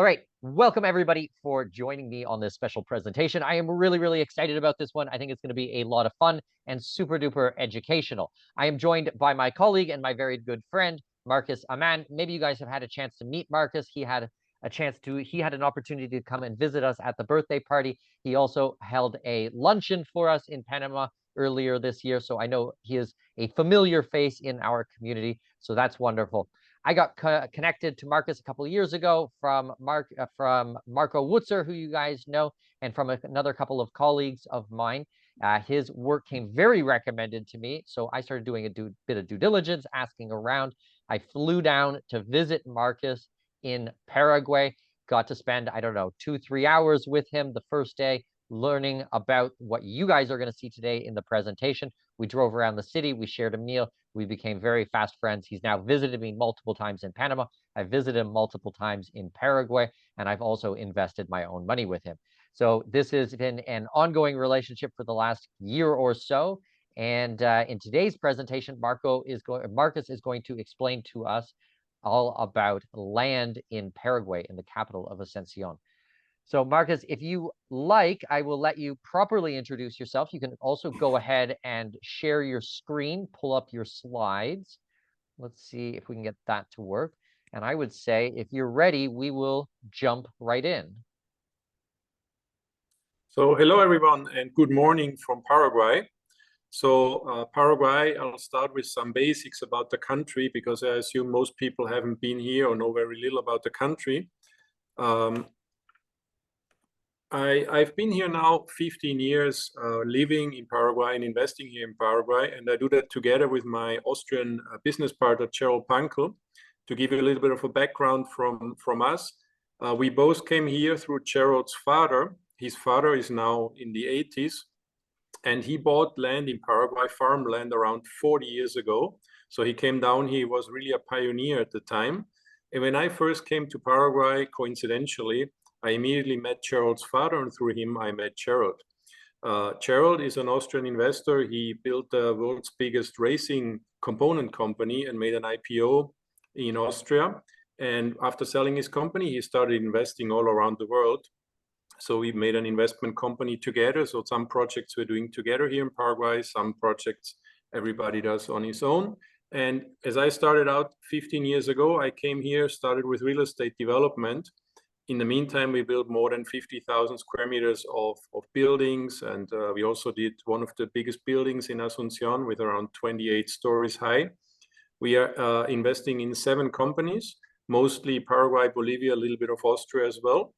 All right, welcome everybody for joining me on this special presentation. I am really excited about this one. I think it's going to be a lot of fun and super duper educational. I am joined by my colleague and my very good friend, Markus Amann. Maybe you guys have had a chance to meet Markus. He had an opportunity to come and visit us at the birthday party. He also held a luncheon for us in Panama earlier this year. So I know he is a familiar face in our community. So that's wonderful. I got connected to Markus a couple of years ago from Marco Wutzer, who you guys know, and from another couple of colleagues of mine. His work came very recommended to me, so I started doing a bit of due diligence, asking around. I flew down to visit Markus in Paraguay, got to spend, I don't know, 2-3 hours with him the first day, learning about what you guys are going to see today in the presentation. We drove around the city, we shared a meal, we became very fast friends. He's now visited me multiple times in Panama. I've visited him multiple times in Paraguay, and I've also invested my own money with him. So this has been an ongoing relationship for the last year or so. And in today's presentation, Markus is going to explain to us all about land in Paraguay, in the capital of Asunción. So Markus, if you like, I will let you properly introduce yourself. You can also go ahead and share your screen, pull up your slides. Let's see if we can get that to work. And I would say, if you're ready, we will jump right in. So hello, everyone, and good morning from Paraguay. So Paraguay, I'll start with some basics about the country, because I assume most people haven't been here or know very little about the country. I've been here now 15 years living in Paraguay and investing here in Paraguay, and I do that together with my Austrian business partner, Gerald Pankel. To give you a little bit of a background from us, we both came here through Gerald's father. His father is now in the 80s, and he bought land in Paraguay, farmland, around 40 years ago. So he came down, he was really a pioneer at the time. And when I first came to Paraguay, coincidentally, I immediately met Gerald's father, and through him, I met Gerald. Gerald is an Austrian investor. He built the world's biggest racing component company and made an IPO in Austria. And after selling his company, he started investing all around the world. So we made an investment company together. So some projects we're doing together here in Paraguay, some projects everybody does on his own. And as I started out 15 years ago, I came here, started with real estate development. In the meantime, we built more than 50,000 square meters of buildings. And we also did one of the biggest buildings in Asunción with around 28 stories high. We are investing in 7 companies, mostly Paraguay, Bolivia, a little bit of Austria as well.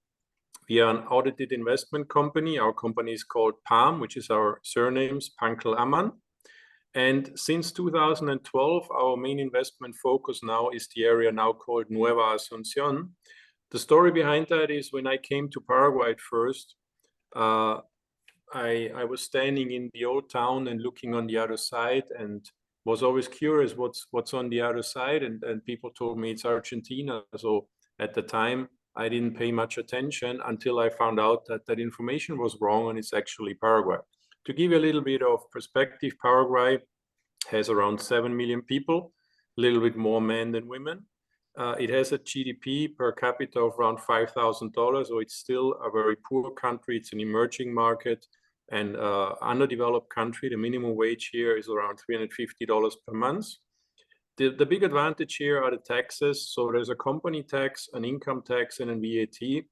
We are an audited investment company. Our company is called PAM, which is our surnames, Markus Amann. And since 2012, our main investment focus now is the area now called Nueva Asunción. The story behind that is when I came to Paraguay at first, I was standing in the old town and looking on the other side, and was always curious what's on the other side. And people told me it's Argentina. So at the time, I didn't pay much attention until I found out that that information was wrong, and it's actually Paraguay. To give you a little bit of perspective, Paraguay has around 7 million people, a little bit more men than women. It has a GDP per capita of around $5,000, so it's still a very poor country. It's an emerging market and underdeveloped country. The minimum wage here is around $350 per month. The big advantage here are the taxes. So there's a company tax, an income tax, and a VAT,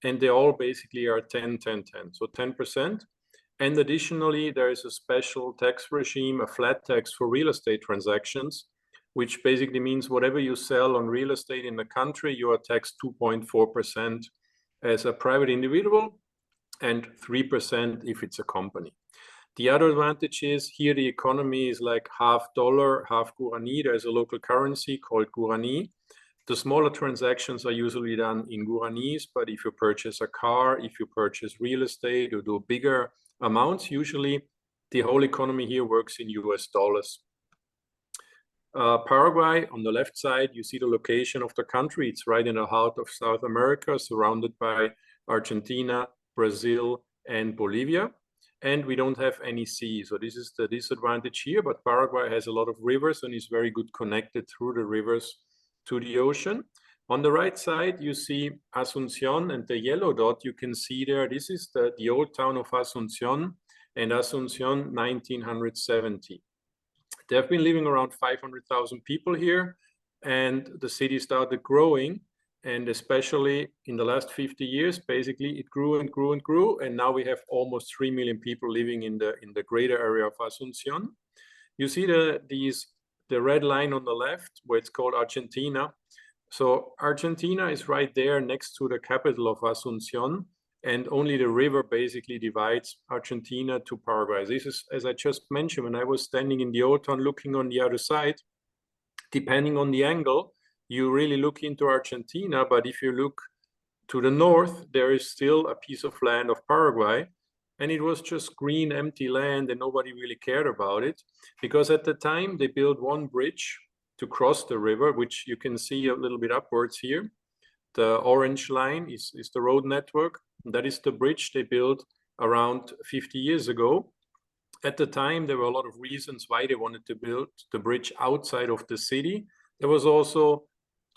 and they all basically are 10-10-10, so 10%. And additionally, there is a special tax regime, a flat tax for real estate transactions, which basically means whatever you sell on real estate in the country, you are taxed 2.4% as a private individual and 3% if it's a company. The other advantage is here the economy is like half dollar, half guarani. There's a local currency called guarani. The smaller transactions are usually done in guaranis, but if you purchase a car, if you purchase real estate, you do bigger amounts, usually the whole economy here works in US dollars. Paraguay, on the left side, you see the location of the country. It's right in the heart of South America, surrounded by Argentina, Brazil, and Bolivia. And we don't have any sea. So this is the disadvantage here, but Paraguay has a lot of rivers and is very good connected through the rivers to the ocean. On the right side, you see Asunción, and the yellow dot you can see there. This is the old town of Asunción, and Asunción 1970. There have been living around 500,000 people here, and the city started growing. And especially in the last 50 years, basically it grew and grew and grew. And now we have almost 3 million people living in the greater area of Asunción. You see the red line on the left, where it's called Argentina. So Argentina is right there next to the capital of Asunción, and only the river basically divides Argentina to Paraguay. This is, as I just mentioned, when I was standing in the old town looking on the other side, depending on the angle, you really look into Argentina, but if you look to the north, there is still a piece of land of Paraguay, and it was just green, empty land, and nobody really cared about it, because at the time they built one bridge to cross the river, which you can see a little bit upwards here. The orange line is the road network. That is the bridge they built around 50 years ago. At the time, there were a lot of reasons why they wanted to build the bridge outside of the city. There was also,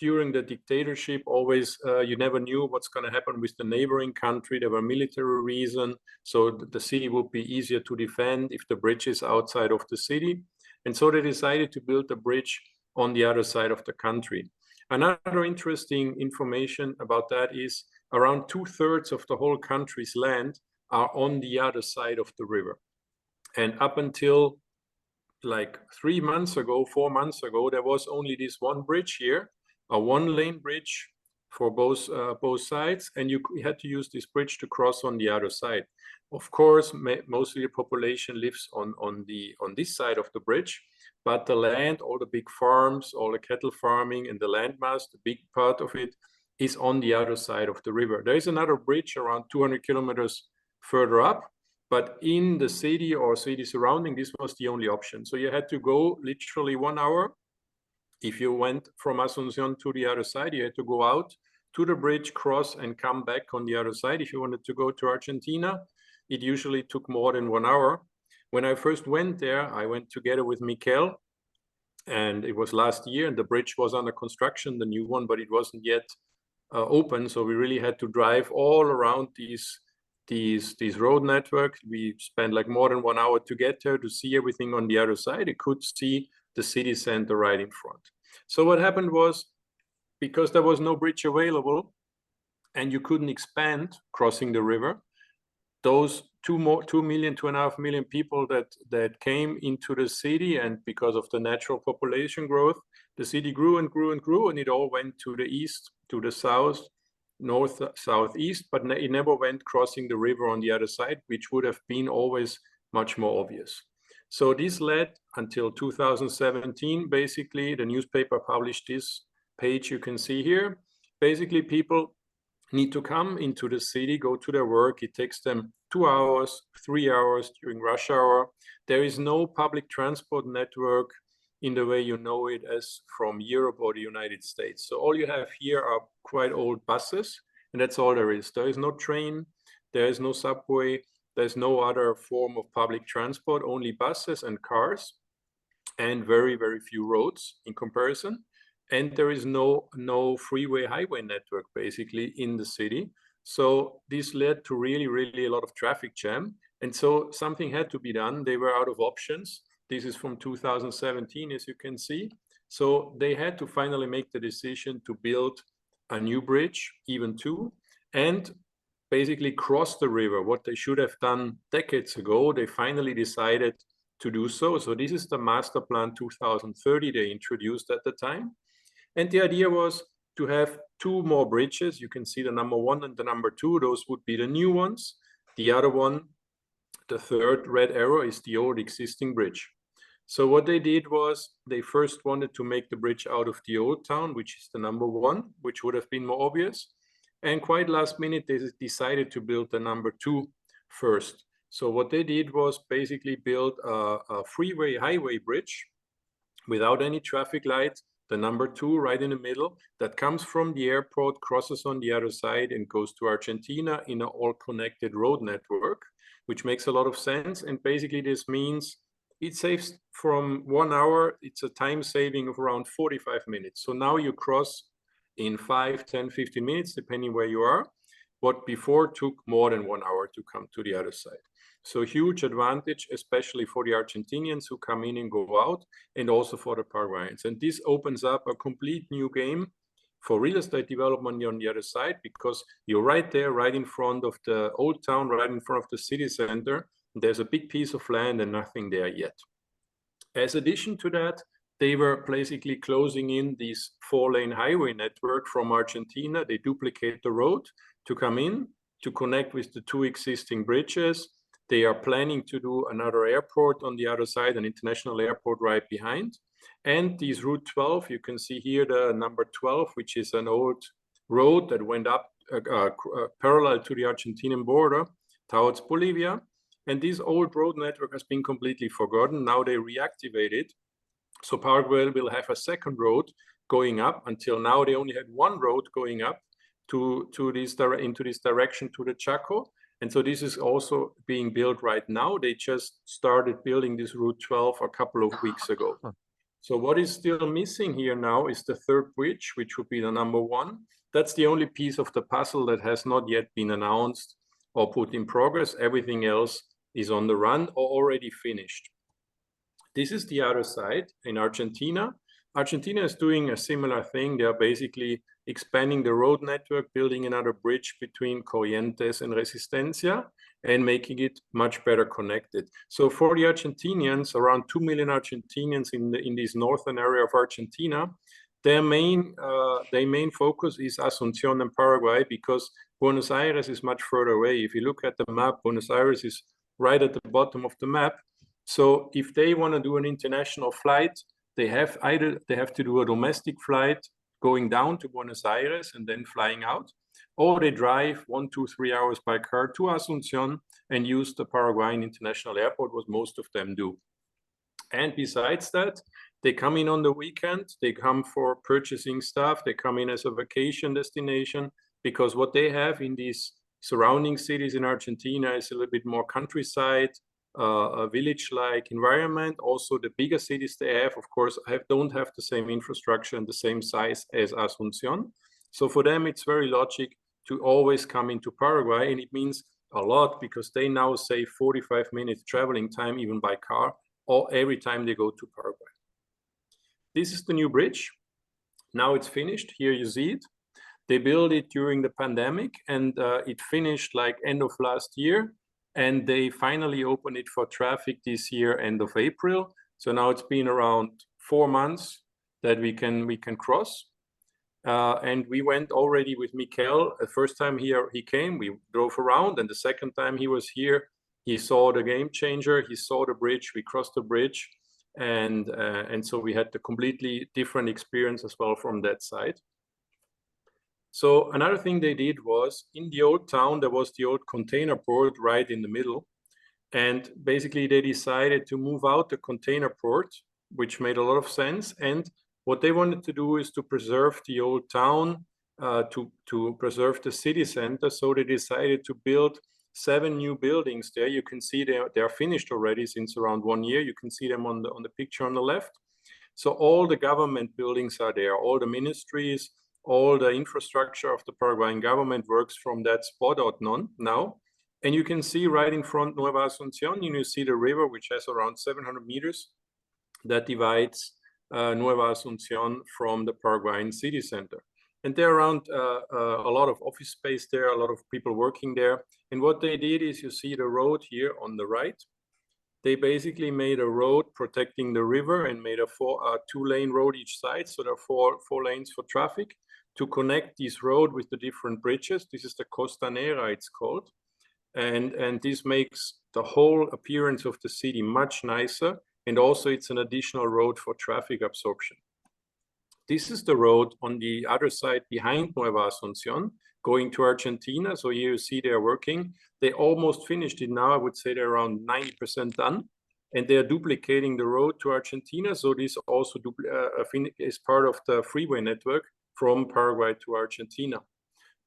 during the dictatorship, always, you never knew what's going to happen with the neighboring country. There were military reasons, so the city would be easier to defend if the bridge is outside of the city. And so they decided to build a bridge on the other side of the country. Another interesting information about that is around 2/3 of the whole country's land are on the other side of the river. And up until like 3 months ago, 4 months ago, there was only this one bridge here, a one-lane bridge for both sides, and you had to use this bridge to cross on the other side. Of course, mostly the population lives on this side of the bridge, but the land, all the big farms, all the cattle farming, and the landmass, the big part of it, is on the other side of the river. There is another bridge around 200 kilometers further up, but in the city or city surrounding, this was the only option. So you had to go literally 1 hour. If you went from Asunción to the other side, you had to go out to the bridge, cross, and come back on the other side. If you wanted to go to Argentina, it usually took more than 1 hour. When I first went there, I went together with Mikel, and it was last year, and the bridge was under construction, the new one, but it wasn't yet open. So we really had to drive all around these road networks. We spent like more than 1 hour to get there to see everything on the other side. You could see the city center right in front. So what happened was, because there was no bridge available and you couldn't expand crossing the river, those 2.5 million people that came into the city, and because of the natural population growth, the city grew and grew and grew, and it all went to the east, to the south, north, southeast, but it never went crossing the river on the other side, which would have been always much more obvious. So this led until 2017, basically, the newspaper published this page you can see here. Basically, people need to come into the city, go to their work. It takes them 2 hours, 3 hours during rush hour. There is no public transport network in the way you know it as from Europe or the United States. So all you have here are quite old buses, and that's all there is. There is no train, there is no subway, there's no other form of public transport, only buses and cars, and very, very few roads in comparison. And there is no freeway highway network basically in the city. So this led to really a lot of traffic jam. And so something had to be done. They were out of options. This is from 2017, as you can see. So they had to finally make the decision to build a new bridge, even two, and basically cross the river. What they should have done decades ago, they finally decided to do so. So this is the Master Plan 2030 they introduced at the time. And the idea was to have 2 more bridges. You can see the number 1 and the number 2. Those would be the new ones. The other one, the third red arrow, is the old existing bridge. So what they did was they first wanted to make the bridge out of the old town, which is the number 1, which would have been more obvious. And quite last minute, they decided to build the number 2 first. So what they did was basically build a freeway highway bridge without any traffic lights, the number 2 right in the middle, that comes from the airport, crosses on the other side, and goes to Argentina in an all-connected road network, which makes a lot of sense. And basically this means it saves from 1 hour, it's a time saving of around 45 minutes. So now you cross in 5, 10, 15 minutes, depending where you are. What before took more than 1 hour to come to the other side. So huge advantage, especially for the Argentinians who come in and go out, and also for the Paraguayans. And this opens up a complete new game for real estate development on the other side, because you're right there, right in front of the old town, right in front of the city center. There's a big piece of land and nothing there yet. As addition to that, they were basically closing in this 4-lane highway network from Argentina. They duplicate the road to come in, to connect with the 2 existing bridges. They are planning to do another airport on the other side, an international airport right behind. And this Route 12, you can see here the number 12, which is an old road that went up parallel to the Argentinian border towards Bolivia. And this old road network has been completely forgotten. Now they reactivate it. So Paraguay will have a second road going up. Until now, they only had one road going up into this direction to the Chaco. And so this is also being built right now. They just started building this Route 12 a couple of weeks ago. So what is still missing here now is the third bridge, which would be the number 1. That's the only piece of the puzzle that has not yet been announced or put in progress. Everything else is on the run or already finished. This is the other side in Argentina. Argentina is doing a similar thing. They are basically expanding the road network, building another bridge between Corrientes and Resistencia, and making it much better connected. So for the Argentinians, around 2 million Argentinians in this northern area of Argentina, their main focus is Asunción and Paraguay, because Buenos Aires is much further away. If you look at the map, Buenos Aires is right at the bottom of the map. So if they want to do an international flight, they have to do a domestic flight going down to Buenos Aires and then flying out, or they drive 1, 2, 3 hours by car to Asunción and use the Paraguayan International Airport, what most of them do. And besides that, they come in on the weekend, they come for purchasing stuff, they come in as a vacation destination, because what they have in these surrounding cities in Argentina is a little bit more countryside, a village-like environment. Also, the bigger cities they have, of course, don't have the same infrastructure and the same size as Asunción. So for them, it's very logic to always come into Paraguay, and it means a lot, because they now save 45 minutes traveling time, even by car, or every time they go to Paraguay. This is the new bridge. Now it's finished. Here you see it. They built it during the pandemic, and it finished like end of last year. And they finally opened it for traffic this year, end of April. So now it's been around 4 months that we can cross. And we went already with Mikel. The first time he came, we drove around, and the second time he was here, he saw the game changer. He saw the bridge. We crossed the bridge, and so we had the completely different experience as well from that side. So another thing they did was, in the old town, there was the old container port right in the middle. And basically they decided to move out the container port, which made a lot of sense. And what they wanted to do is to preserve the old town, to preserve the city center. So they decided to build 7 new buildings there. You can see they are finished already since around 1 year. You can see them on the picture on the left. So all the government buildings are there, all the ministries, all the infrastructure of the Paraguayan government works from that spot out now. And you can see right in front Nueva Asunción, you see the river, which has around 700 meters that divides Nueva Asunción from the Paraguayan city center. And there are around a lot of office space there, a lot of people working there. And what they did is, you see the road here on the right. They basically made a road protecting the river and made a 2-lane road each side. So there are four lanes for traffic to connect this road with the different bridges. This is the Costanera, it's called. And this makes the whole appearance of the city much nicer. And also it's an additional road for traffic absorption. This is the road on the other side behind Nueva Asunción, going to Argentina. So here you see they're working. They almost finished it now. I would say they're around 90% done. And they're duplicating the road to Argentina. So this also is part of the freeway network from Paraguay to Argentina.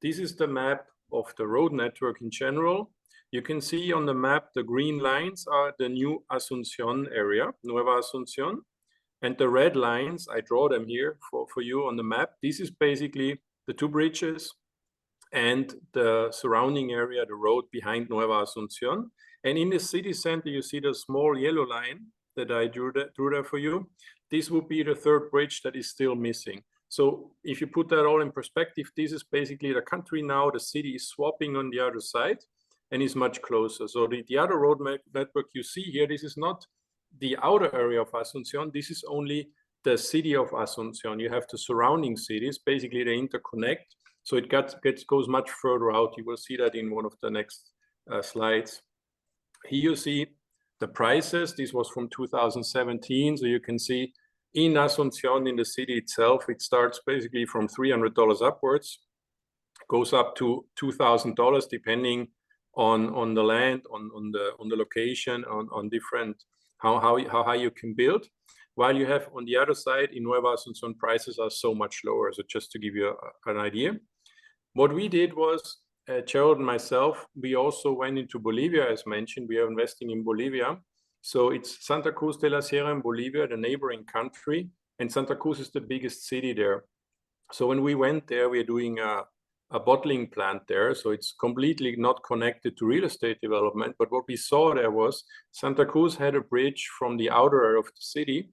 This is the map of the road network in general. You can see on the map, the green lines are the new Asunción area, Nueva Asunción. And the red lines, I draw them here for you on the map. This is basically the two bridges and the surrounding area, the road behind Nueva Asunción. And in the city center, you see the small yellow line that I drew there for you. This would be the third bridge that is still missing. So if you put that all in perspective, this is basically the country now. The city is swapping on the other side and is much closer. So the other road network you see here, this is not the outer area of Asunción. This is only the city of Asunción. You have the surrounding cities. Basically, they interconnect. So it goes much further out. You will see that in one of the next slides. Here you see the prices. This was from 2017. So you can see in Asunción, in the city itself, it starts basically from $300 upwards, goes up to $2,000 depending on the land, on the location, on different how high you can build. While you have on the other side in Nueva Asunción, prices are so much lower. So just to give you an idea, what we did was, Gerald and myself, we also went into Bolivia, as mentioned. We are investing in Bolivia. So it's Santa Cruz de la Sierra in Bolivia, the neighboring country, and Santa Cruz is the biggest city there. So when we went there, we are doing a bottling plant there. So it's completely not connected to real estate development. But what we saw there was Santa Cruz had a bridge from the outer area of the city,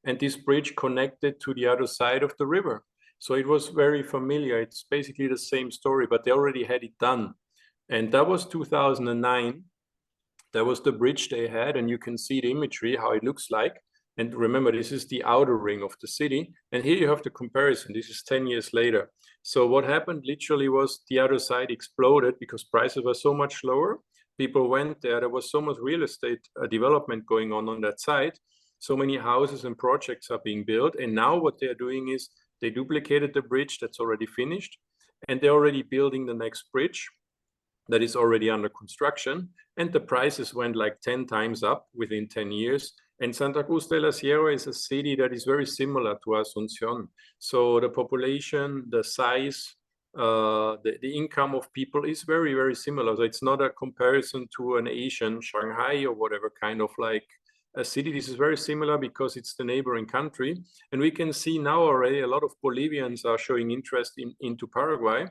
and this bridge connected to the other side of the river. So it was very familiar. It's basically the same story, but they already had it done. And that was 2009. That was the bridge they had, and you can see the imagery, how it looks like. And remember, this is the outer ring of the city. And here you have the comparison. This is 10 years later. So what happened literally was the other side exploded because prices were so much lower. People went there. There was so much real estate development going on that side. So many houses and projects are being built. And now what they're doing is they duplicated the bridge that's already finished, and they're already building the next bridge that is already under construction. And the prices went like 10 times up within 10 years. And Santa Cruz de la Sierra is a city that is very similar to Asunción. So the population, the size, the income of people is very, very similar. So it's not a comparison to an Asian Shanghai or whatever kind of like a city. This is very similar because it's the neighboring country. And we can see now already a lot of Bolivians are showing interest into Paraguay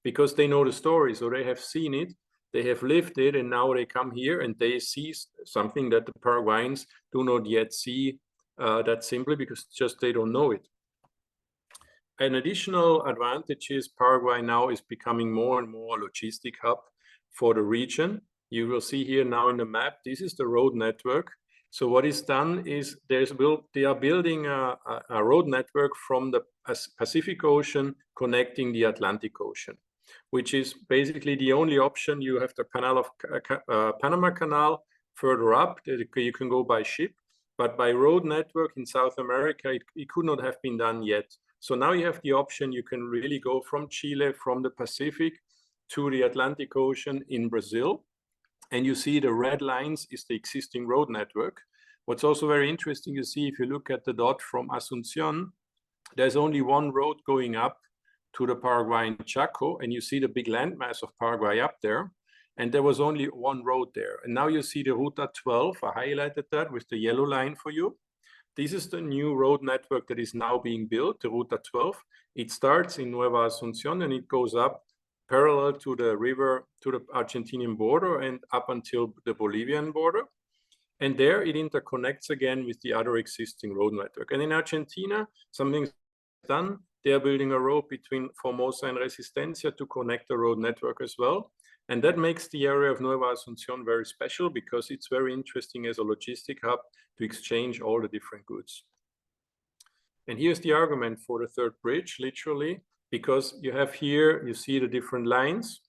because they know the story. So they have seen it, they have lived it, and now they come here and they see something that the Paraguayans do not yet see that simply because just they don't know it. An additional advantage is Paraguay now is becoming more and more a logistic hub for the region. You will see here now in the map, this is the road network. So what is done is they are building a road network from the Pacific Ocean connecting the Atlantic Ocean, which is basically the only option. You have the Canal of Panama Canal further up. You can go by ship, but by road network in South America, it could not have been done yet. So now you have the option. You can really go from Chile, from the Pacific to the Atlantic Ocean in Brazil. And you see the red lines is the existing road network. What's also very interesting, you see, if you look at the dot from Asunción, there's only one road going up to the Paraguayan Chaco, and you see the big landmass of Paraguay up there. And there was only one road there. And now you see the Ruta 12, I highlighted that with the yellow line for you. This is the new road network that is now being built, the Ruta 12. It starts in Nueva Asunción and it goes up parallel to the river, to the Argentinian border and up until the Bolivian border. And there it interconnects again with the other existing road network. And in Argentina, something's done. They are building a road between Formosa and Resistencia to connect the road network as well. And that makes the area of Nueva Asunción very special because it's very interesting as a logistic hub to exchange all the different goods. And here's the argument for the third bridge, literally, because you have here, you see the different lines.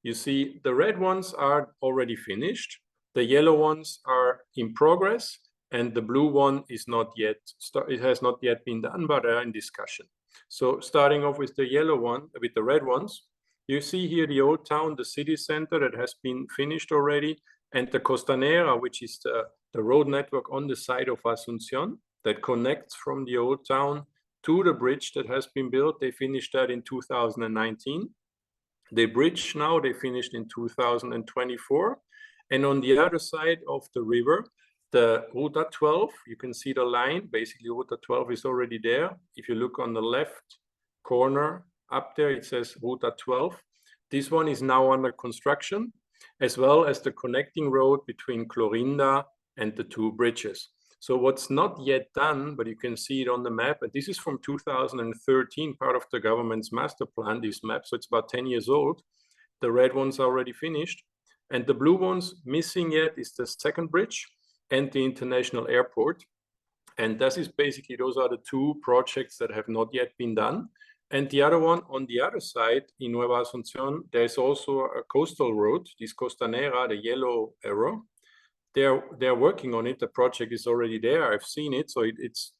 You see the red ones are already finished. The yellow ones are in progress. And the blue one is not yet, it has not yet been done, but are in discussion. So starting off with the yellow one, with the red ones, you see here the old town, the city center that has been finished already, and the Costanera, which is the road network on the side of Asunción that connects from the old town to the bridge that has been built. They finished that in 2019. The bridge now, they finished in 2024. And on the other side of the river, The Ruta 12, you can see the line. Basically, Ruta 12 is already there. If you look on the left corner up there, it says Ruta 12. This one is now under construction, as well as the connecting road between Clorinda and the two bridges. So what's not yet done, but you can see it on the map, and this is from 2013, part of the government's master plan, this map, so it's about 10 years old. The red ones are already finished, and the blue ones missing yet is the second bridge and the international airport. And this is basically, those are the two projects that have not yet been done. And the other one on the other side in Nueva Asunción, there's also a coastal road, this Costanera, the yellow arrow. They're working on it. The project is already there. I've seen it. So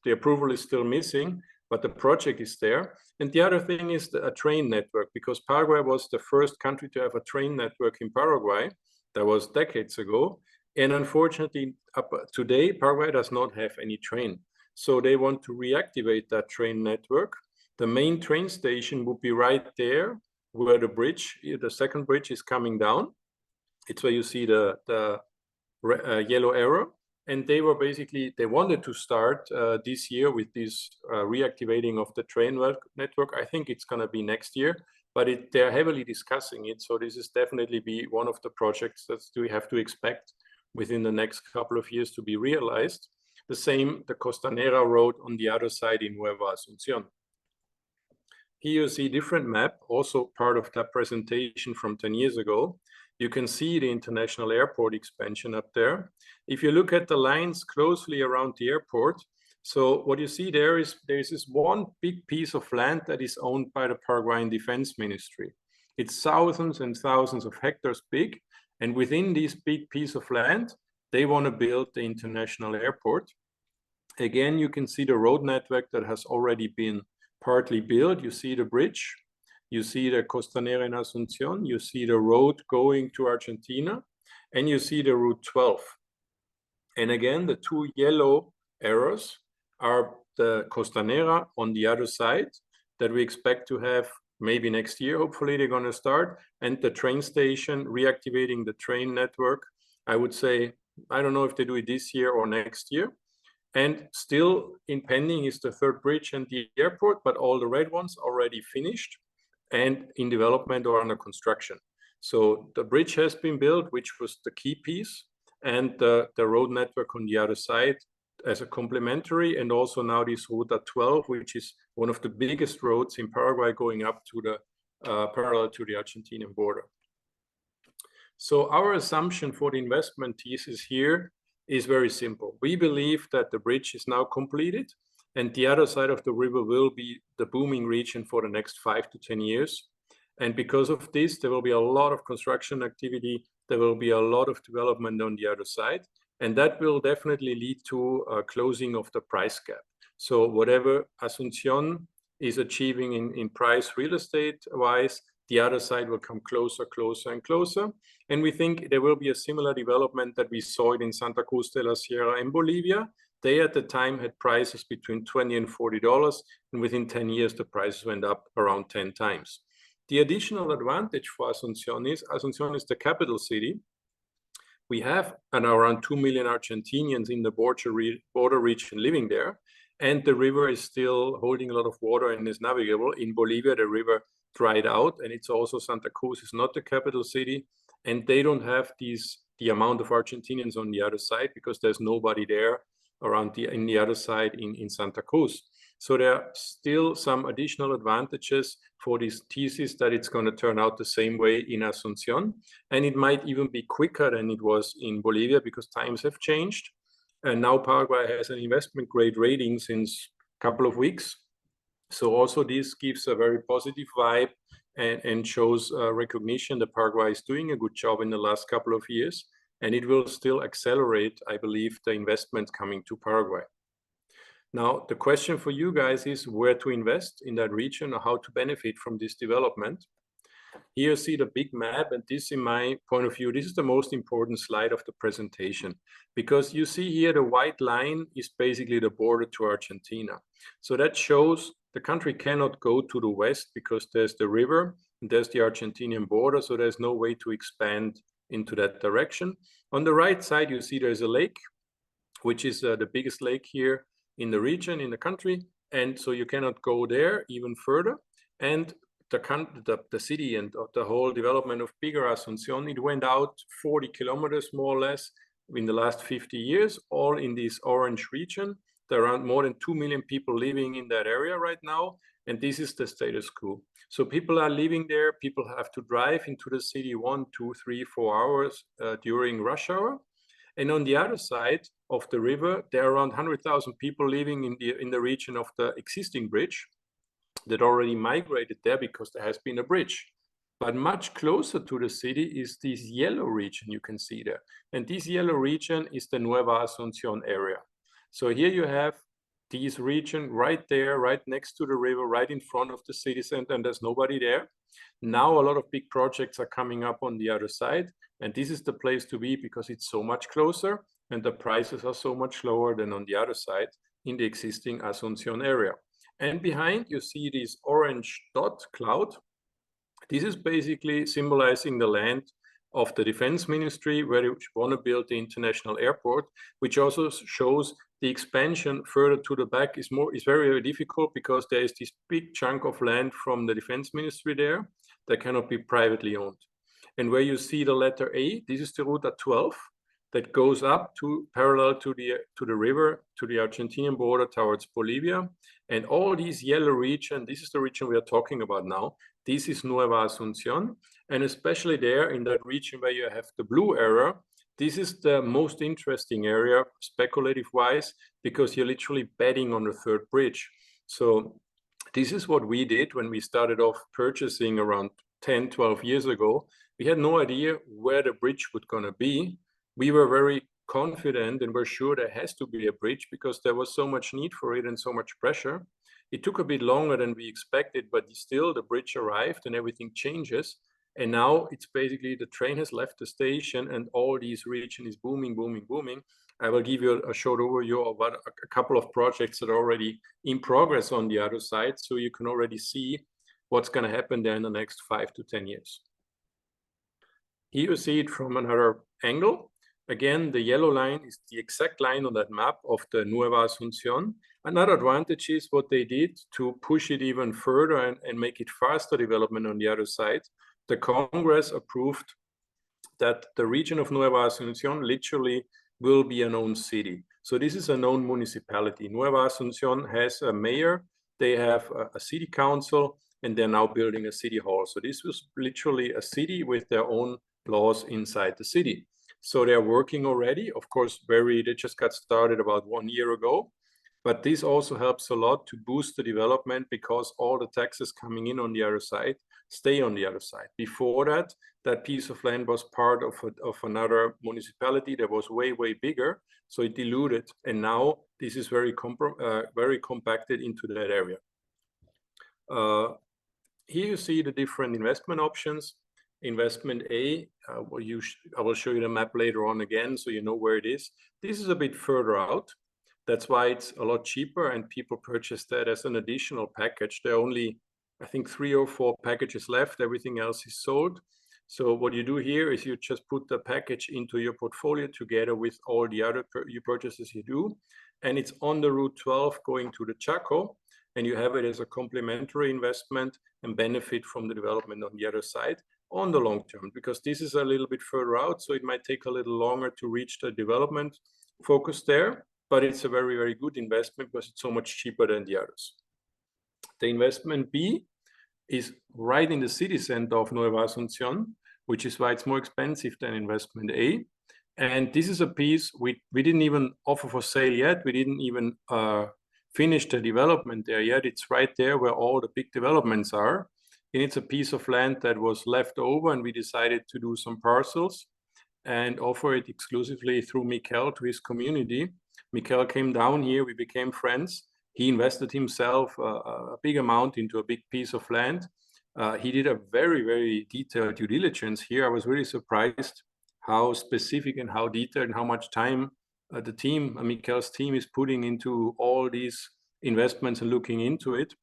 the approval is still missing, but the project is there. And the other thing is a train network, because Paraguay was the first country to have a train network in Paraguay. That was decades ago. And unfortunately, up today, Paraguay does not have any train. So they want to reactivate that train network. The main train station would be right there where the bridge, the second bridge is coming down. It's where you see the yellow arrow. And they were basically, they wanted to start this year with this reactivating of the train network. I think it's going to be next year, but they're heavily discussing it. So this is definitely be one of the projects that we have to expect within the next couple of years to be realized. The same, the Costanera Road on the other side in Nueva Asunción. Here you see different map, also part of that presentation from 10 years ago. You can see the international airport expansion up there. If you look at the lines closely around the airport, so what you see there is there's this one big piece of land that is owned by the Paraguayan Defense Ministry. It's thousands and thousands of hectares big. And within this big piece of land, they want to build the international airport. Again, you can see the road network that has already been partly built. You see the bridge, you see the Costanera in Asunción, you see the road going to Argentina, and you see the Route 12. And again, the two yellow arrows are the Costanera on the other side that we expect to have maybe next year. Hopefully they're going to start. And the train station, reactivating the train network, I would say, I don't know if they do it this year or next year. And still in pending is the third bridge and the airport, but all the red ones already finished and in development or under construction. So the bridge has been built, which was the key piece, and the road network on the other side as a complementary, and also now this Ruta 12, which is one of the biggest roads in Paraguay going up to the parallel to the Argentinian border. So our assumption for the investment thesis here is very simple. We believe that the bridge is now completed, and the other side of the river will be the booming region for the next 5 to 10 years. And because of this, there will be a lot of construction activity. There will be a lot of development on the other side. And that will definitely lead to a closing of the price gap. So whatever Asunción is achieving in price real estate wise, the other side will come closer, closer, and closer. And we think there will be a similar development that we saw it in Santa Cruz de la Sierra in Bolivia. They at the time had prices between $20 and $40, and within 10 years, the prices went up around 10 times. The additional advantage for Asunción is the capital city. We have around 2 million Argentinians in the border region living there, and the river is still holding a lot of water and is navigable. In Bolivia, the river dried out, and it's also Santa Cruz is not the capital city, and they don't have the amount of Argentinians on the other side because there's nobody there around in the other side in Santa Cruz. So there are still some additional advantages for this thesis that it's going to turn out the same way in Asunción. And it might even be quicker than it was in Bolivia because times have changed. And now Paraguay has an investment grade rating since a couple of weeks. So also this gives a very positive vibe and shows recognition that Paraguay is doing a good job in the last couple of years. And it will still accelerate, I believe, the investment coming to Paraguay. Now, the question for you guys is where to invest in that region or how to benefit from this development. Here you see the big map, and this, in my point of view, this is the most important slide of the presentation, because you see here the white line is basically the border to Argentina. So that shows the country cannot go to the west because there's the river and there's the Argentinian border, so there's no way to expand into that direction. On the right side, you see there's a lake, which is the biggest lake here in the region, in the country. And so you cannot go there even further. And the city and the whole development of bigger Asunción, it went out 40 kilometers more or less in the last 50 years, all in this orange region. There are more than 2 million people living in that area right now. And this is the status quo. So people are living there. People have to drive into the city 1, 2, 3, 4 hours during rush hour. And on the other side of the river, there are around 100,000 people living in the region of the existing bridge that already migrated there because there has been a bridge. But much closer to the city is this yellow region you can see there. And this yellow region is the Nueva Asunción area. So here you have this region right there, right next to the river, right in front of the city center, and there's nobody there. Now a lot of big projects are coming up on the other side, and this is the place to be because it's so much closer and the prices are so much lower than on the other side in the existing Asunción area. And behind you see this orange dot cloud. This is basically symbolizing the land of the defense ministry where they want to build the international airport, which also shows the expansion further to the back is very, very difficult because there is this big chunk of land from the defense ministry there that cannot be privately owned. And where you see the letter A, this is the Ruta 12 that goes up to parallel to the river, to the Argentinian border towards Bolivia. And all these yellow region, this is the region we are talking about now. This is Nueva Asunción. And especially there in that region where you have the blue area, this is the most interesting area, speculative-wise, because you're literally betting on the third bridge. So this is what we did when we started off purchasing around 10, 12 years ago. We had no idea where the bridge was going to be. We were very confident and were sure there has to be a bridge because there was so much need for it and so much pressure. It took a bit longer than we expected, but still the bridge arrived and everything changes. And now it's basically the train has left the station and all these region is booming, booming, booming. I will give you a short overview of a couple of projects that are already in progress on the other side. So you can already see what's going to happen there in the next 5 to 10 years. Here you see it from another angle. Again, the yellow line is the exact line on that map of the Nueva Asunción. Another advantage is what they did to push it even further and make it faster development on the other side. The Congress approved that the region of Nueva Asunción literally will be a known city. So this is a known municipality. Nueva Asunción has a mayor, they have a city council, and they're now building a city hall. So this was literally a city with their own laws inside the city. So they're working already. Of course, they just got started about 1 year ago. But this also helps a lot to boost the development because all the taxes coming in on the other side stay on the other side. Before that, that piece of land was part of another municipality that was way, way bigger. So it diluted. And now this is very compacted into that area. Here you see the different investment options. Investment A, I will show you the map later on again so you know where it is. This is a bit further out. That's why it's a lot cheaper and people purchase that as an additional package. There are only, I think, 3 or 4 packages left. Everything else is sold. So what you do here is you just put the package into your portfolio together with all the other purchases you do. And it's on the Route 12 going to the Chaco. And you have it as a complementary investment and benefit from the development on the other side on the long term, because this is a little bit further out. So it might take a little longer to reach the development focus there. But it's a very, very good investment because it's so much cheaper than the others. The investment B is right in the city center of Nueva Asunción, which is why it's more expensive than investment A. And this is a piece we didn't even offer for sale yet. We didn't even finish the development there yet. It's right there where all the big developments are. And it's a piece of land that was left over, and we decided to do some parcels and offer it exclusively through Mikel to his community. Mikel came down here, we became friends. He invested himself a big amount into a big piece of land. He did a very, very detailed due diligence here. I was really surprised how specific and how detailed and how much time the team, Mikel's team, is putting into all these investments and looking into it.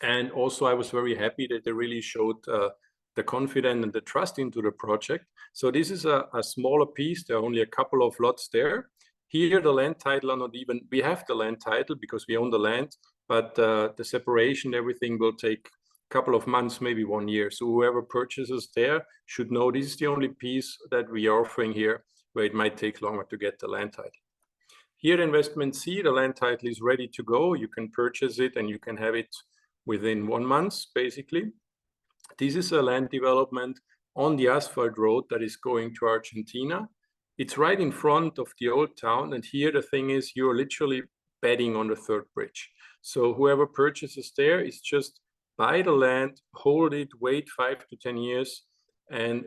And also I was very happy that they really showed the confidence and the trust into the project. So this is a smaller piece. There are only a couple of lots there. Here, the land title are not even, we have the land title because we own the land, but the separation, everything will take a couple of months, maybe 1 year. So whoever purchases there should know this is the only piece that we are offering here, where it might take longer to get the land title. Here, investment C, the land title is ready to go. You can purchase it and you can have it within 1 month, basically. This is a land development on the asphalt road that is going to Argentina. It's right in front of the old town. And here the thing is, you're literally betting on the third bridge. So whoever purchases there is just buy the land, hold it, wait 5 to 10 years. And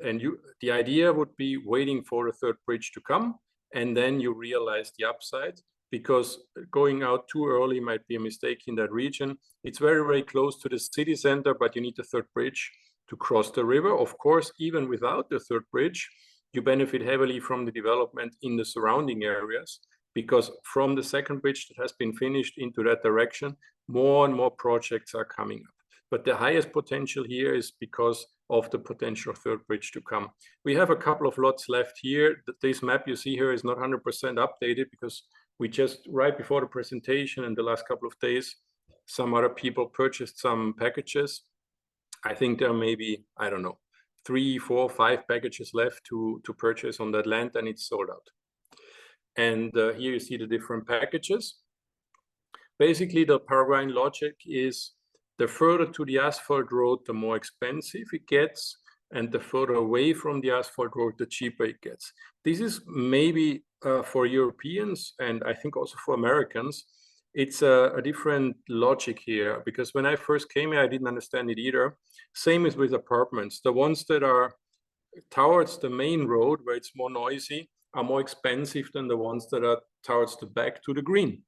the idea would be waiting for the third bridge to come. And then you realize the upside, because going out too early might be a mistake in that region. It's very, very close to the city center, but you need the third bridge to cross the river. Of course, even without the third bridge, you benefit heavily from the development in the surrounding areas, because from the second bridge that has been finished into that direction, more and more projects are coming up. But the highest potential here is because of the potential third bridge to come. We have a couple of lots left here. This map you see here is not 100% updated, because we just, right before the presentation and the last couple of days, some other people purchased some packages. I think there may be, I don't know, 3, 4, 5 packages left to purchase on that land, and it's sold out. And here you see the different packages. Basically, the Paraguayan logic is the further to the asphalt road, the more expensive it gets, and the further away from the asphalt road, the cheaper it gets. This is maybe for Europeans, and I think also for Americans, it's a different logic here, because when I first came here, I didn't understand it either. Same as with apartments. The ones that are towards the main road, where it's more noisy, are more expensive than the ones that are towards the back to the green.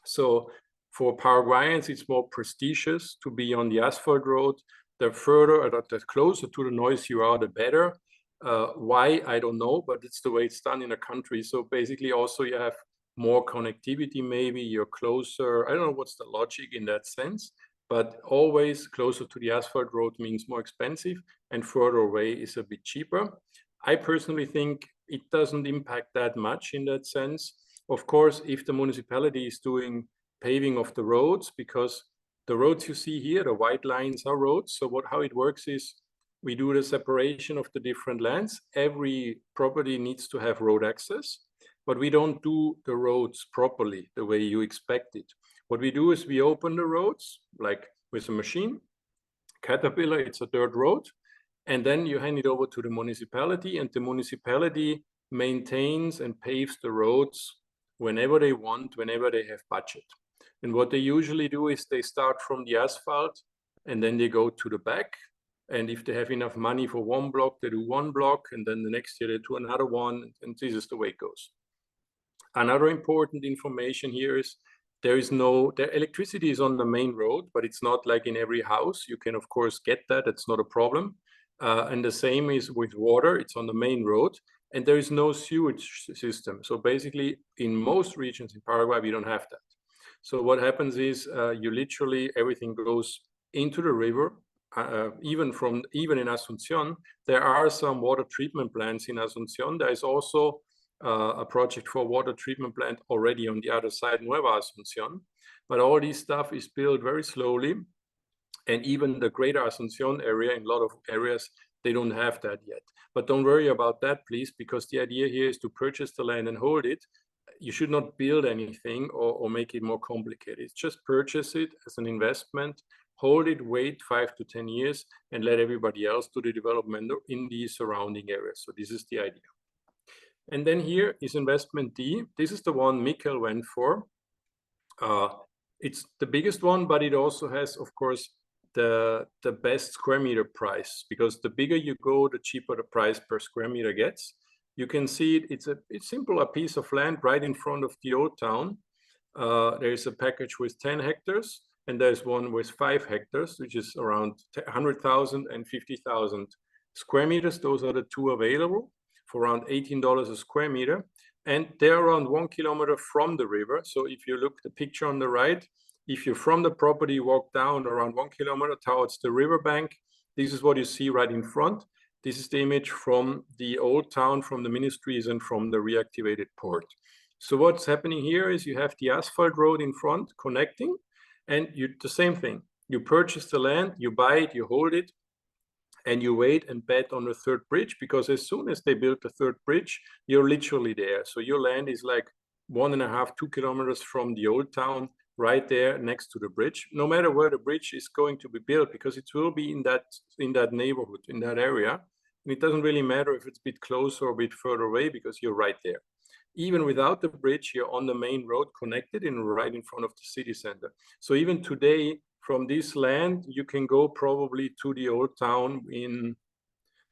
So for Paraguayans, it's more prestigious to be on the asphalt road. The further, the closer to the noise you are, the better. Why, I don't know, but it's the way it's done in a country. So basically also you have more connectivity, maybe you're closer. I don't know what's the logic in that sense, but always closer to the asphalt road means more expensive, and further away is a bit cheaper. I personally think it doesn't impact that much in that sense. Of course, if the municipality is doing paving of the roads, because the roads you see here, the white lines are roads. So how it works is we do the separation of the different lands. Every property needs to have road access, but we don't do the roads properly the way you expect it. What we do is we open the roads, like with a machine, Caterpillar, it's a dirt road, and then you hand it over to the municipality, and the municipality maintains and paves the roads whenever they want, whenever they have budget. And what they usually do is they start from the asphalt, and then they go to the back. And if they have enough money for one block, they do one block, and then the next year they do another one, and this is the way it goes. Another important information here is the electricity is on the main road, but it's not like in every house. You can, of course, get that. It's not a problem. And the same is with water. It's on the main road, and there is no sewage system. So basically, in most regions in Paraguay, we don't have that. So what happens is you literally, everything goes into the river. Even in Asunción, there are some water treatment plants in Asunción. There is also a project for a water treatment plant already on the other side, Nueva Asunción. But all this stuff is built very slowly. And even the greater Asunción area, in a lot of areas, they don't have that yet. But don't worry about that, please, because the idea here is to purchase the land and hold it. You should not build anything or make it more complicated. Just purchase it as an investment, hold it, wait 5 to 10 years, and let everybody else do the development in the surrounding areas. So this is the idea. And then here is investment D. This is the one Mikkel went for. It's the biggest one, but it also has, of course, the best square meter price, because the bigger you go, the cheaper the price per square meter gets. You can see it, it's simple, a piece of land right in front of the old town. There's a package with 10 hectares, and there's one with 5 hectares, which is around 100,000 and 50,000 square meters. Those are the two available for around $18 a square meter. And they're around 1 kilometer from the river. So if you look at the picture on the right, if you're from the property, walk down around 1 kilometer towards the riverbank, this is what you see right in front. This is the image from the old town, from the ministries, and from the reactivated port. So what's happening here is you have the asphalt road in front connecting, and the same thing. You purchase the land, you buy it, you hold it, and you wait and bet on the third bridge, because as soon as they build the third bridge, you're literally there. So your land is like 1.5, 2 kilometers from the old town, right there next to the bridge, no matter where the bridge is going to be built, because it will be in that neighborhood, in that area. And it doesn't really matter if it's a bit closer or a bit further away, because you're right there. Even without the bridge, you're on the main road connected and right in front of the city center. So even today, from this land, you can go probably to the old town in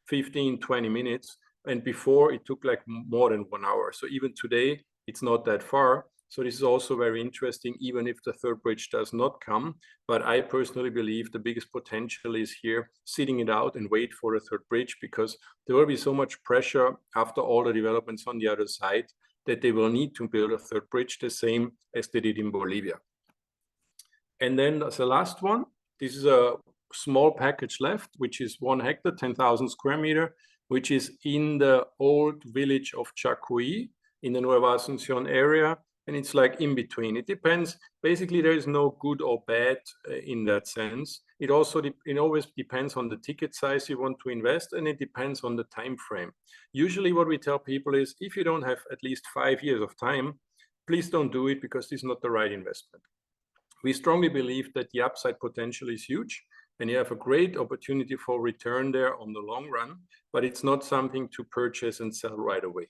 15, 20 minutes. And before, it took like more than 1 hour. So even today, it's not that far. So this is also very interesting, even if the third bridge does not come. But I personally believe the biggest potential is here, sitting it out and wait for the third bridge, because there will be so much pressure after all the developments on the other side that they will need to build a third bridge, the same as they did in Bolivia. And then the last one, this is a small package left, which is 1 hectare, 10,000 square meter, which is in the old village of Chacuí in the Nueva Asunción area. And it's like in between. It depends. Basically, there is no good or bad in that sense. It always depends on the ticket size you want to invest, and it depends on the time frame. Usually what we tell people is, if you don't have at least 5 years of time, please don't do it, because this is not the right investment. We strongly believe that the upside potential is huge, and you have a great opportunity for return there on the long run, but it's not something to purchase and sell right away.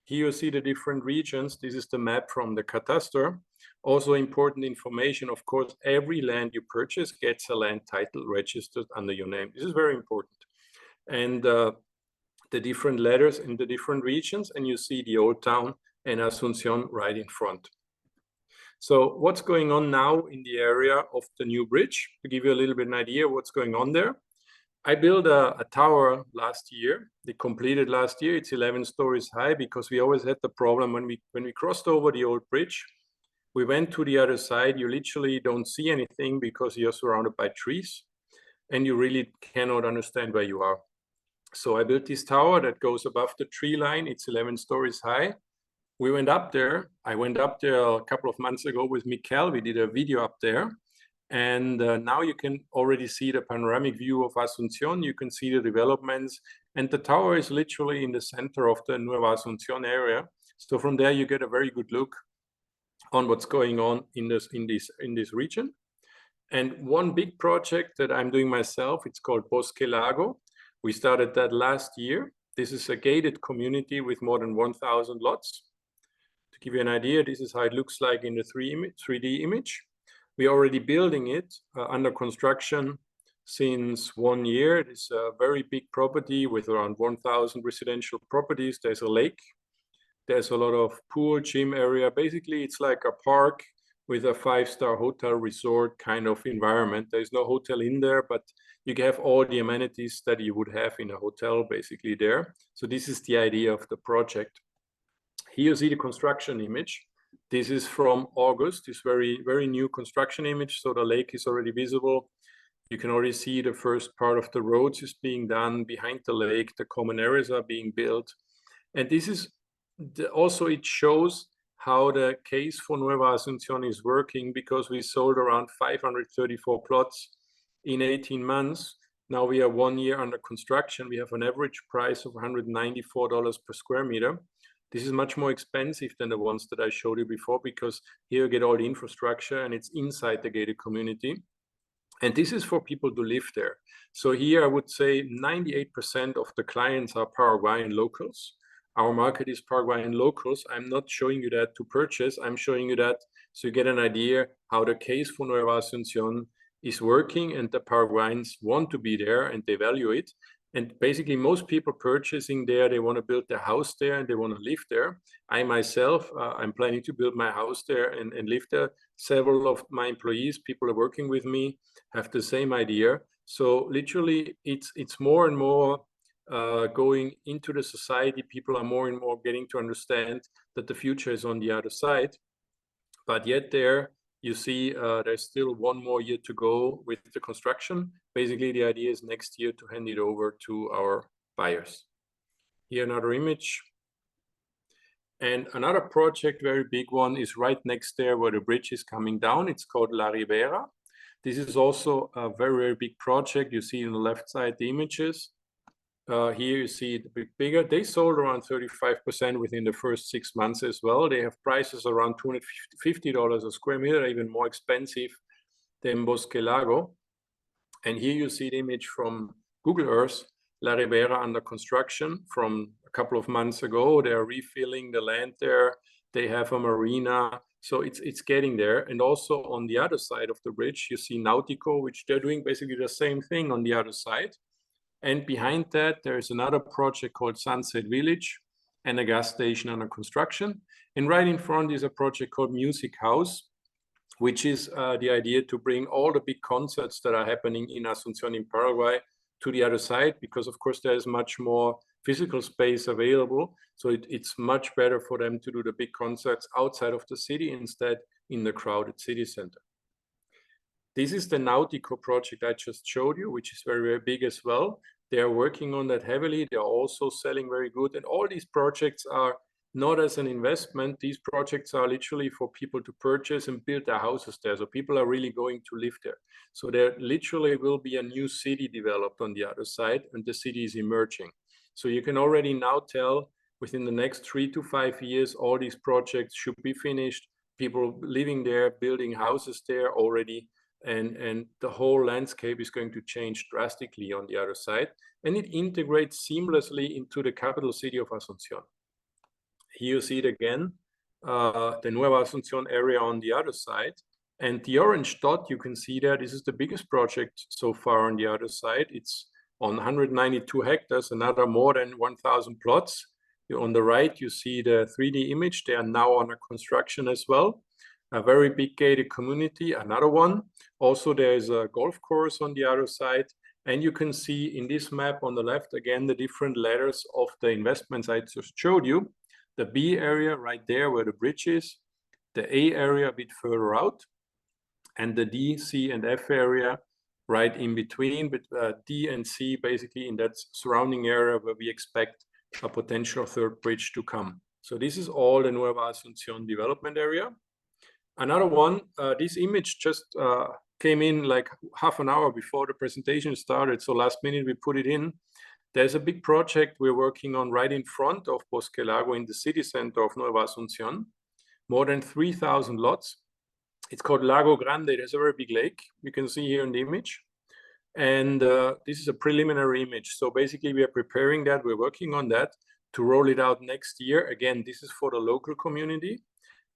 Here you see the different regions. This is the map from the Cadastre. Also important information, of course, every land you purchase gets a land title registered under your name. This is very important. And the different letters in the different regions, and you see the old town and Asunción right in front. So what's going on now in the area of the new bridge? To give you a little bit an idea what's going on there. I built a tower last year. They completed last year. It's 11 stories high, because we always had the problem when we crossed over the old bridge. We went to the other side. You literally don't see anything, because you're surrounded by trees, and you really cannot understand where you are. So I built this tower that goes above the tree line. It's 11 stories high. We went up there. I went up there a couple of months ago with Mikel. We did a video up there. And now you can already see the panoramic view of Asunción. You can see the developments. And the tower is literally in the center of the Nueva Asunción area. So from there, you get a very good look on what's going on in this region. And one big project that I'm doing myself, it's called Bosque Lago. We started that last year. This is a gated community with more than 1,000 lots. To give you an idea, this is how it looks like in the 3D image. We're already building it under construction since 1 year. It's a very big property with around 1,000 residential properties. There's a lake. There's a lot of pool, gym area. Basically, it's like a park with a 5-star hotel resort kind of environment. There's no hotel in there, but you have all the amenities that you would have in a hotel basically there. So this is the idea of the project. Here you see the construction image. This is from August, this very, very new construction image. So the lake is already visible. You can already see the first part of the roads is being done behind the lake. The common areas are being built. And this is also, it shows how the case for Nueva Asunción is working, because we sold around 534 plots in 18 months. Now we are 1 year under construction. We have an average price of $194 per square meter. This is much more expensive than the ones that I showed you before, because here you get all the infrastructure and it's inside the gated community. And this is for people to live there. So here I would say 98% of the clients are Paraguayan locals. Our market is Paraguayan locals. I'm not showing you that to purchase. I'm showing you that so you get an idea how the case for Nueva Asunción is working, and the Paraguayans want to be there and they value it. And basically, most people purchasing there, they want to build their house there and they want to live there. I myself, I'm planning to build my house there and live there. Several of my employees, people are working with me, have the same idea. So literally, it's more and more going into the society. People are more and more getting to understand that the future is on the other side. But yet there, you see, there's still 1 more year to go with the construction. Basically, the idea is next year to hand it over to our buyers. Here another image. And another project, very big one, is right next there where the bridge is coming down. It's called La Ribera. This is also a very, very big project. You see on the left side the images. Here you see it a bit bigger. They sold around 35% within the first 6 months as well. They have prices around $250 a square meter, even more expensive than Bosque Lago. And here you see the image from Google Earth, La Ribera under construction from a couple of months ago. They are refilling the land there. They have a marina. So it's getting there. And also on the other side of the bridge, you see Nautico, which they're doing basically the same thing on the other side. And behind that, there is another project called Sunset Village and a gas station under construction. And right in front is a project called Music House, which is the idea to bring all the big concerts that are happening in Asunción in Paraguay to the other side, because of course there's much more physical space available. So it's much better for them to do the big concerts outside of the city instead in the crowded city center. This is the Nautico project I just showed you, which is very, very big as well. They are working on that heavily. They are also selling very good. And all these projects are not as an investment. These projects are literally for people to purchase and build their houses there. So people are really going to live there. So there literally will be a new city developed on the other side, and the city is emerging. So you can already now tell within the next 3 to 5 years, all these projects should be finished. People living there, building houses there already. And the whole landscape is going to change drastically on the other side. And it integrates seamlessly into the capital city of Asunción. Here you see it again, the Nueva Asunción area on the other side. And the orange dot, you can see there, this is the biggest project so far on the other side. It's on 192 hectares, another more than 1,000 plots. On the right, you see the 3D image. They are now under construction as well. A very big gated community, another one. Also, there is a golf course on the other side. And you can see in this map on the left, again, the different letters of the investments I just showed you. The B area right there where the bridge is, the A area a bit further out, and the D, C, and F area right in between, but D and C basically in that surrounding area where we expect a potential third bridge to come. So this is all the Nueva Asunción development area. Another one, this image just came in like half an hour before the presentation started. So last minute we put it in. There's a big project we're working on right in front of Bosque Lago in the city center of Nueva Asunción. More than 3,000 lots. It's called Lago Grande. There's a very big lake. You can see here in the image. And this is a preliminary image. So basically we are preparing that. We're working on that to roll it out next year. Again, this is for the local community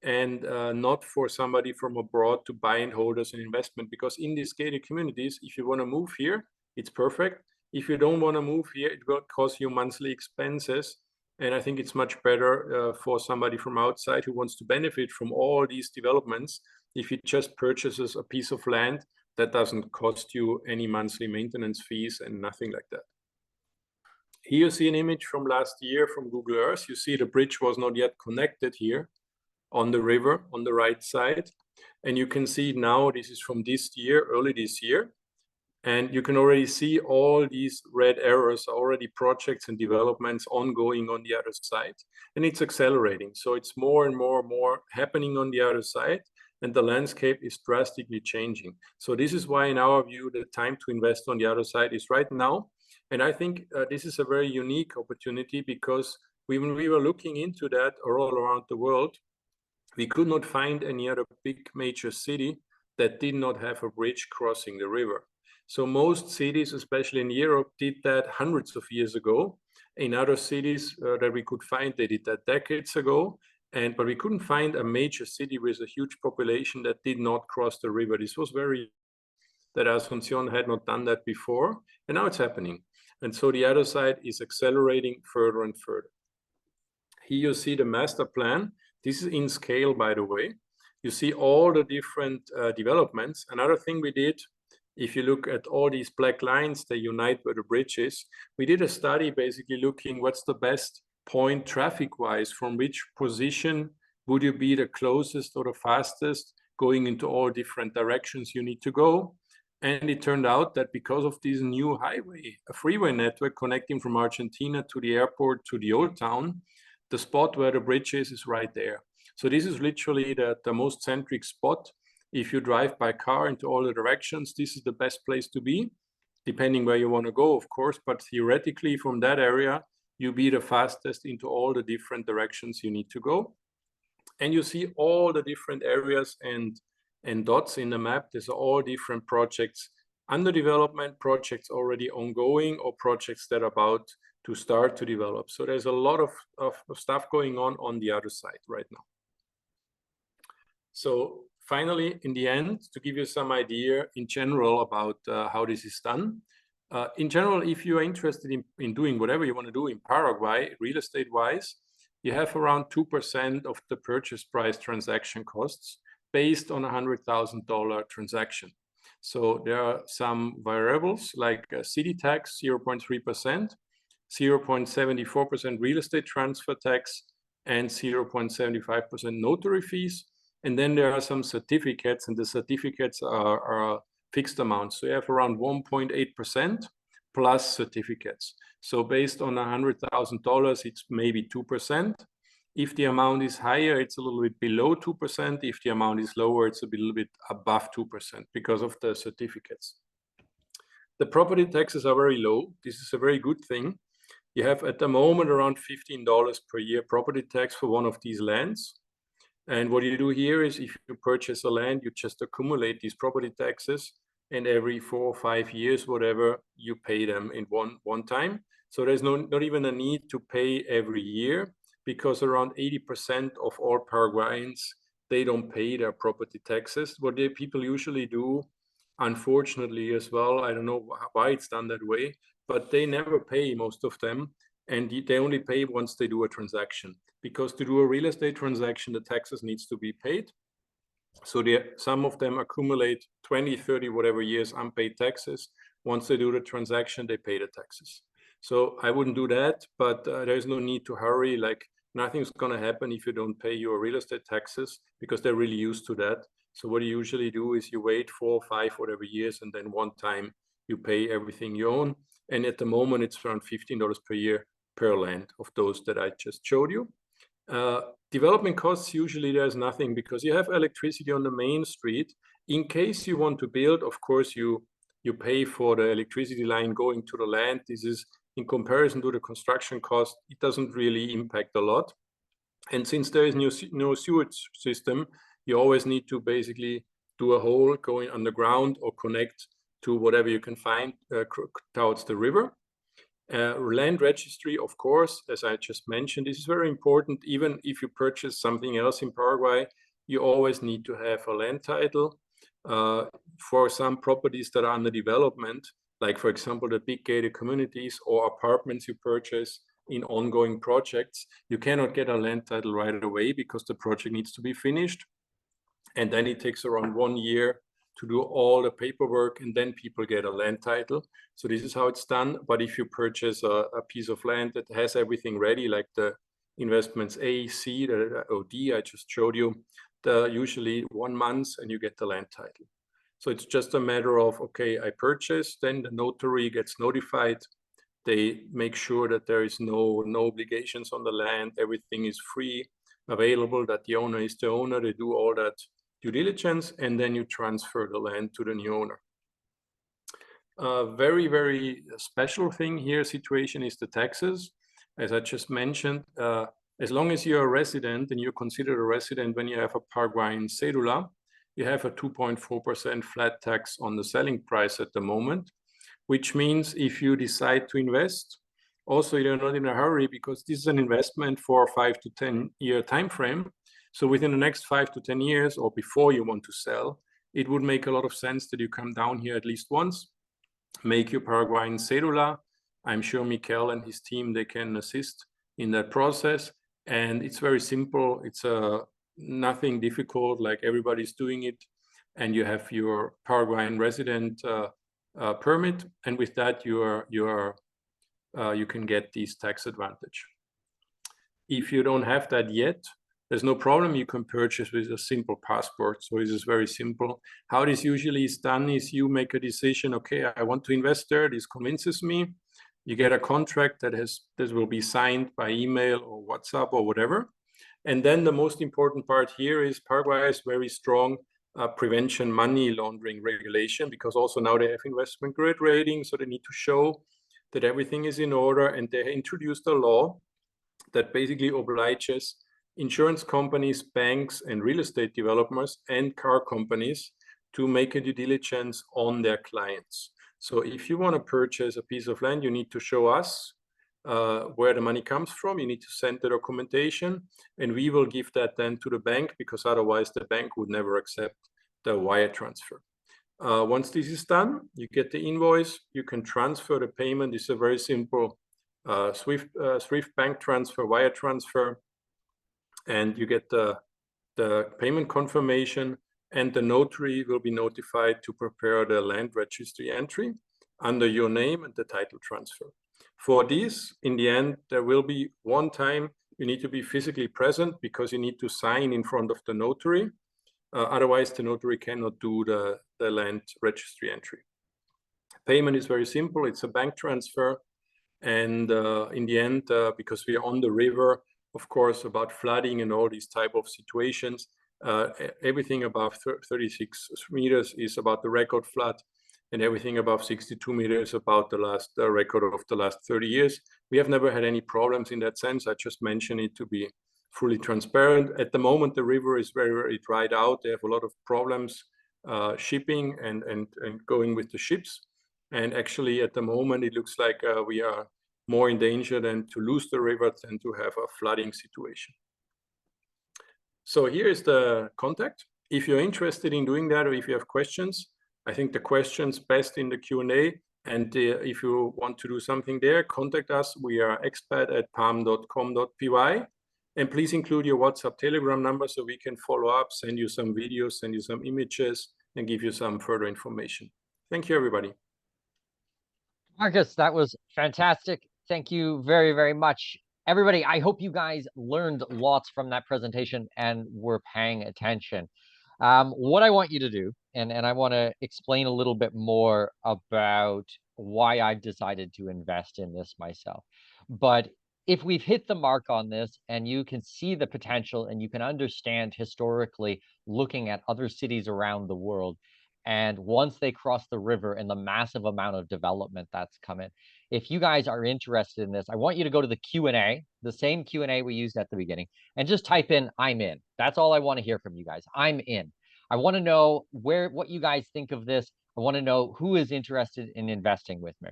and not for somebody from abroad to buy and hold as an investment. Because in these gated communities, if you want to move here, it's perfect. If you don't want to move here, it will cost you monthly expenses. And I think it's much better for somebody from outside who wants to benefit from all these developments if he just purchases a piece of land that doesn't cost you any monthly maintenance fees and nothing like that. Here you see an image from last year from Google Earth. You see the bridge was not yet connected here on the river on the right side. And you can see now this is from this year, early this year. And you can already see all these red arrows are already projects and developments ongoing on the other side. And it's accelerating. So it's more and more happening on the other side. And the landscape is drastically changing. So this is why, in our view, the time to invest on the other side is right now. And I think this is a very unique opportunity because when we were looking into that all around the world, we could not find any other big major city that did not have a bridge crossing the river. So most cities, especially in Europe, did that hundreds of years ago. In other cities that we could find, they did that decades ago. But we couldn't find a major city with a huge population that did not cross the river. This was very that Asunción had not done that before, and now it's happening. And so the other side is accelerating further and further. Here you see the master plan. This is in scale, by the way. You see all the different developments. Another thing we did, if you look at all these black lines, they unite where the bridge is. We did a study basically looking what's the best point traffic-wise, from which position would you be the closest or the fastest going into all different directions you need to go. And it turned out that because of this new highway, a freeway network connecting from Argentina to the airport to the old town, the spot where the bridge is right there. So this is literally the most centric spot. If you drive by car into all the directions, this is the best place to be, depending where you want to go, of course. But theoretically, from that area, you be the fastest into all the different directions you need to go. And you see all the different areas and dots in the map. These are all different projects under development, projects already ongoing, or projects that are about to start to develop. So there's a lot of stuff going on the other side right now. So finally, in the end, to give you some idea in general about how this is done. In general, if you are interested in doing whatever you want to do in Paraguay, real estate-wise, you have around 2% of the purchase price transaction costs based on a $100,000 transaction. So there are some variables like city tax, 0.3%, 0.74% real estate transfer tax, and 0.75% notary fees. And then there are some certificates, and the certificates are fixed amounts. So you have around 1.8% plus certificates. So based on $100,000, it's maybe 2%. If the amount is higher, it's a little bit below 2%. If the amount is lower, it's a little bit above 2% because of the certificates. The property taxes are very low. This is a very good thing. You have at the moment around $15 per year property tax for one of these lands. And what you do here is if you purchase a land, you just accumulate these property taxes, and every 4 or 5 years, whatever, you pay them in one time. So there's not even a need to pay every year, because around 80% of all Paraguayans, they don't pay their property taxes. What people usually do, unfortunately as well, I don't know why it's done that way, but they never pay, most of them, and they only pay once they do a transaction. Because to do a real estate transaction, the taxes needs to be paid. So some of them accumulate 20, 30, whatever years unpaid taxes. Once they do the transaction, they pay the taxes. So I wouldn't do that, but there's no need to hurry. Like, nothing's going to happen if you don't pay your real estate taxes, because they're really used to that. So what you usually do is you wait 4, 5, whatever years, and then one time you pay everything you own. And at the moment, it's around $15 per year per land of those that I just showed you. Development costs, usually there's nothing, because you have electricity on the main street. In case you want to build, of course, you pay for the electricity line going to the land. This is, in comparison to the construction cost, it doesn't really impact a lot. And since there is no sewage system, you always need to basically do a hole going underground or connect to whatever you can find towards the river. Land registry, of course, as I just mentioned, this is very important. Even if you purchase something else in Paraguay, you always need to have a land title. For some properties that are under development, like for example, the big gated communities or apartments you purchase in ongoing projects, you cannot get a land title right away because the project needs to be finished. And then it takes around 1 year to do all the paperwork, and then people get a land title. So this is how it's done. But if you purchase a piece of land that has everything ready, like the investments A, C, or D I just showed you, usually 1 month and you get the land title. So it's just a matter of, okay, I purchased, then the notary gets notified. They make sure that there is no obligations on the land, everything is free, available, that the owner is the owner. They do all that due diligence, and then you transfer the land to the new owner. Very, very special thing here, situation is the taxes. As I just mentioned, as long as you're a resident and you're considered a resident when you have a Paraguayan cedula, you have a 2.4% flat tax on the selling price at the moment, which means if you decide to invest, also you're not in a hurry, because this is an investment for a 5 to 10 year time frame. So within the next 5 to 10 years, or before you want to sell, it would make a lot of sense that you come down here at least once, make your Paraguayan cedula. I'm sure Mikel and his team, they can assist in that process. And it's very simple. It's nothing difficult, like everybody's doing it. And you have your Paraguayan resident permit. And with that, you can get this tax advantage. If you don't have that yet, there's no problem. You can purchase with a simple passport. So this is very simple. How this usually is done is you make a decision. Okay, I want to invest there. This convinces me. You get a contract that will be signed by email or WhatsApp or whatever. And then the most important part here is Paraguay is very strong prevention money laundering regulation, because also now they have investment grade rating, so they need to show that everything is in order. And they introduced a law that basically obliges insurance companies, banks, and real estate developers and car companies to make a due diligence on their clients. So if you want to purchase a piece of land, you need to show us where the money comes from. You need to send the documentation, and we will give that then to the bank, because otherwise the bank would never accept the wire transfer. Once this is done, you get the invoice, you can transfer the payment. It's a very simple Swift bank transfer, wire transfer, and you get the payment confirmation, and the notary will be notified to prepare the land registry entry under your name and the title transfer. For this, in the end, there will be one time you need to be physically present, because you need to sign in front of the notary. Otherwise, the notary cannot do the land registry entry. Payment is very simple. It's a bank transfer. And in the end, because we are on the river, of course, about flooding and all these type of situations, everything above 36 meters is about the record flood, and everything above 62 meters about the last record of the last 30 years. We have never had any problems in that sense. I just mentioned it to be fully transparent. At the moment, the river is very, very dried out. They have a lot of problems shipping and going with the ships. And actually, at the moment, it looks like we are more in danger than to lose the river than to have a flooding situation. So here is the contact. If you're interested in doing that, or if you have questions, I think the questions best in the Q&A. And if you want to do something there, contact us. We are expat@palm.com.py. And please include your WhatsApp, Telegram number, so we can follow up, send you some videos, send you some images, and give you some further information. Thank you, everybody. Markus, that was fantastic. Thank you very, very much. Everybody, I hope you guys learned lots from that presentation and were paying attention. What I want you to do, and I want to explain a little bit more about why I decided to invest in this myself. But if we've hit the mark on this and you can see the potential and you can understand historically looking at other cities around the world, and once they cross the river and the massive amount of development that's coming, if you guys are interested in this, I want you to go to the Q&A, the same Q&A we used at the beginning, and just type in, I'm in. That's all I want to hear from you guys. I'm in. I want to know what you guys think of this. I want to know who is interested in investing with me.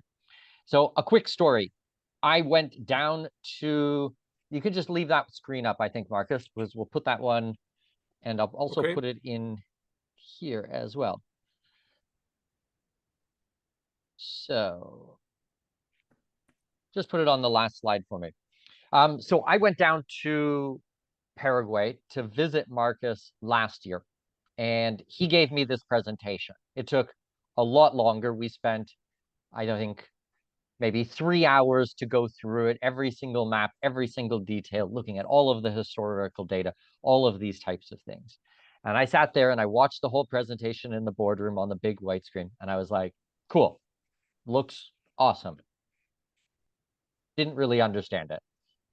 So a quick story. I went down to, you could just leave that screen up, I think, Markus, because we'll put that one, and I'll also put it in here as well. So just put it on the last slide for me. So I went down to Paraguay to visit Markus last year, and he gave me this presentation. It took a lot longer. We spent, I don't think, maybe 3 hours to go through it, every single map, every single detail, looking at all of the historical data, all of these types of things. And I sat there and I watched the whole presentation in the boardroom on the big white screen, and I was like, cool, looks awesome. Didn't really understand it.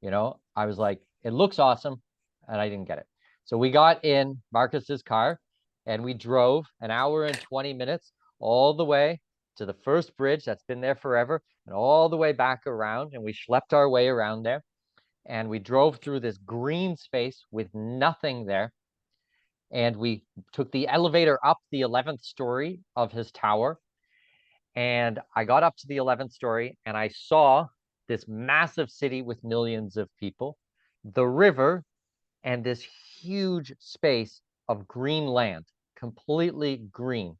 You know, I was like, it looks awesome, and I didn't get it. So we got in Markus's car and we drove an hour and 20 minutes all the way to the first bridge that's been there forever, and all the way back around, and we schlepped our way around there, and we drove through this green space with nothing there, and we took the elevator up the 11th story of his tower, and I got up to the 11th story and I saw this massive city with millions of people, the river, and this huge space of green land, completely green.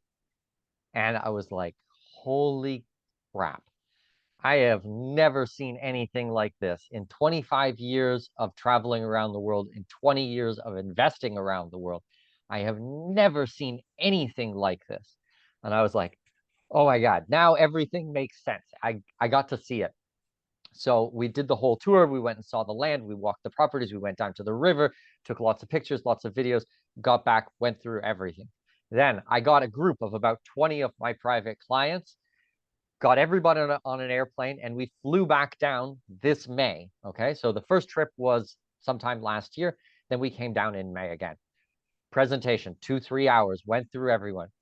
And I was like, holy crap. I have never seen anything like this. In 25 years of traveling around the world, in 20 years of investing around the world, I have never seen anything like this. And I was like, oh my God, now everything makes sense. I got to see it. So we did the whole tour. We went and saw the land. We walked the properties. We went down to the river, took lots of pictures, lots of videos, got back, went through everything. Then I got a group of about 20 of my private clients, got everybody on an airplane, and we flew back down this May. Okay, so the first trip was sometime last year. Then we came down in May again. Presentation, 2-3 hours, went through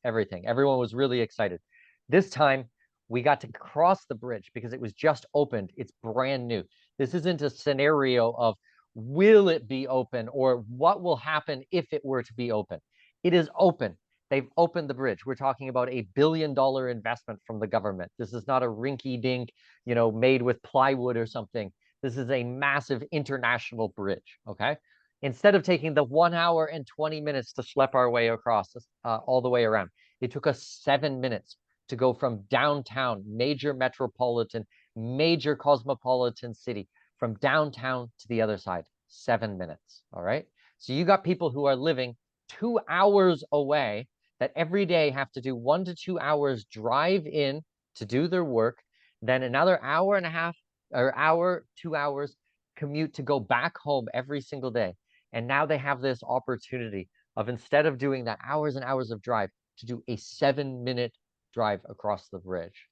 everything. Everyone was really excited. This time we got to cross the bridge because it was just opened. It's brand new. This isn't a scenario of will it be open or what will happen if it were to be open. It is open. They've opened the bridge. We're talking about $1 billion investment from the government. This is not a rinky-dink, made with plywood or something. This is a massive international bridge. Okay. Instead of taking the 1 hour and 20 minutes to schlep our way across all the way around, it took us 7 minutes to go from downtown, major metropolitan, major cosmopolitan city, from downtown to the other side. 7 minutes. All right. So you got people who are living 2 hours away that every day have to do 1 to 2 hours drive in to do their work, then another hour and a half or hour, 2 hours commute to go back home every single day. And now they have this opportunity of, instead of doing that hours and hours of drive, to do a 7-minute drive across the bridge.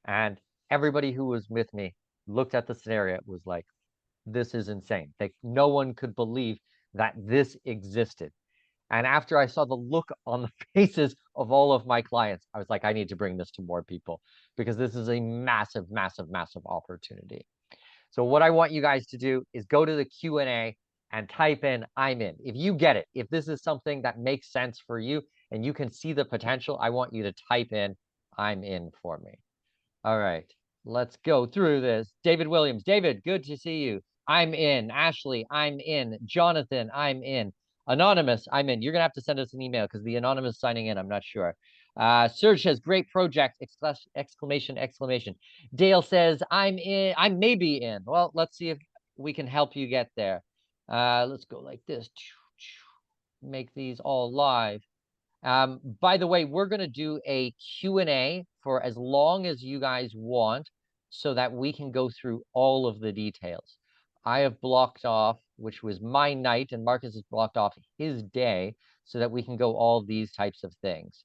And everybody who was with me looked at the scenario, was like, this is insane. No one could believe that this existed. And after I saw the look on the faces of all of my clients, I was like, I need to bring this to more people because this is a massive, massive, massive opportunity. So what I want you guys to do is go to the Q&A and type in "I'm in." If you get it, if this is something that makes sense for you and you can see the potential, I want you to type in "I'm in" for me. All right, let's go through this. David Williams. David, good to see you. I'm in. Ashley, I'm in. Jonathan, I'm in. Anonymous, I'm in. You're going to have to send us an email because the anonymous signing in, I'm not sure. Serge says, great project, exclamation, exclamation. Dale says, I'm in. I may be in. Well, let's see if we can help you get there. Let's go like this. Make these all live. By the way, we're going to do a Q&A for as long as you guys want so that we can go through all of the details. I have blocked off, which was my night, and Markus has blocked off his day so that we can go all these types of things.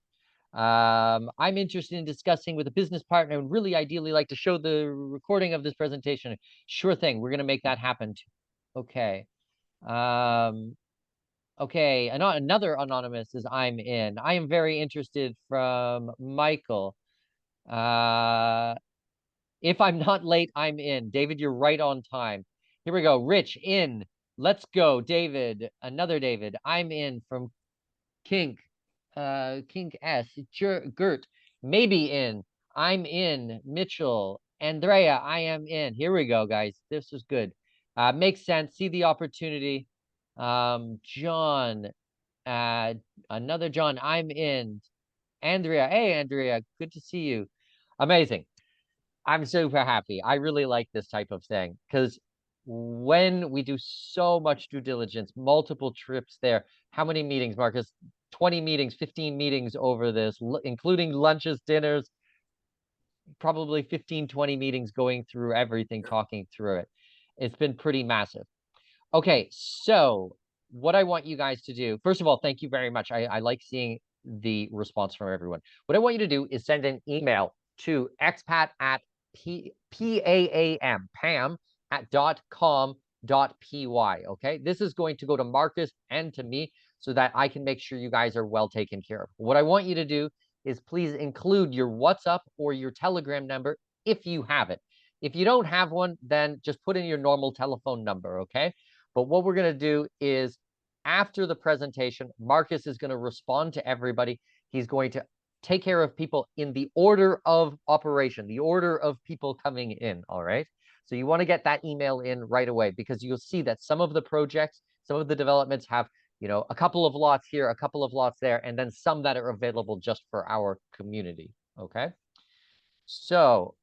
I'm interested in discussing with a business partner and really ideally like to show the recording of this presentation. Sure thing. We're going to make that happen. Okay. Okay, another anonymous is I'm in. I am very interested from Michael. If I'm not late, I'm in. David, you're right on time. Here we go. Rich, in. Let's go. David, another David. I'm in from Kink. Kink S. Gert, maybe in. I'm in. Mitchell. Andrea, I am in. Here we go, guys. This is good. Makes sense. See the opportunity. John, another John, I'm in. Andrea, hey Andrea, good to see you. Amazing. I'm super happy. I really like this type of thing because when we do so much due diligence, multiple trips there, how many meetings, Markus? 20 meetings, 15 meetings over this, including lunches, dinners, probably 15, 20 meetings going through everything, talking through it. It's been pretty massive. Okay, so what I want you guys to do, first of all, thank you very much. I like seeing the response from everyone. What I want you to do is send an email to expat at pam at .com.py. Okay, this is going to go to Markus and to me so that I can make sure you guys are well taken care of. What I want you to do is please include your WhatsApp or your Telegram number if you have it. If you don't have one, then just put in your normal telephone number, okay? But what we're going to do is after the presentation, Markus is going to respond to everybody. He's going to take care of people in the order of operation, the order of people coming in, all right? So you want to get that email in right away because you'll see that some of the projects, some of the developments have, a couple of lots here, a couple of lots there, and then some that are available just for our community, okay? So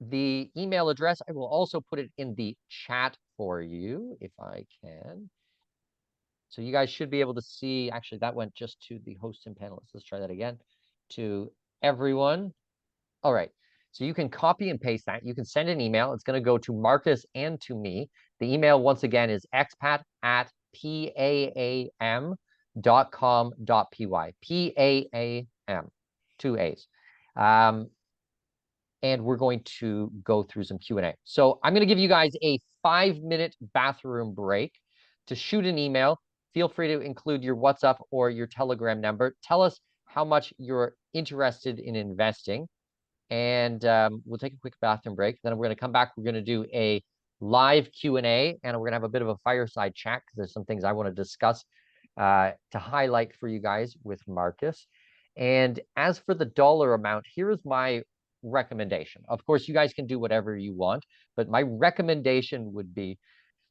the email address, I will also put it in the chat for you if I can. So you guys should be able to see, actually that went just to the hosts and panelists. Let's try that again. To everyone. All right. So you can copy and paste that. You can send an email. It's going to go to Markus and to me. The email once again is expat at pam.com.py. PAAM, 2 A's. and we're going to go through some Q&A. So I'm going to give you guys a 5-minute bathroom break to shoot an email. Feel free to include your WhatsApp or your Telegram number. Tell us how much you're interested in investing. And we'll take a quick bathroom break. Then we're going to come back. We're going to do a live Q&A, and we're going to have a bit of a fireside chat because there's some things I want to discuss to highlight for you guys with Markus. And as for the dollar amount, here is my recommendation. Of course, you guys can do whatever you want, but my recommendation would be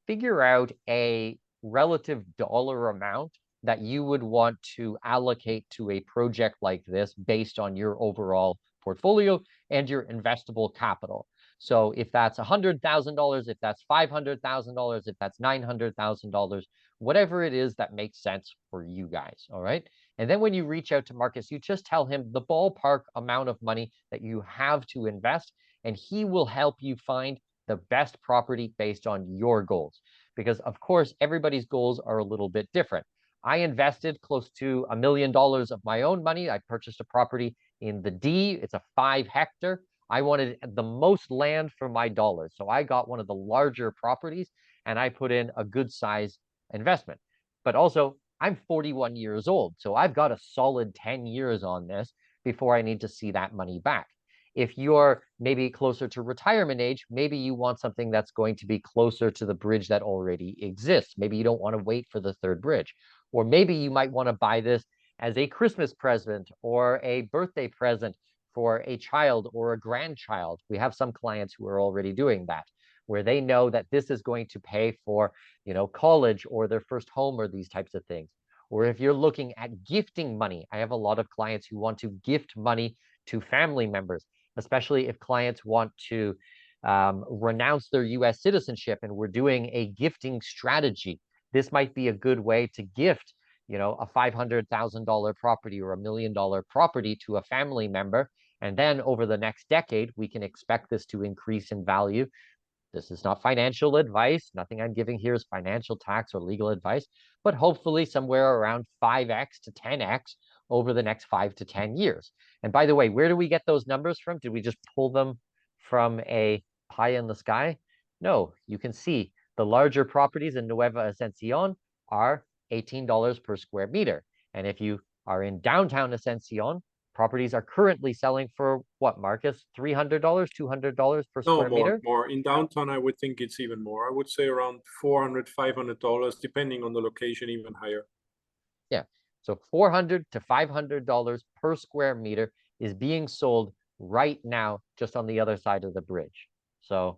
figure out a relative dollar amount that you would want to allocate to a project like this based on your overall portfolio and your investable capital. So if that's $100,000, if that's $500,000, if that's $900,000, whatever it is that makes sense for you guys, all right? And then when you reach out to Markus, you just tell him the ballpark amount of money that you have to invest, and he will help you find the best property based on your goals. Because of course, everybody's goals are a little bit different. I invested close to $1 million of my own money. I purchased a property in the D. It's a 5-hectare. I wanted the most land for my dollars. So I got one of the larger properties and I put in a good size investment. But also, I'm 41 years old. So I've got a solid 10 years on this before I need to see that money back. If you're maybe closer to retirement age, maybe you want something that's going to be closer to the bridge that already exists. Maybe you don't want to wait for the third bridge. Or maybe you might want to buy this as a Christmas present or a birthday present for a child or a grandchild. We have some clients who are already doing that, where they know that this is going to pay for, college or their first home or these types of things. Or if you're looking at gifting money, I have a lot of clients who want to gift money to family members, especially if clients want to renounce their US citizenship and we're doing a gifting strategy. This might be a good way to gift, a $500,000 property or $1 million property to a family member. And then over the next decade, we can expect this to increase in value. This is not financial advice. Nothing I'm giving here is financial, tax, or legal advice, but hopefully somewhere around 5x to 10x over the next 5 to 10 years. And by the way, where do we get those numbers from? Did we just pull them from a pie in the sky? No, you can see the larger properties in Nueva Asunción are $18 per square meter. And if you are in downtown Asunción, properties are currently selling for what, Markus? $300, $200 per square meter? More. In downtown, I would think it's even more. I would say around $400, $500, depending on the location, even higher. Yeah. So $400 to $500 per square meter is being sold right now just on the other side of the bridge. So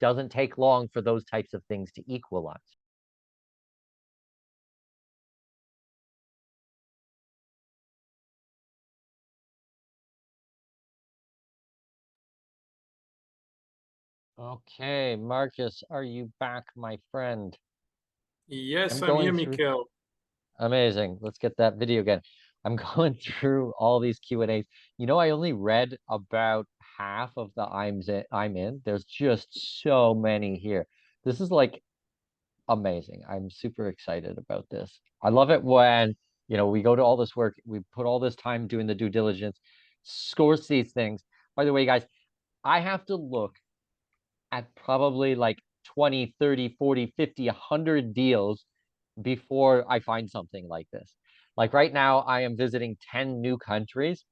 doesn't take long for those types of things to equalize. Okay, Markus, are you back, my friend? Yes, I'm here, Mikhail. Amazing. Let's get that video again. I'm going through all these Q&As. I only read about half of the I'm in. There's just so many here. This is like amazing. I'm super excited about this. I love it when, we go to all this work, we put all this time doing the due diligence, source these things. By the way, guys, I have to look at probably like 20, 30, 40, 50, 100 deals before I find something like this. Like right now, I am visiting 10 new countries,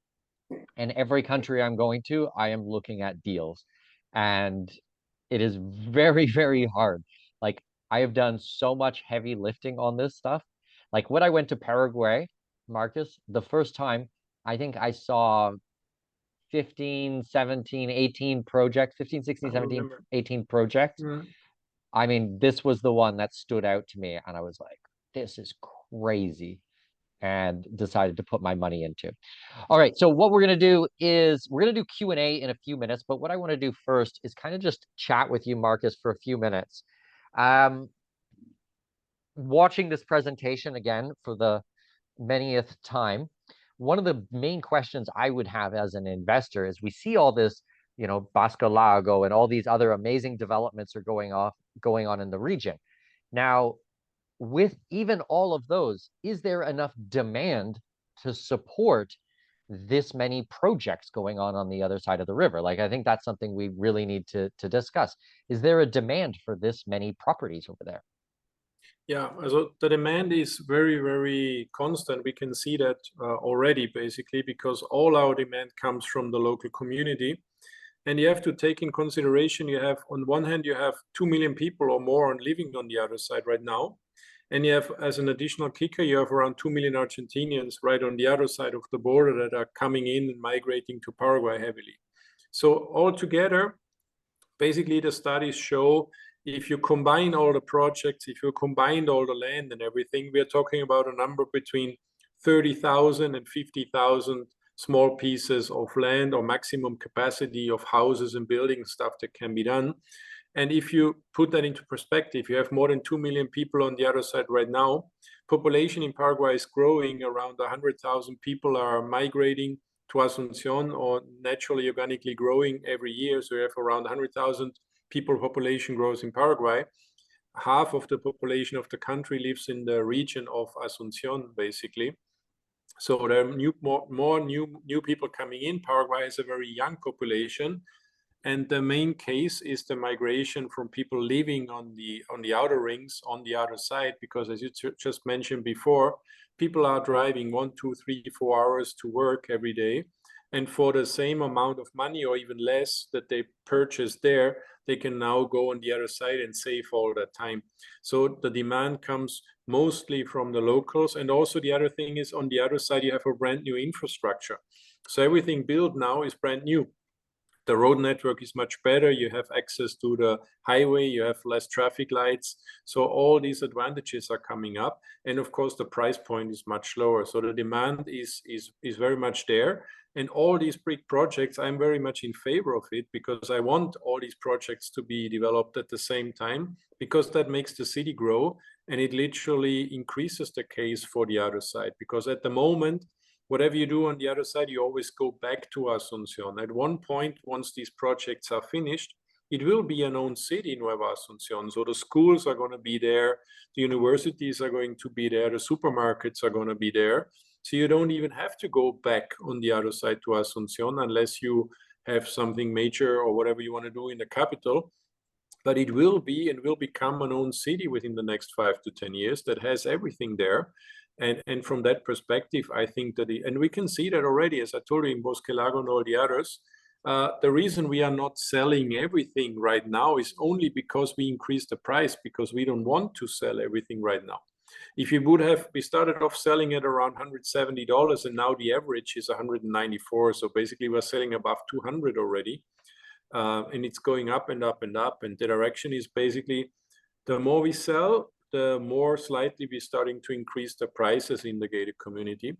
and every country I'm going to, I am looking at deals. And it is very, very hard. Like I have done so much heavy lifting on this stuff. Like when I went to Paraguay, Markus, the first time, I think I saw 15, 17, 18 projects, 15, 16, 17, 18 projects. I mean, this was the one that stood out to me. And I was like, this is crazy. And decided to put my money into. All right, so what we're going to do is we're going to do Q&A in a few minutes. But what I want to do first is kind of just chat with you, Markus, for a few minutes. Watching this presentation again for the manyth time, one of the main questions I would have as an investor is we see all this, Basco Lago and all these other amazing developments are going on in the region. Now, with even all of those, is there enough demand to support this many projects going on the other side of the river? Like, I think that's something we really need to discuss. Is there a demand for this many properties over there? Yeah, so the demand is very, very constant. We can see that already, basically, because all our demand comes from the local community. And you have to take in consideration, you have, on one hand, you have 2 million people or more living on the other side right now. And you have, as an additional kicker, you have around 2 million Argentinians right on the other side of the border that are coming in and migrating to Paraguay heavily. So altogether, basically the studies show if you combine all the projects, if you combine all the land and everything, we are talking about a number between 30,000 and 50,000 small pieces of land or maximum capacity of houses and building stuff that can be done. And if you put that into perspective, you have more than 2 million people on the other side right now. Population in Paraguay is growing. Around 100,000 people are migrating to Asunción or naturally organically growing every year. So you have around 100,000 people population growth in Paraguay. Half of the population of the country lives in the region of Asunción, basically. So there are more new people coming in. Paraguay has a very young population. And the main case is the migration from people living on the outer rings on the other side, because as you just mentioned before, people are driving 1, 2, 3, 4 hours to work every day. And for the same amount of money or even less that they purchase there, they can now go on the other side and save all that time. So the demand comes mostly from the locals. And also the other thing is on the other side, you have a brand new infrastructure. So everything built now is brand new. The road network is much better. You have access to the highway. You have less traffic lights. So all these advantages are coming up. And of course, the price point is much lower. So the demand is very much there. And all these big projects, I'm very much in favor of it, because I want all these projects to be developed at the same time, because that makes the city grow. And it literally increases the case for the other side. Because at the moment, whatever you do on the other side, you always go back to Asunción. At one point, once these projects are finished, it will be a known city, Nueva Asunción. So the schools are going to be there, the universities are going to be there, the supermarkets are going to be there. So you don't even have to go back on the other side to Asunción unless you have something major or whatever you want to do in the capital. But it will be and will become a known city within the next 5 to 10 years that has everything there. And from that perspective, I think that, and we can see that already, as I told you, in Bosque Lago and all the others, the reason we are not selling everything right now is only because we increased the price, because we don't want to sell everything right now. If you would have, we started off selling at around $170, and now the average is 194. So basically we're selling above 200 already. And it's going up and up and up. And the direction is basically, the more we sell, the more slightly we're starting to increase the prices in the gated community.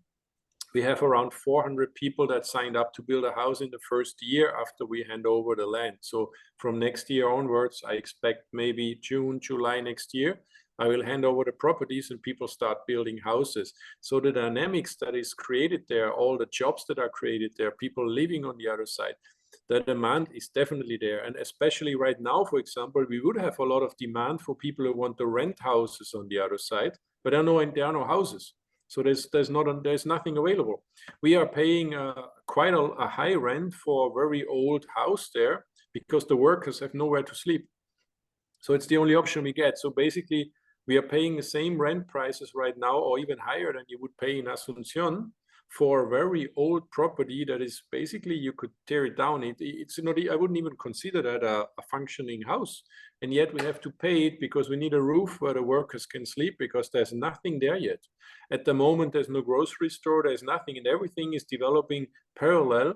We have around 400 people that signed up to build a house in the first year after we hand over the land. So from next year onwards, I expect maybe June, July next year, I will hand over the properties and people start building houses. So the dynamics that is created there, all the jobs that are created there, people living on the other side, the demand is definitely there. And especially right now, for example, we would have a lot of demand for people who want to rent houses on the other side, but there are no houses. So there's nothing available. We are paying quite a high rent for a very old house there because the workers have nowhere to sleep. So it's the only option we get. So basically, we are paying the same rent prices right now, or even higher than you would pay in Asunción, for a very old property that is basically, you could tear it down. It's not, I wouldn't even consider that a functioning house. And yet we have to pay it because we need a roof where the workers can sleep, because there's nothing there yet. At the moment, there's no grocery store, there's nothing, and everything is developing parallel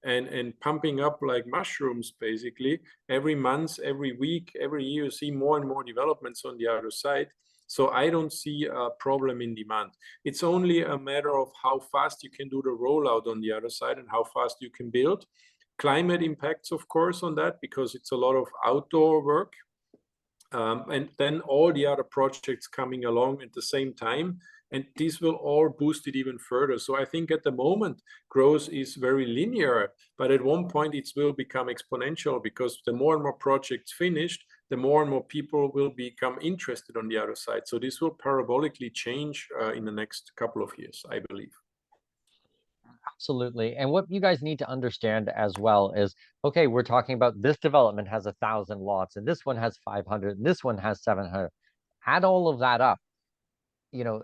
and pumping up like mushrooms, basically. Every month, every week, every year, you see more and more developments on the other side. So I don't see a problem in demand. It's only a matter of how fast you can do the rollout on the other side and how fast you can build. Climate impacts, of course, on that, because it's a lot of outdoor work. And then all the other projects coming along at the same time. And these will all boost it even further. So I think at the moment, growth is very linear, but at one point it will become exponential, because the more and more projects finished, the more and more people will become interested on the other side. So this will parabolically change in the next couple of years, I believe. absolutely. And what you guys need to understand as well is, okay, we're talking about this development has 1,000 lots, and this one has 500, and this one has 700. Add all of that up, you know,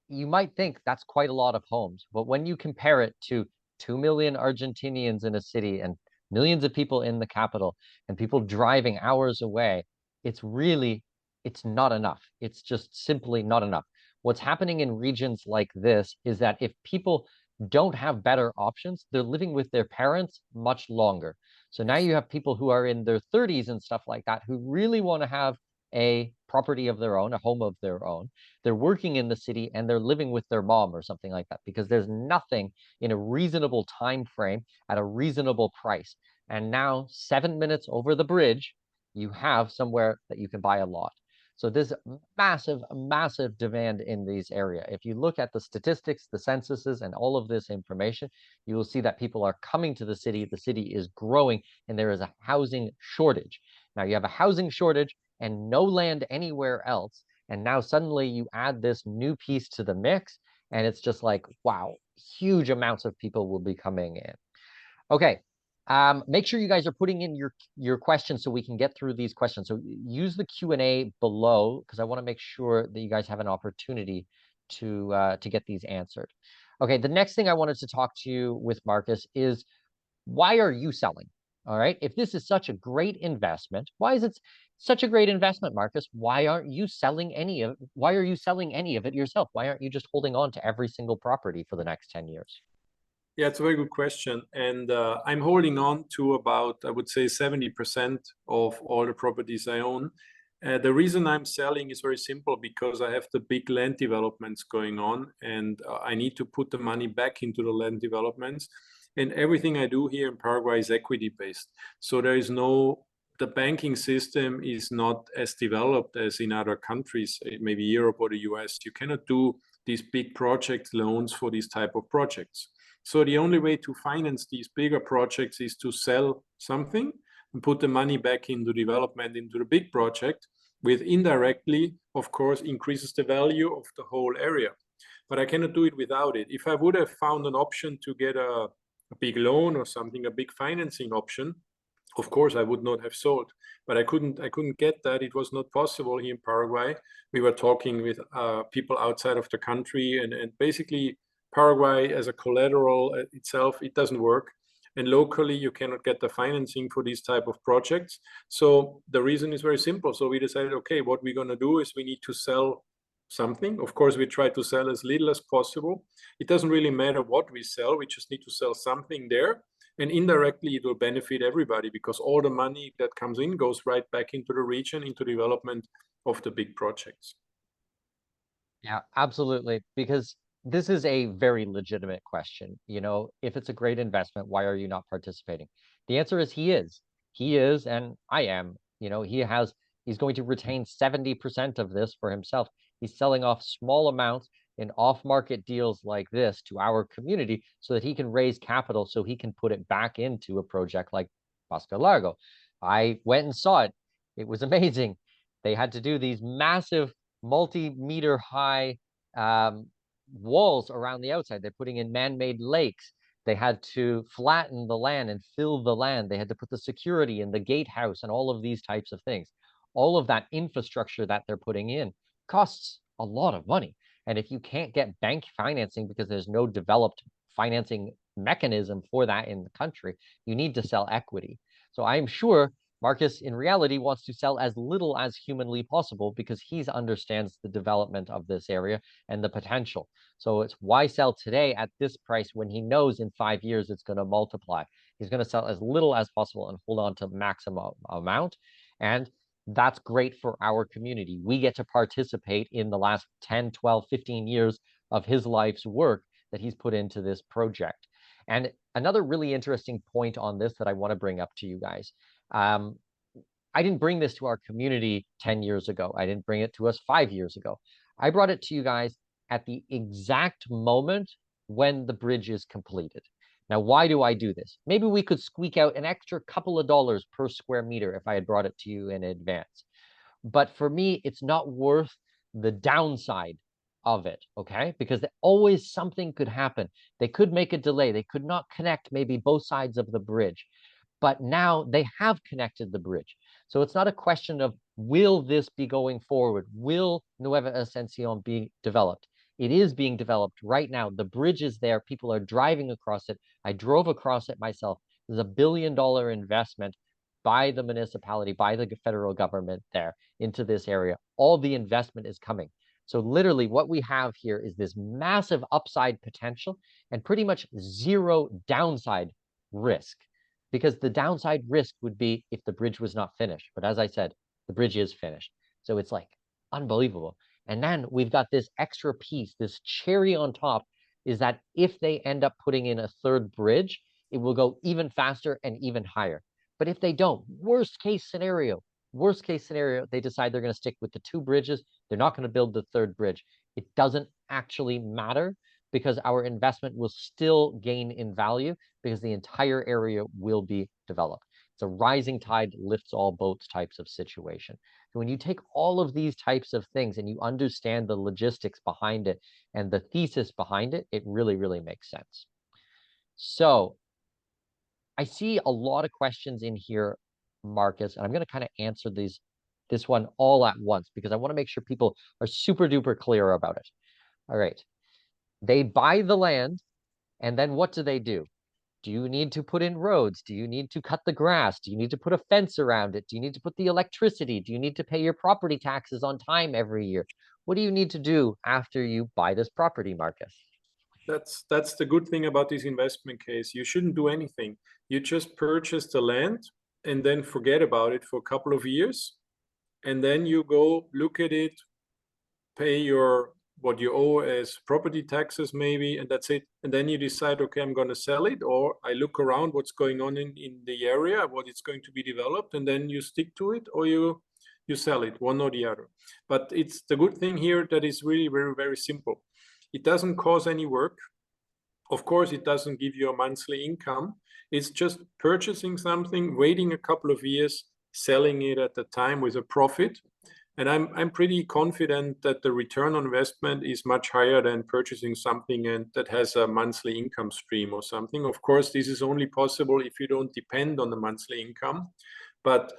you might think that's quite a lot of homes, but when you compare it to 2 million Argentinians in a city and millions of people in the capital and people driving hours away, it's really, it's not enough. It's just simply not enough. What's happening in regions like this is that if people don't have better options, they're living with their parents much longer. So now Yes. you have people who are in their 30s and stuff like that who really want to have a property of their own, a home of their own. They're working in the city and they're living with their mom or something like that because there's nothing in a reasonable time frame at a reasonable price. And now 7 minutes over the bridge, you have somewhere that you can buy a lot. So there's massive, massive demand in these area. If you look at the statistics, the censuses, and all of this information, you will see that people are coming to the city is growing, and there is a housing shortage. Now you have a housing shortage and no land anywhere else. And now suddenly you add this new piece to the mix, and it's just like, wow, huge amounts of people will be coming in. Okay. Make sure you guys are putting in your questions so we can get through these questions. So use the Q&A below because I want to make sure that you guys have an opportunity to get these answered. Okay, the next thing I wanted to talk to you with Markus is why are you selling? All right. If this is such a great investment, why is it such a great investment, Markus? Why aren't you selling any of why are you selling any of it yourself? Why aren't you just holding on to every single property for the next 10 years? Yeah, it's a very good question. And I'm holding on to about, I would say, 70% of all the properties I own. The reason I'm selling is very simple because I have the big land developments going on and I need to put the money back into the land developments. And everything I do here in Paraguay is equity based. So there is no, the banking system is not as developed as in other countries, maybe Europe or the US. You cannot do these big project loans for these type of projects. So the only way to finance these bigger projects is to sell something and put the money back into development, into the big project, which indirectly, of course, increases the value of the whole area. But I cannot do it without it. If I would have found an option to get a big loan or something, a big financing option, of course I would not have sold. But I couldn't get that. It was not possible here in Paraguay. We were talking with people outside of the country, and basically Paraguay as a collateral itself, it doesn't work. And locally, you cannot get the financing for these type of projects. So the reason is very simple. So we decided, okay, what we're going to do is we need to sell something. Of course, we try to sell as little as possible. It doesn't really matter what we sell. We just need to sell something there. And indirectly, it will benefit everybody because all the money that comes in goes right back into the region, into development of the big projects. Yeah, absolutely. Because this is a very legitimate question. You know, if it's a great investment, why are you not participating? The answer is he is. He is, and I am. You know, he's going to retain 70% of this for himself. He's selling off small amounts in off-market deals like this to our community so that he can raise capital so he can put it back into a project like Bosque Largo. I went and saw it. It was amazing. They had to do these massive multi-meter high walls around the outside. They're putting in man-made lakes. They had to flatten the land and fill the land. They had to put the security in the gatehouse and all of these types of things. All of that infrastructure that they're putting in costs a lot of money. And if you can't get bank financing because there's no developed financing mechanism for that in the country, you need to sell equity. So I'm sure Markus, in reality, wants to sell as little as humanly possible because he understands the development of this area and the potential. So it's why sell today at this price when he knows in 5 years it's going to multiply. He's going to sell as little as possible and hold on to maximum amount. And that's great for our community. We get to participate in the last 10, 12, 15 years of his life's work that he's put into this project. And another really interesting point on this that I want to bring up to you guys. Um, I didn't bring this to our community 10 years ago. I didn't bring it to us 5 years ago. I brought it to you guys at the exact moment when the bridge is completed. Now, why do I do this? Maybe we could squeak out an extra couple of dollars per square meter if I had brought it to you in advance. But for me, it's not worth the downside of it, okay? Because always something could happen. They could make a delay. They could not connect maybe both sides of the bridge, but now they have connected the bridge. So it's not a question of will this be going forward? Will Nueva Ascension be developed? It is being developed right now. The bridge is there. People are driving across it. I drove across it myself. There's a $1 billion investment by the municipality, by the federal government there into this area. All the investment is coming. So literally what we have here is this massive upside potential and pretty much zero downside risk, because the downside risk would be if the bridge was not finished. But as I said, the bridge is finished. So it's like unbelievable. And then we've got this extra piece, this cherry on top, is that if they end up putting in a third bridge, it will go even faster and even higher. But if they don't, worst case scenario, they decide they're going to stick with the two bridges. They're not going to build the third bridge. It doesn't actually matter because our investment will still gain in value because the entire area will be developed. It's a rising tide lifts all boats types of situation. So when you take all of these types of things and you understand the logistics behind it and the thesis behind it, it really, really makes sense. So I see a lot of questions in here, Marcus, and I'm going to kind of answer this one all at once because I want to make sure people are super duper clear about it. All right. They buy the land, and then what do they do? Do you need to put in roads? Do you need to cut the grass? Do you need to put a fence around it? Do you need to put the electricity? Do you need to pay your property taxes on time every year? What do you need to do after you buy this property, Marcus? That's the good thing about this investment case. You shouldn't do anything. You just purchase the land and then forget about it for a couple of years. And then you go look at it, pay your what you owe as property taxes maybe, and that's it. And then you decide, okay, I'm going to sell it, or I look around what's going on in the area, what it's going to be developed, and then you stick to it, or you sell it, one or the other. But it's the good thing here that is really very, very simple. It doesn't cause any work. Of course, it doesn't give you a monthly income. It's just purchasing something, waiting a couple of years, selling it at the time with a profit. And I'm pretty confident that the return on investment is much higher than purchasing something and that has a monthly income stream or something. Of course, this is only possible if you don't depend on the monthly income. But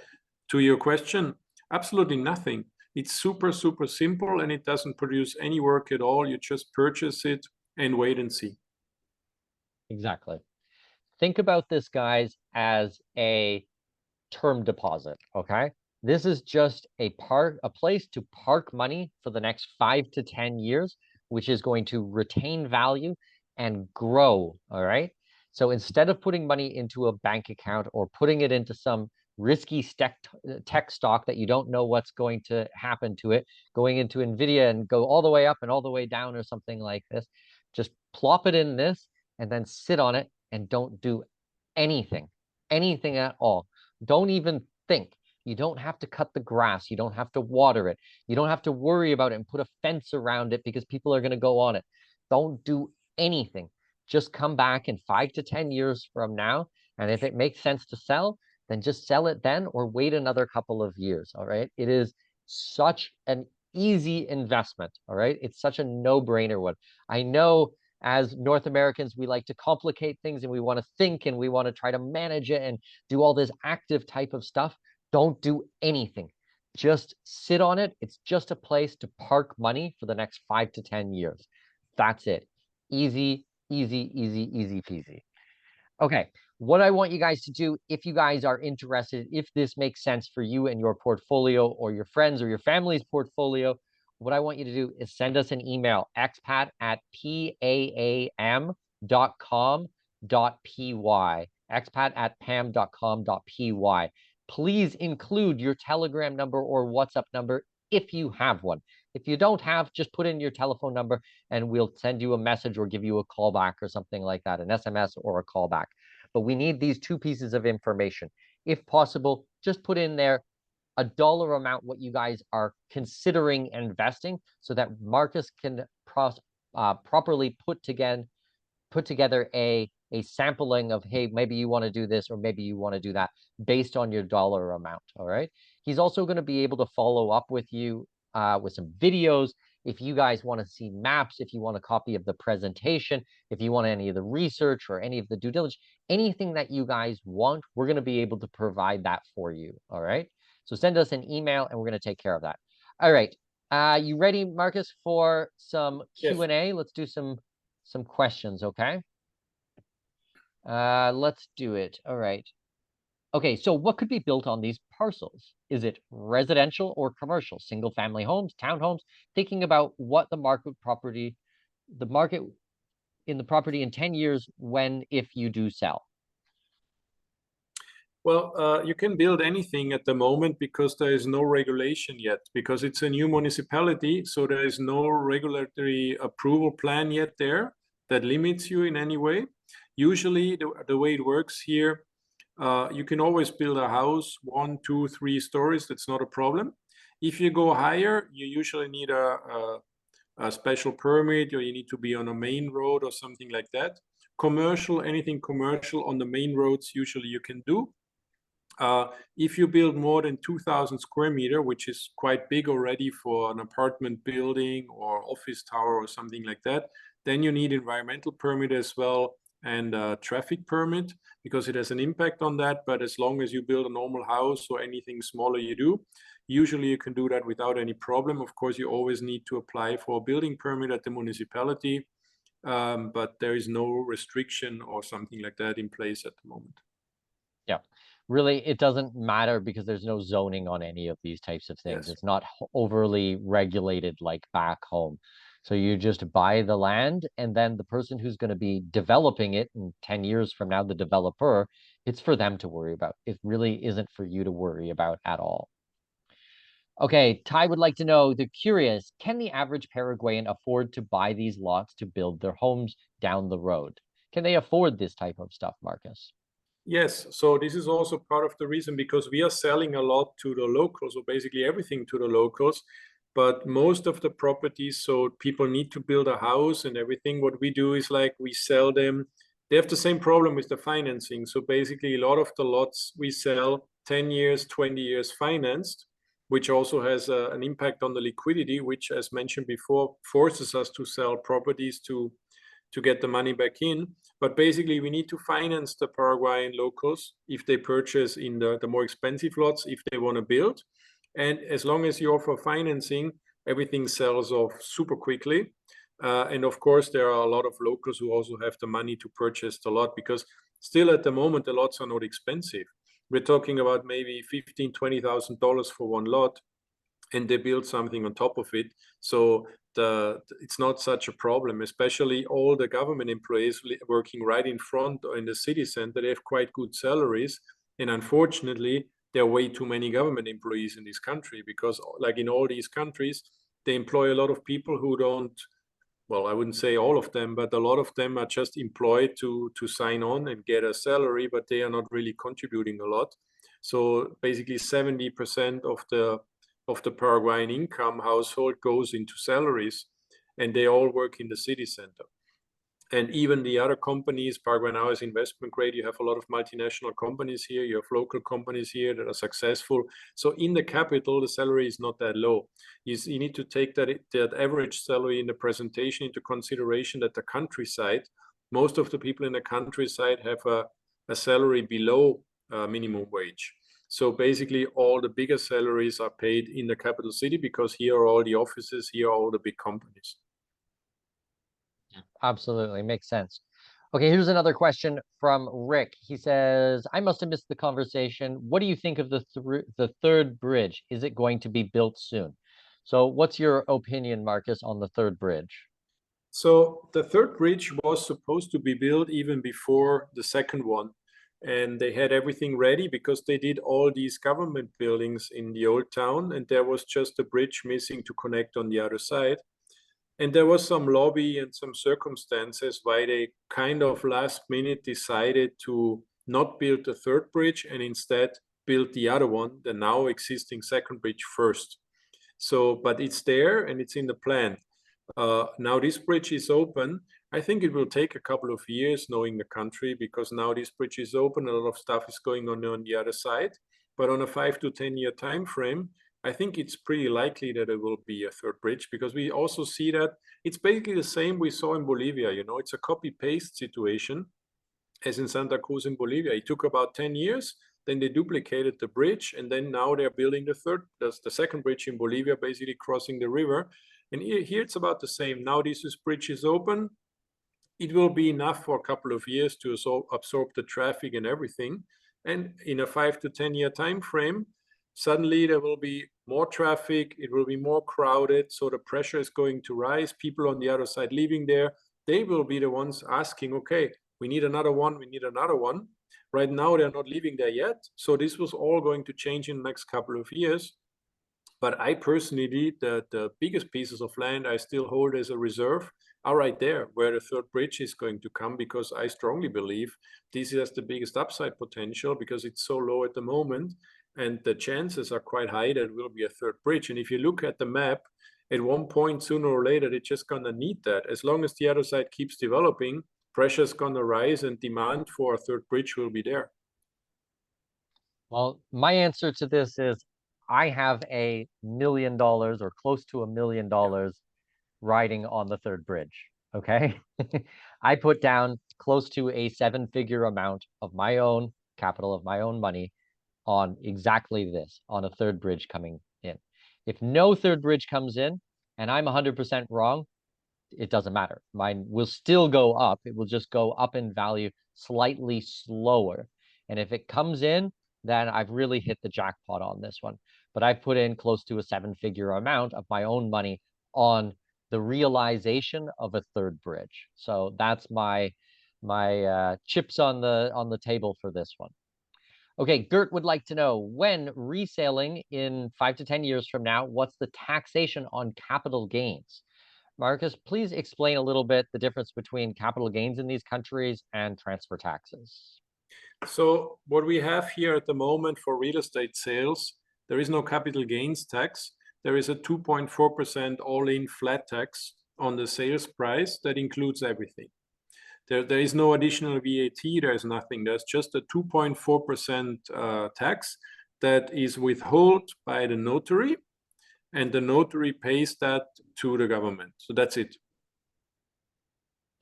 to your question, absolutely nothing. It's super, super simple and it doesn't produce any work at all. You just purchase it and wait and see. Exactly. Think about this, guys, as a term deposit, okay? This is just a place to park money for the next 5 to 10 years, which is going to retain value and grow, all right? So instead of putting money into a bank account or putting it into some risky tech stock that you don't know what's going to happen to it, going into Nvidia and go all the way up and all the way down or something like this, just plop it in this and then sit on it and don't do anything at all. Don't even think. You don't have to cut the grass. You don't have to water it. You don't have to worry about it and put a fence around it because people are going to go on it. Don't do anything. Just come back in 5 to 10 years from now. And if it makes sense to sell, then just sell it then or wait another couple of years. All right. It is such an easy investment. All right. It's such a no-brainer one. I know as North Americans, we like to complicate things and we want to think and we want to try to manage it and do all this active type of stuff. Don't do anything. Just sit on it. It's just a place to park money for the next 5 to 10 years. That's it. Easy, easy, easy, easy peasy. Okay, what I want you guys to do, if you guys are interested, if this makes sense for you and your portfolio or your friends or your family's portfolio, what I want you to do is send us an email, expat@paam.com.py, expat@pam.com.py. Please include your Telegram number or WhatsApp number if you have one. If you don't have, just put in your telephone number and we'll send you a message or give you a call back or something like that, an SMS or a call back. But we need these two pieces of information. If possible, just put in there a dollar amount what you guys are considering investing so that Marcus can properly put together a sampling of, hey, maybe you want to do this or maybe you want to do that based on your dollar amount. All right. He's also going to be able to follow up with you with some videos If you guys want to see maps, if you want a copy of the presentation, if you want any of the research or any of the due diligence, anything that you guys want, we're going to be able to provide that for you. All right. So send us an email and we're going to take care of that. All right. You ready, Marcus, for some Q&A? Let's do some questions, okay? Let's do it. All right. Okay, so what could be built on these parcels? Is it residential or commercial? Single family homes, townhomes? Thinking about what the market in the property in 10 years when, if you do sell. Well, you can build anything at the moment because there is no regulation yet, because it's a new municipality. So there is no regulatory approval plan yet there that limits you in any way. Usually the way it works here, you can always build a house, 1, 2, 3 stories. That's not a problem. If you go higher, you usually need a special permit, or you need to be on a main road or something like that. Commercial, anything commercial on the main roads, usually you can do. If you build more than 2,000 square meter, which is quite big already for an apartment building or office tower or something like that, then you need environmental permit as well and a traffic permit, because it has an impact on that. But as long as you build a normal house or anything smaller you do, usually you can do that without any problem. Of course, you always need to apply for a building permit at the municipality, but there is no restriction or something like that in place at the moment. Yeah, really, it doesn't matter because there's no zoning on any of these types of things. Yes. It's not overly regulated like back home. So you just buy the land, and then the person who's going to be developing it in 10 years from now, the developer, it's for them to worry about. It really isn't for you to worry about at all. Okay, Ty would like to know, they're curious, can the average Paraguayan afford to buy these lots to build their homes down the road? Can they afford this type of stuff, Marcus? Yes, so this is also part of the reason, because we are selling a lot to the locals, or basically everything to the locals. But most of the properties, so people need to build a house and everything. What we do is like we sell them. They have the same problem with the financing. So basically, a lot of the lots we sell 10 years, 20 years financed, which also has an impact on the liquidity, which, as mentioned before, forces us to sell properties to get the money back in. But basically, we need to finance the Paraguayan locals if they purchase in the more expensive lots, if they want to build. And as long as you offer financing, everything sells off super quickly. And of course, there are a lot of locals who also have the money to purchase the lot, because still at the moment, the lots are not expensive. We're talking about maybe $15,000, $20,000 for one lot, and they build something on top of it. So it's not such a problem, especially all the government employees working right in front or in the city center. They have quite good salaries. And unfortunately, there are way too many government employees in this country, because like in all these countries, they employ a lot of people who don't, well, I wouldn't say all of them, but a lot of them are just employed to sign on and get a salary, but they are not really contributing a lot. So basically 70% of the Paraguayan income household goes into salaries, and they all work in the city center. And even the other companies, Paraguay now is investment grade. You have a lot of multinational companies here. You have local companies here that are successful. So in the capital, the salary is not that low. You need to take that average salary in the presentation into consideration, that the countryside, most of the people in the countryside have a salary below minimum wage. So basically, all the bigger salaries are paid in the capital city, because here are all the offices, here are all the big companies. Absolutely, makes sense. Okay, here's another question from Rick. He says, I must have missed the conversation. What do you think of the third bridge? Is it going to be built soon? So what's your opinion, Marcus, on the third bridge? So the third bridge was supposed to be built even before the second one. And they had everything ready, because they did all these government buildings in the old town, and there was just a bridge missing to connect on the other side. And there was some lobby and some circumstances why they kind of last minute decided to not build the third bridge and instead build the other one, the now existing second bridge, first. So, but it's there and it's in the plan. Now this bridge is open. I think it will take a couple of years, knowing the country, because now this bridge is open. A lot of stuff is going on the other side. But on a 5 to 10 year time frame, I think it's pretty likely that it will be a third bridge, because we also see that it's basically the same we saw in Bolivia. You know, it's a copy-paste situation as in Santa Cruz in Bolivia. It took about 10 years, then they duplicated the bridge, and then now they're building the second bridge in Bolivia, basically crossing the river. And here it's about the same. Now this bridge is open. It will be enough for a couple of years to absorb the traffic and everything. And in a 5 to 10 year time frame, suddenly there will be more traffic, it will be more crowded, so the pressure is going to rise. People on the other side living there, they will be the ones asking, okay, we need another one, we need another one. Right now they're not living there yet, so this was all going to change in the next couple of years. But I personally, the biggest pieces of land I still hold as a reserve are right there where the third bridge is going to come, because I strongly believe this has the biggest upside potential, because it's so low at the moment, and the chances are quite high that it will be a third bridge. And if you look at the map, at one point, sooner or later, they're just gonna need that. As long as the other side keeps developing, pressure is gonna rise and demand for a third bridge will be there. Well, my answer to this is I have $1 million or close to $1 million riding on the third bridge. Okay. I put down close to a 7-figure amount of my own capital, of my own money, on exactly this, on a third bridge coming in. If no third bridge comes in and I'm 100% wrong, it doesn't matter. Mine will still go up. It will just go up in value slightly slower. And if it comes in, then I've really hit the jackpot on this one. But I've put in close to a 7-figure amount of my own money on the realization of a third bridge. So that's my chips on the table for this one. Okay, Gert would like to know, when reselling in 5 to 10 years from now, what's the taxation on capital gains? Markus, please explain a little bit the difference between capital gains in these countries and transfer taxes. So what we have here at the moment for real estate sales, there is no capital gains tax. There is a 2.4% all-in flat tax on the sales price that includes everything. There is no additional VAT, there's nothing. There's just a 2.4% tax that is withheld by the notary, and the notary pays that to the government. So that's it.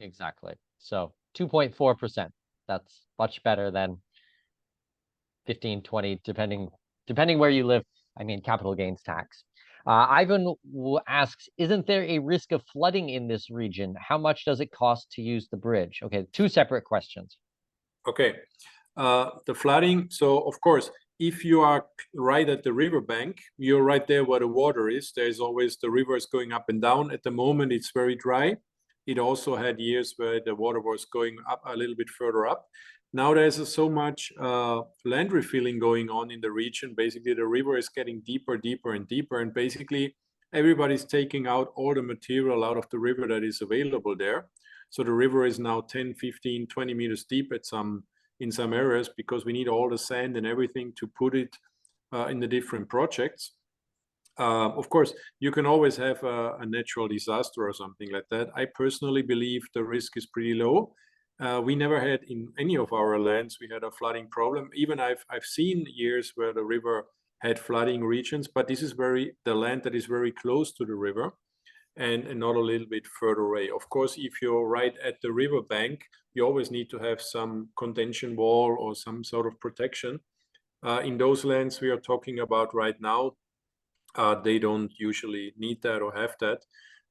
Exactly. So 2.4%. That's much better than 15, 20, depending where you live. I mean, capital gains tax. Ivan asks, isn't there a risk of flooding in this region? How much does it cost to use the bridge? Okay, 2 separate questions. Okay. The flooding, so of course, if you are right at the riverbank, you're right there where the water is. There's always, the river is going up and down. At the moment, it's very dry. It also had years where the water was going up a little bit further up. Now there's so much land refilling going on in the region. Basically, the river is getting deeper, deeper, and deeper. And basically, everybody's taking out all the material out of the river that is available there. So the river is now 10, 15, 20 meters deep in some areas, because we need all the sand and everything to put it in the different projects. Of course, you can always have a natural disaster or something like that. I personally believe the risk is pretty low. We never had in any of our lands, we had a flooding problem. Even I've seen years where the river had flooding regions, but this is the land that is very close to the river and not a little bit further away. Of course, if you're right at the river bank, you always need to have some contention wall or some sort of protection. In those lands we are talking about right now, they don't usually need that or have that.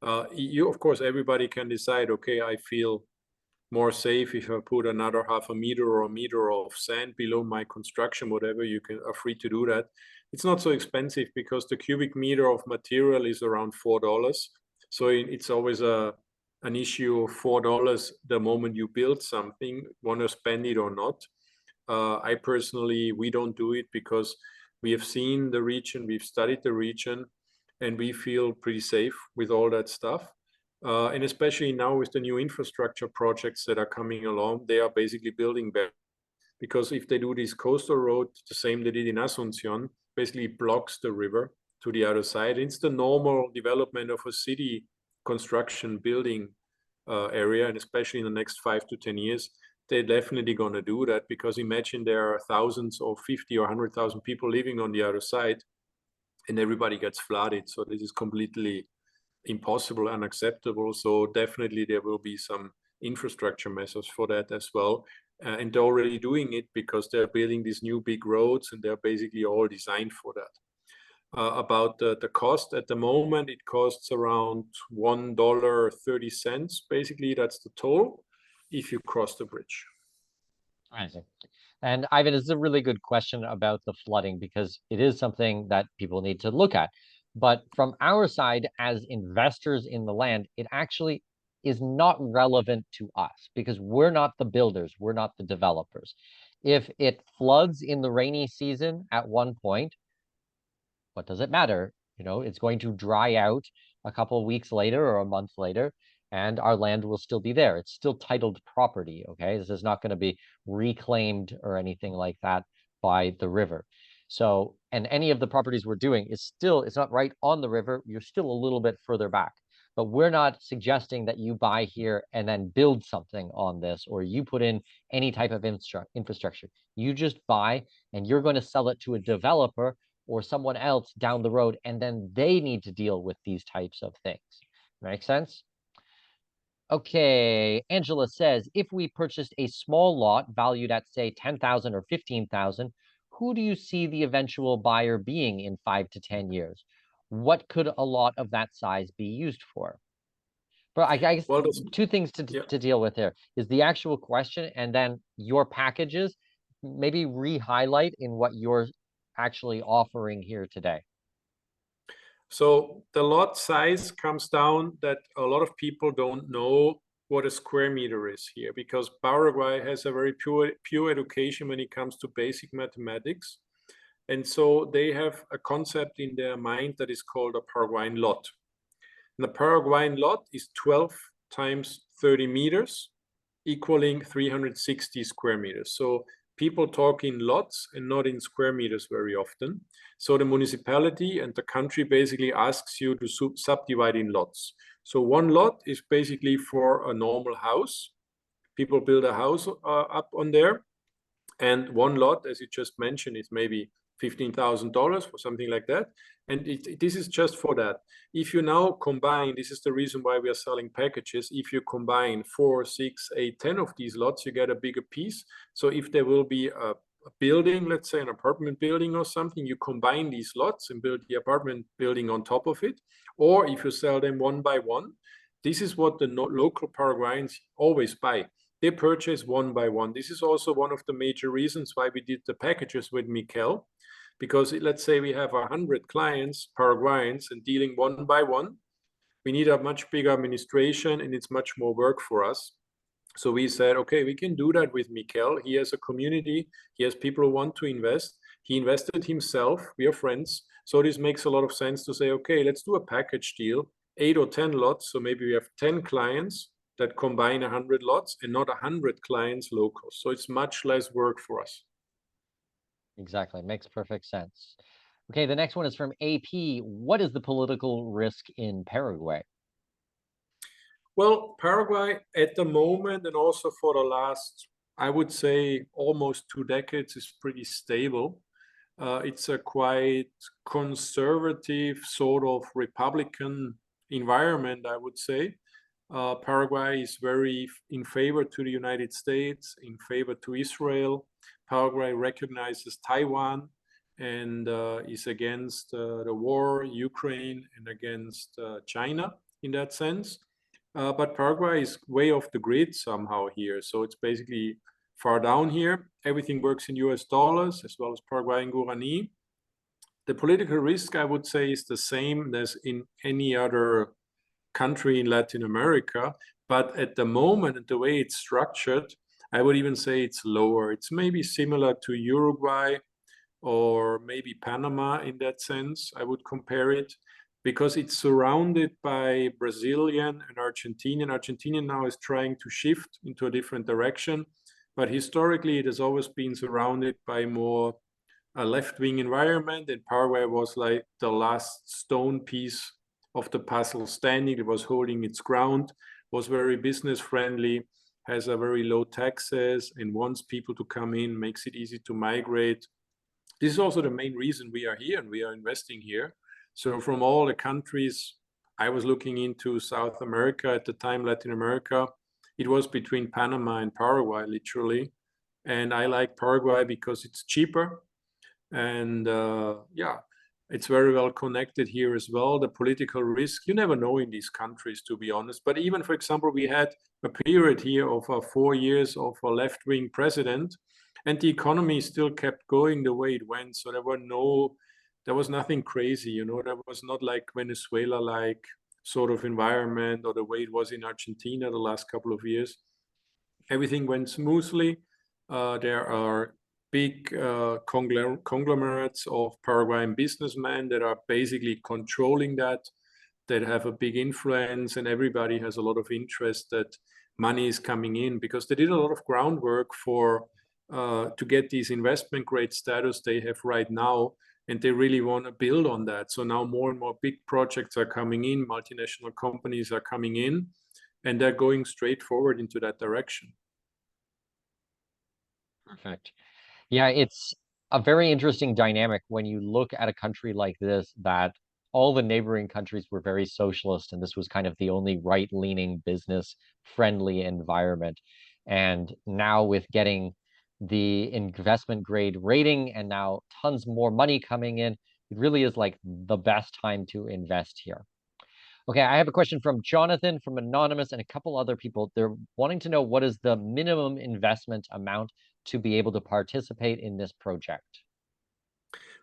Of course, everybody can decide, okay, I feel more safe if I put another half a meter or a meter of sand below my construction, whatever, you are free to do that. It's not so expensive, because the cubic meter of material is around $4. So it's always an issue of $4 the moment you build something, want to spend it or not. I personally, we don't do it, because we have seen the region, we've studied the region, and we feel pretty safe with all that stuff. And especially now with the new infrastructure projects that are coming along, they are basically building better. Because if they do this coastal road, the same they did in Asunción, basically blocks the river to the other side. It's the normal development of a city construction building area, and especially in the next 5 to 10 years, they're definitely going to do that, because imagine there are thousands or 50 or 100,000 people living on the other side. and everybody gets flooded. So this is completely impossible, unacceptable. So definitely there will be some infrastructure measures for that as well. And they're already doing it because they're building these new big roads, and they're basically all designed for that. About the cost at the moment, it costs around $1.30. Basically, that's the toll if you cross the bridge. I see. And Ivan, this is a really good question about the flooding because it is something that people need to look at. But from our side, as investors in the land, it actually is not relevant to us because we're not the builders, we're not the developers. If it floods in the rainy season at one point, what does it matter? You know, it's going to dry out a couple of weeks later or a month later, and our land will still be there. It's still titled property, okay? This is not going to be reclaimed or anything like that by the river. So, and any of the properties we're doing is still, it's not right on the river. You're still a little bit further back. But we're not suggesting that you buy here and then build something on this, or you put in any type of infrastructure. You just buy and you're going to sell it to a developer or someone else down the road, and then they need to deal with these types of things. Make sense? Okay, Angela says, if we purchased a small lot valued at, say, 10,000 or 15,000, who do you see the eventual buyer being in 5 to 10 years? What could a lot of that size be used for? But I guess Well, two things yeah. to deal with there is the actual question and then your packages, maybe re-highlight in what you're actually offering here today. So the lot size comes down that a lot of people don't know what a square meter is here, because Paraguay has a very pure education when it comes to basic mathematics. And so they have a concept in their mind that is called a Paraguayan lot. And the Paraguayan lot is 12 times 30 meters, equaling 360 square meters. So people talk in lots and not in square meters very often. So the municipality and the country basically asks you to subdivide in lots. So one lot is basically for a normal house. People build a house up on there. And one lot, as you just mentioned, is maybe $15,000 for something like that. And this is just for that. If you now combine, this is the reason why we are selling packages. If you combine 4, 6, 8, 10 of these lots, you get a bigger piece. So if there will be a building, let's say an apartment building or something, you combine these lots and build the apartment building on top of it. Or if you sell them one by one, this is what the local Paraguayans always buy. They purchase one by one. This is also one of the major reasons why we did the packages with Mikel, because let's say we have 100 clients, Paraguayans, and dealing one by one, we need a much bigger administration and it's much more work for us. So we said, okay, we can do that with Mikel. He has a community. He has people who want to invest. He invested himself. We are friends. So this makes a lot of sense to say, okay, let's do a package deal, 8 or 10 lots. So maybe we have 10 clients that combine 100 lots and not 100 clients local. So it's much less work for us. Exactly. Makes perfect sense. Okay, the next one is from AP. What is the political risk in Paraguay? Well, Paraguay at the moment, and also for the last, I would say almost 2 decades, is pretty stable. It's a quite conservative sort of Republican environment, I would say. Paraguay is very in favor to the United States, in favor to Israel. Paraguay recognizes Taiwan and is against the war, Ukraine, and against China in that sense. But Paraguay is way off the grid somehow here. So it's basically far down here. Everything works in US dollars as well as Paraguayan guarani. The political risk, I would say, is the same as in any other country in Latin America. But at the moment, the way it's structured, I would even say it's lower. It's maybe similar to Uruguay or maybe Panama in that sense. I would compare it because it's surrounded by Brazilian and Argentinian. Argentinian now is trying to shift into a different direction, but historically it has always been surrounded by more a left-wing environment, and Paraguay was like the last stone piece of the puzzle standing. It was holding its ground, was very business friendly, has a very low taxes, and wants people to come in, makes it easy to migrate. This is also the main reason we are here and we are investing here. So from all the countries, I was looking into South America at the time, Latin America. It was between Panama and Paraguay, literally. And I like Paraguay because it's cheaper. And yeah, it's very well connected here as well. The political risk, you never know in these countries, to be honest. But even, for example, we had a period here of 4 years of a left-wing president, and the economy still kept going the way it went. So there was nothing crazy, you know. There was not like Venezuela-like sort of environment or the way it was in Argentina the last couple of years. Everything went smoothly. There are big conglomerates of Paraguayan businessmen that are basically controlling that have a big influence, and everybody has a lot of interest that money is coming in because they did a lot of groundwork for to get these investment grade status they have right now, and they really want to build on that. So now more and more big projects are coming in, multinational companies are coming in, and they're going straight forward into that direction. Perfect. Yeah, it's a very interesting dynamic when you look at a country like this, that all the neighboring countries were very socialist, and this was kind of the only right-leaning business-friendly environment. And now with getting the investment grade rating and now tons more money coming in, it really is like the best time to invest here. Okay, I have a question from Jonathan, from Anonymous, and a couple other people. They're wanting to know what is the minimum investment amount to be able to participate in this project.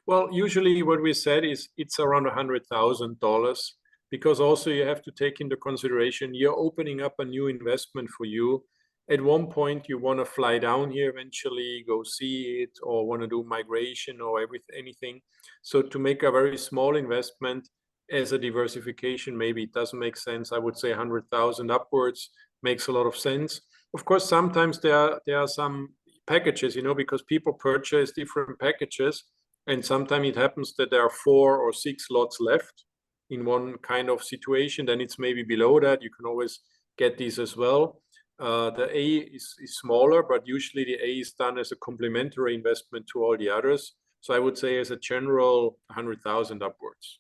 Well, usually what we said is it's around $100,000, because also you have to take into consideration you're opening up a new investment for you. At one point, you want to fly down here eventually, go see it, or want to do migration or anything. So to make a very small investment as a diversification, maybe it doesn't make sense. I would say 100,000 upwards makes a lot of sense. Of course, sometimes there are some packages, you know, because people purchase different packages. And sometimes it happens that there are 4 or 6 lots left in one kind of situation. Then it's maybe below that. You can always get these as well. The A is smaller, but usually the A is done as a complementary investment to all the others. So I would say as a general 100,000 upwards.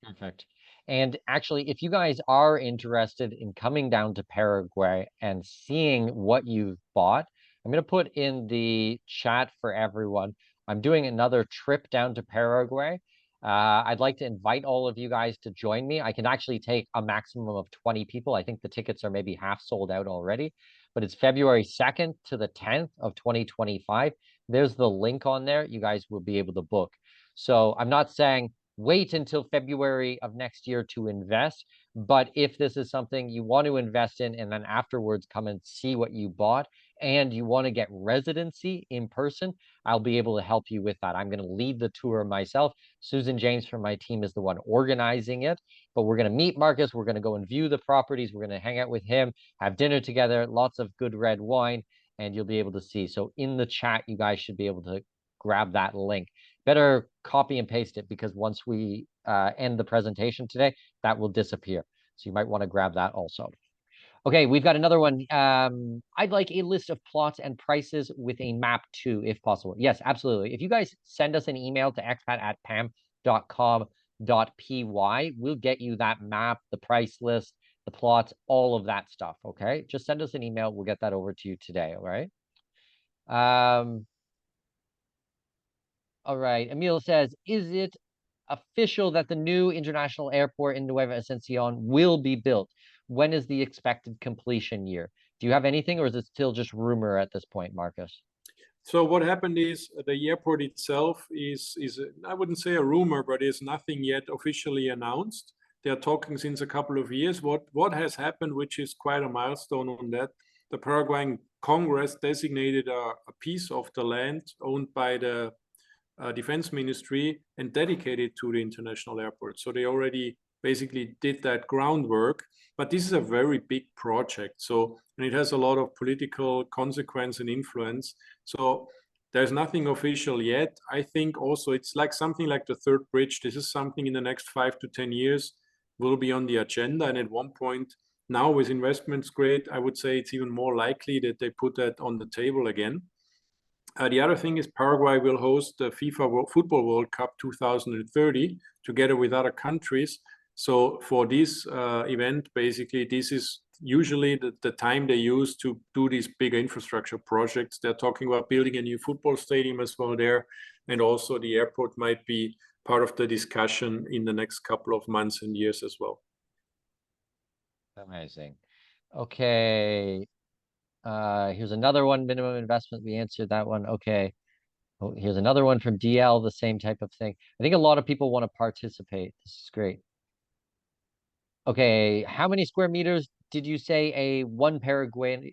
Perfect. And actually, if you guys are interested in coming down to Paraguay and seeing what you've bought, I'm going to put in the chat for everyone. I'm doing another trip down to Paraguay. I'd like to invite all of you guys to join me. I can actually take a maximum of 20 people. I think the tickets are maybe half sold out already, but it's February 2nd to the 10th of 2025. There's the link on there. You guys will be able to book. So I'm not saying wait until February of next year to invest. But if this is something you want to invest in and then afterwards come and see what you bought and you want to get residency in person, I'll be able to help you with that. I'm going to lead the tour myself. Susan James from my team is the one organizing it, but we're going to meet Markus. We're going to go and view the properties. We're going to hang out with him, have dinner together, lots of good red wine, and you'll be able to see. So in the chat, you guys should be able to grab that link. Better copy and paste it, because once we end the presentation today, that will disappear. So you might want to grab that also. Okay, we've got another one. I'd like a list of plots and prices with a map too, if possible. Yes, absolutely. If you guys send us an email to expat@pam.com.py, we'll get you that map, the price list, the plots, all of that stuff. Okay, just send us an email. We'll get that over to you today. All right. All right. Emil says, is it official that the new international airport in Nueva Asunción will be built? When is the expected completion year? Do you have anything, or is it still just rumor at this point, Markus? So what happened is the airport itself is I wouldn't say a rumor, but there's nothing yet officially announced. They are talking since a couple of years. What has happened, which is quite a milestone on that, the Paraguayan Congress designated a piece of the land owned by the Defense Ministry and dedicated to the international airport. So they already basically did that groundwork. But this is a very big project. So, and it has a lot of political consequence and influence. So there's nothing official yet. I think also it's like something like the third bridge. This is something in the next 5 to 10 years will be on the agenda. And at one point now with investments grade, I would say it's even more likely that they put that on the table again. The other thing is Paraguay will host the FIFA Football World Cup 2030 together with other countries. So for this event, basically, this is usually the time they use to do these big infrastructure projects. They're talking about building a new football stadium as well there. And also the airport might be part of the discussion in the next couple of months and years as well. Amazing. Okay. Here's another one, minimum investment. We answered that one. Okay. Oh, here's another one from DL, the same type of thing. I think a lot of people want to participate. This is great. Okay, how many square meters did you say a one Paraguayan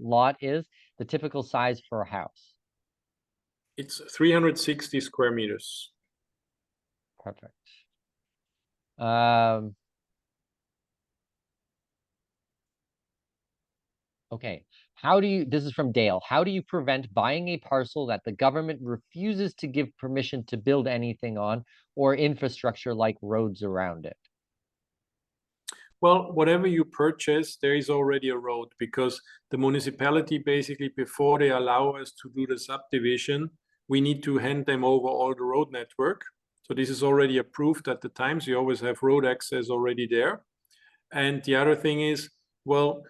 lot is? The typical size for a house. It's 360 square meters. Perfect. Um, okay. This is from Dale. How do you prevent buying a parcel that the government refuses to give permission to build anything on or infrastructure like roads around it? Well, whatever you purchase, there is already a road because the municipality basically, before they allow us to do the subdivision, we need to hand them over all the road network. So this is already approved at the time. So you always have road access already there. And the other thing is, well,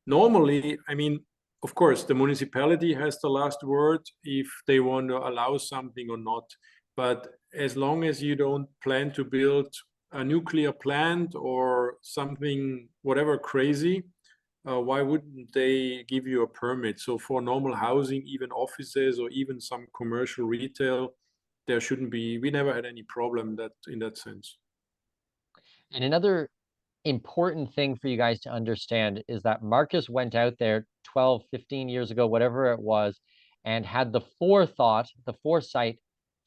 normally, I mean, of course, the municipality has the last word if they want to allow something or not. But as long as you don't plan to build a nuclear plant or something, whatever crazy, why wouldn't they give you a permit? So for normal housing, even offices or even some commercial retail, there shouldn't be, we never had any problem that in that sense. And another important thing for you guys to understand is that Marcus went out there 12, 15 years ago, whatever it was, and had the forethought, the foresight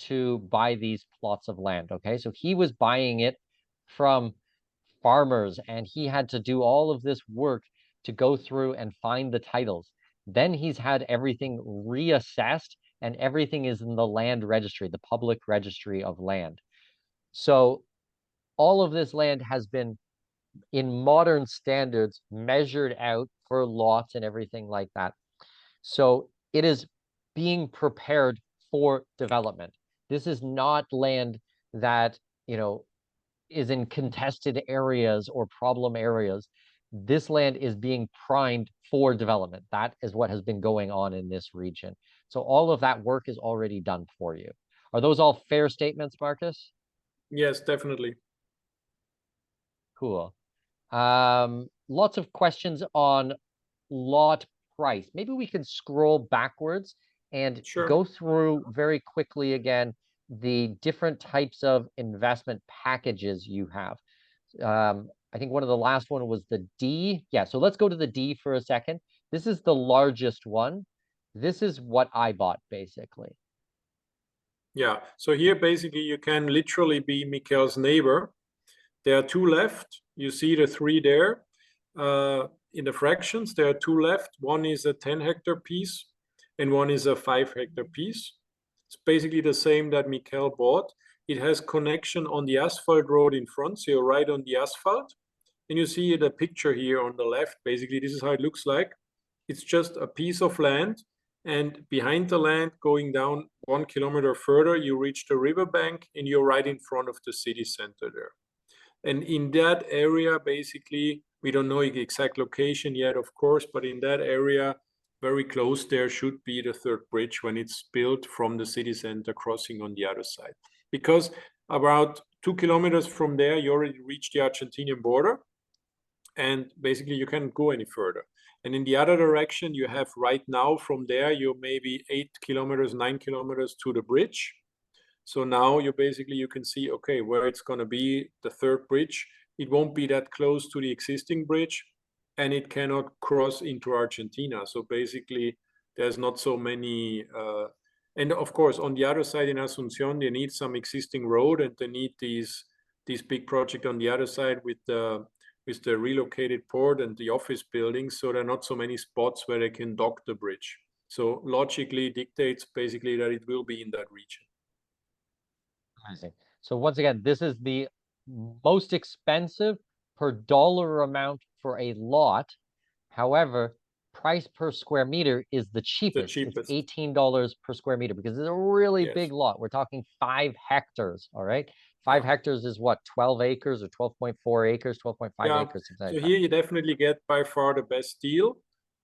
to buy these plots of land. Okay. So he was buying it from farmers and he had to do all of this work to go through and find the titles. Then he's had everything reassessed and everything is in the land registry, the public registry of land. So all of this land has been in modern standards measured out for lots and everything like that. So it is being prepared for development. This is not land that, is in contested areas or problem areas. This land is being primed for development. That is what has been going on in this region. So all of that work is already done for you. Are those all fair statements, Marcus? Yes, definitely. Cool. Lots of questions on lot price. Maybe we can scroll backwards and Sure. go through very quickly again the different types of investment packages you have. I think one of the last one was the D. Yeah, so let's go to the D for a second. This is the largest one. This is what I bought basically. Yeah. So here basically you can literally be Mikhail's neighbor. There are two left. You see the three there. In the fractions, there are two left. One is a 10-hectare piece and one is a 5-hectare piece. It's basically the same that Mikhail bought. It has connection on the asphalt road in front, so you're right on the asphalt. And you see the picture here on the left. Basically, this is how it looks like. It's just a piece of land. And behind the land, going down 1 kilometer further, you reach the riverbank and you're right in front of the city center there. And in that area, basically, we don't know the exact location yet, of course, but in that area, very close there should be the third bridge when it's built from the city center crossing on the other side. Because about 2 kilometers from there, you already reach the Argentinian border and basically you can't go any further. And in the other direction, you have right now from there, you're maybe 8 kilometers, 9 kilometers to the bridge. So now you basically, you can see, okay, where it's going to be the third bridge. It won't be that close to the existing bridge and it cannot cross into Argentina. So basically there's not so many, and of course, on the other side in Asunción, they need some existing road and they need these big project on the other side with the relocated port and the office buildings. So there are not so many spots where they can dock the bridge. So logically dictates basically that it will be in that region. Amazing. So once again, this is the most expensive per dollar amount for a lot. However, price per square meter is the The cheapest. It's cheapest. $18 per square meter because it's a really Yes. big lot. We're talking 5 hectares, all right? 5 Yeah. hectares is what, 12 acres or 12.4 acres, 12.5 Yeah. acres, something So like that. here you definitely get by far the best deal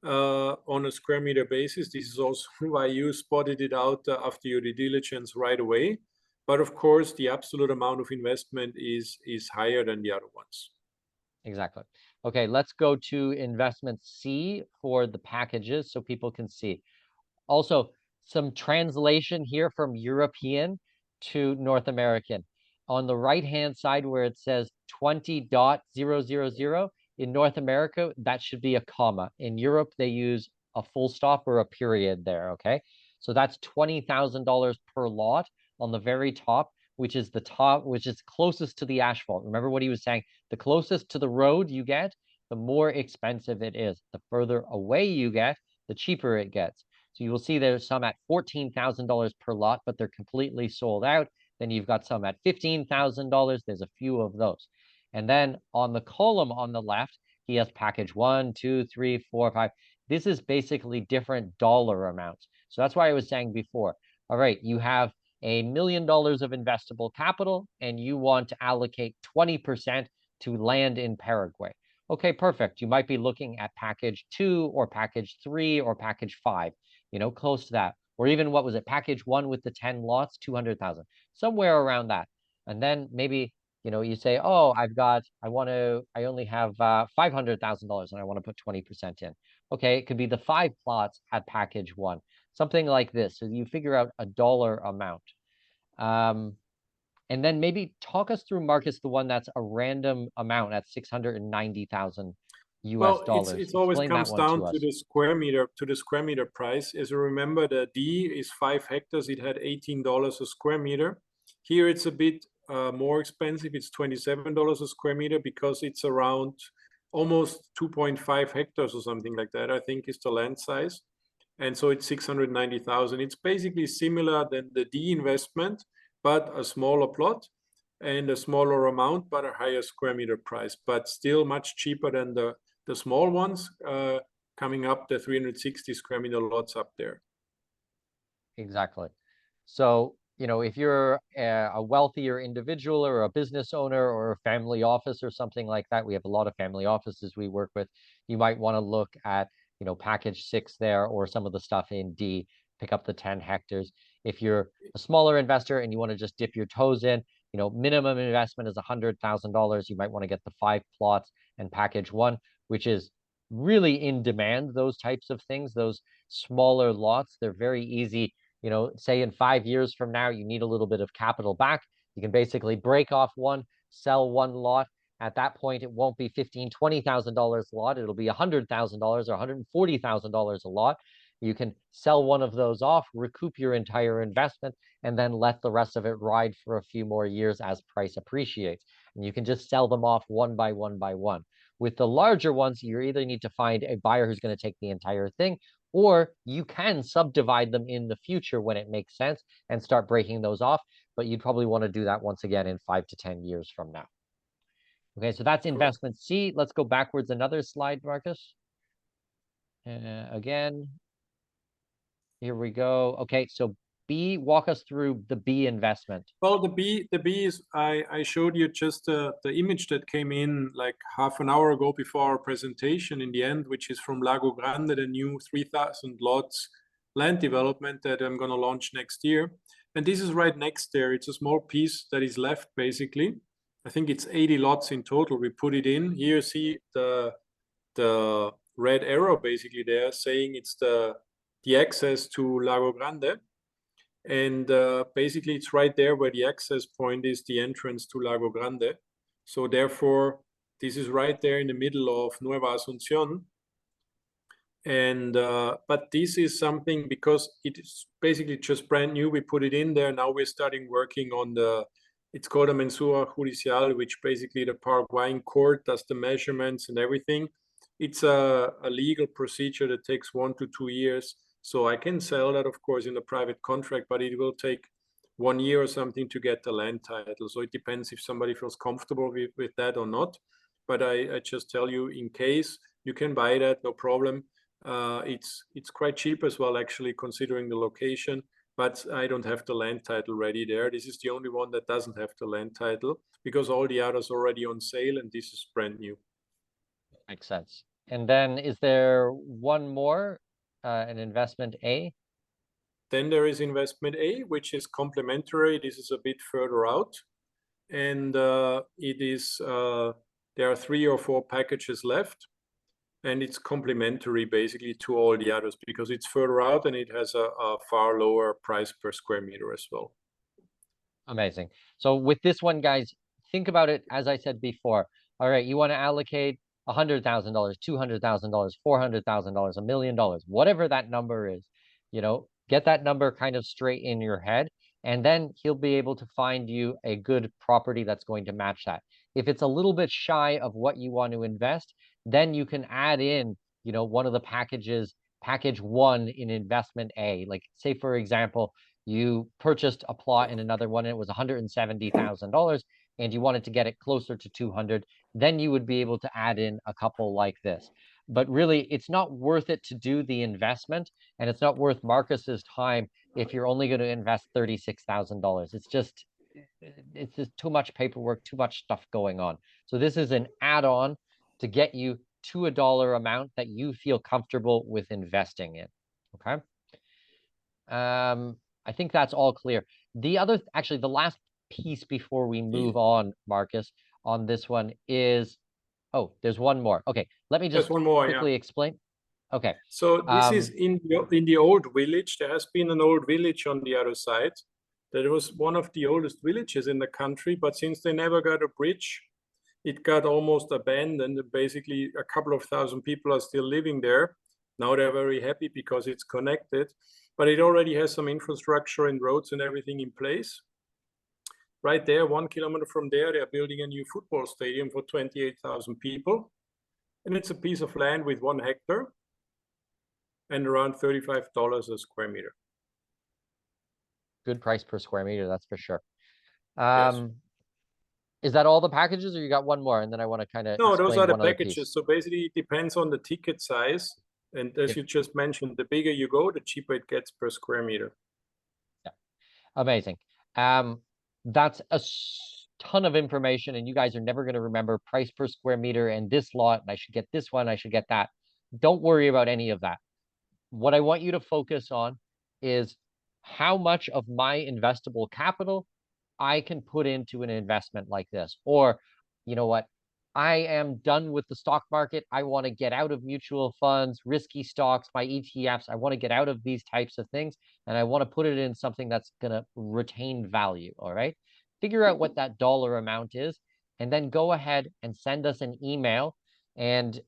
on a square meter basis. This is also why you spotted it out after your due diligence right away. But of course, the absolute amount of investment is higher than the other ones. Exactly. Okay, let's go to investment C for the packages so people can see. Also, some translation here from European to North American. On the right-hand side where it says 20.000, in North America, that should be a comma. In Europe, they use a full stop or a period there, okay? So that's $20,000 per lot on the very top, which is the top, which is closest to the asphalt. Remember what he was saying? The closest to the road you get, the more expensive it is. The further away you get, the cheaper it gets. So you will see there's some at $14,000 per lot, but they're completely sold out. Then you've got some at $15,000. There's a few of those. And then on the column on the left, he has package 1, 2, 3, 4, 5. This is basically different dollar amounts. So that's why I was saying before, all right, you have $1 million of investable capital and you want to allocate 20% to land in Paraguay. Okay, perfect. You might be looking at package 2 or package 3 or package 5, close to that. Or even what was it, package 1 with the 10 lots, 200,000, somewhere around that. And then maybe, you say, oh, I only have $500,000 and I want to put 20% in. Okay, it could be the 5 plots at package 1, something like this. So you figure out a dollar amount. And then maybe talk us through, Marcus, the one that's a random amount at 690,000 US Well, dollars. it always Explain that comes one down to to us. the square meter price. As you remember, the D is 5 hectares. It had $18 a square meter. Here it's a bit more expensive. It's $27 a square meter because it's around almost 2.5 hectares or something like that, I think is the land size. And so it's 690,000. It's basically similar than the D investment, but a smaller plot and a smaller amount, but a higher square meter price, but still much cheaper than the small ones coming up the 360 square meter lots up there. Exactly. So, if you're a wealthier individual or a business owner or a family office or something like that, we have a lot of family offices we work with. You might want to look at, package 6 there or some of the stuff in D, pick up the 10 hectares. If you're a smaller investor and you want to just dip your toes in, minimum investment is $100,000. You might want to get the 5 plots and package 1, which is really in demand, those types of things, those smaller lots. They're very easy. Say in 5 years from now, you need a little bit of capital back. You can basically break off one, sell one lot. At that point, it won't be $15,000, $20,000 a lot. It'll be $100,000 or $140,000 a lot. You can sell one of those off, recoup your entire investment, and then let the rest of it ride for a few more years as price appreciates. And you can just sell them off one by one by one. With the larger ones, you either need to find a buyer who's going to take the entire thing, or you can subdivide them in the future when it makes sense and start breaking those off. But you'd probably want to do that once again in 5 to 10 years from now. Okay, so that's investment C. Let's go backwards another slide, Marcus. Again, here we go. Okay, so B, walk us through the B investment. Well, the B is, I showed you just the image that came in like half an hour ago before our presentation in the end, which is from Lago Grande, the new 3,000 lots land development that I'm going to launch next year. And this is right next there. It's a small piece that is left, basically. I think it's 80 lots in total. We put it in. Here you see the red arrow basically there saying it's the access to Lago Grande. And basically it's right there where the access point is, the entrance to Lago Grande. So therefore, this is right there in the middle of Nueva Asunción. And but this is something, because it is basically just brand new, we put it in there. Now we're starting working on it's called a mensura judicial, which basically the Paraguayan court does the measurements and everything. It's a legal procedure that takes 1 to 2 years. So I can sell that, of course, in a private contract, but it will take 1 year or something to get the land title. So it depends if somebody feels comfortable with that or not. But I just tell you, in case you can buy that, no problem. It's quite cheap as well, actually, considering the location. But I don't have the land title ready there. This is the only one that doesn't have the land title because all the others are already on sale, and this is brand new. Makes sense. And then is there one more, an investment A? Then there is investment A, which is complementary. This is a bit further out, and it is there are 3 or 4 packages left, and it's complementary basically to all the others because it's further out and it has a far lower price per square meter as well. Amazing. So with this one, guys, think about it as I said before. All right, you want to allocate $100,000, $200,000, $400,000, $1 million, whatever that number is, get that number kind of straight in your head, and then he'll be able to find you a good property that's going to match that. If it's a little bit shy of what you want to invest, then you can add in, one of the packages, package 1 in investment A. Like say, for example, you purchased a plot in another one and it was $170,000 and you wanted to get it closer to 200, then you would be able to add in a couple like this. But really, it's not worth it to do the investment, and it's not worth Markus's time if you're only going to invest $36,000. It's just too much paperwork, too much stuff going on. So this is an add-on to get you to a dollar amount that you feel comfortable with investing in. Okay. I think that's all clear. Actually, the last piece before we move on, Markus, on this one is, oh, there's one more. Okay, let me just There's one more, quickly yeah. explain. Okay. So this is in the old village. There has been an old village on the other side. That was one of the oldest villages in the country, but since they never got a bridge, it got almost abandoned. Basically, a couple of thousand people are still living there. Now they're very happy because it's connected, but it already has some infrastructure and roads and everything in place. Right there, 1 kilometer from there, they're building a new football stadium for 28,000 people. And it's a piece of land with 1 hectare and around $35 a square meter. Good price per square meter, that's for sure. Yes. Is that all the packages, or you got one more? And then I want to kind of No, those are the one other packages. piece. So basically, it depends on the ticket size. And as you just mentioned, the bigger you go, the cheaper it gets per square meter. Yeah, amazing. That's a ton of information, and you guys are never going to remember price per square meter and this lot, and I should get this one, I should get that. Don't worry about any of that. What I want you to focus on is how much of my investable capital I can put into an investment like this. Or, you know what? I am done with the stock market. I want to get out of mutual funds, risky stocks, my ETFs. I want to get out of these types of things, and I want to put it in something that's going to retain value. All right. Figure out what that dollar amount is, and then go ahead and send us an email. And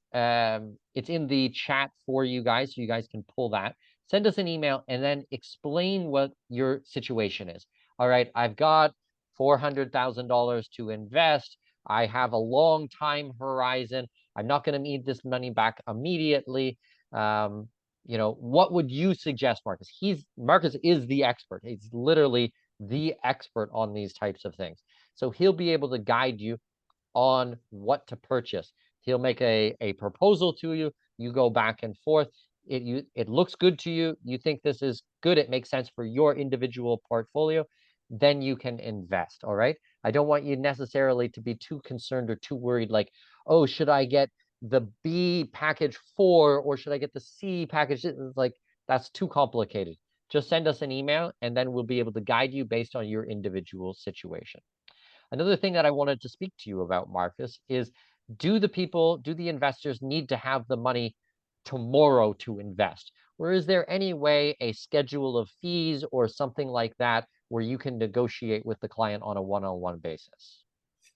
it's in the chat for you guys, so you guys can pull that. Send us an email and then explain what your situation is. All right, I've got $400,000 to invest. I have a long time horizon. I'm not going to need this money back immediately. What would you suggest, Markus? Markus is the expert. He's literally the expert on these types of things. So he'll be able to guide you on what to purchase. He'll make a proposal to you. You go back and forth. It looks good to you. You think this is good. It makes sense for your individual portfolio. Then you can invest. All right. I don't want you necessarily to be too concerned or too worried, like, oh, should I get the B package 4 or should I get the C package? It's like, that's too complicated. Just send us an email and then we'll be able to guide you based on your individual situation. Another thing that I wanted to speak to you about, Markus, is do the investors need to have the money tomorrow to invest? Or is there any way, a schedule of fees or something like that, where you can negotiate with the client on a one-on-one basis?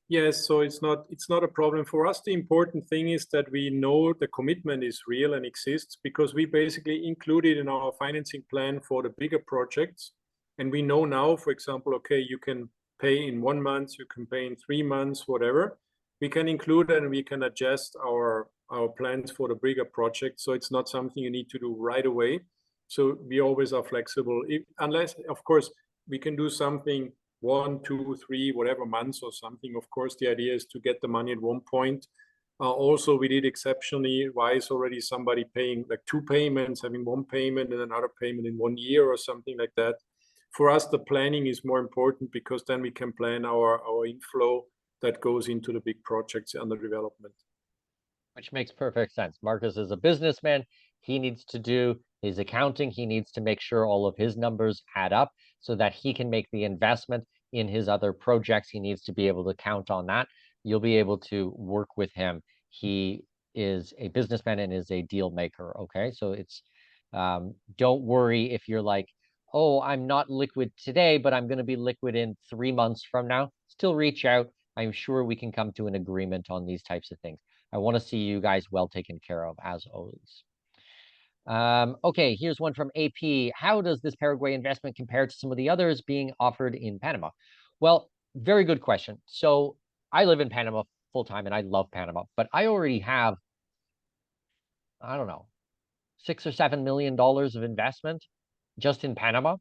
Yes, so it's not a problem for us. The important thing is that we know the commitment is real and exists because we basically include it in our financing plan for the bigger projects. And we know now, for example, okay, you can pay in 1 month, you can pay in 3 months, whatever. We can include and we can adjust our plans for the bigger project. So it's not something you need to do right away. So we always are flexible, unless, of course, we can do something 1, 2, 3, whatever months or something. Of course, the idea is to get the money at one point. Also, we did exceptionally. Why is already somebody paying like 2 payments, having 1 payment and another payment in 1 year or something like that? For us, the planning is more important because then we can plan our inflow that goes into the big projects under development. Which makes perfect sense. Markus is a businessman. He needs to do his accounting. He needs to make sure all of his numbers add up so that he can make the investment in his other projects. He needs to be able to count on that. You'll be able to work with him. He is a businessman and is a deal maker. Okay. So it's, don't worry if you're like, oh, I'm not liquid today, but I'm going to be liquid in 3 months from now. Still reach out. I'm sure we can come to an agreement on these types of things. I want to see you guys well taken care of, as always. Okay, here's one from AP. How does this Paraguay investment compare to some of the others being offered in Panama? Well, very good question. So I live in Panama full time and I love Panama, but I already have, I don't know, $6 or $7 million of investment just in Panama.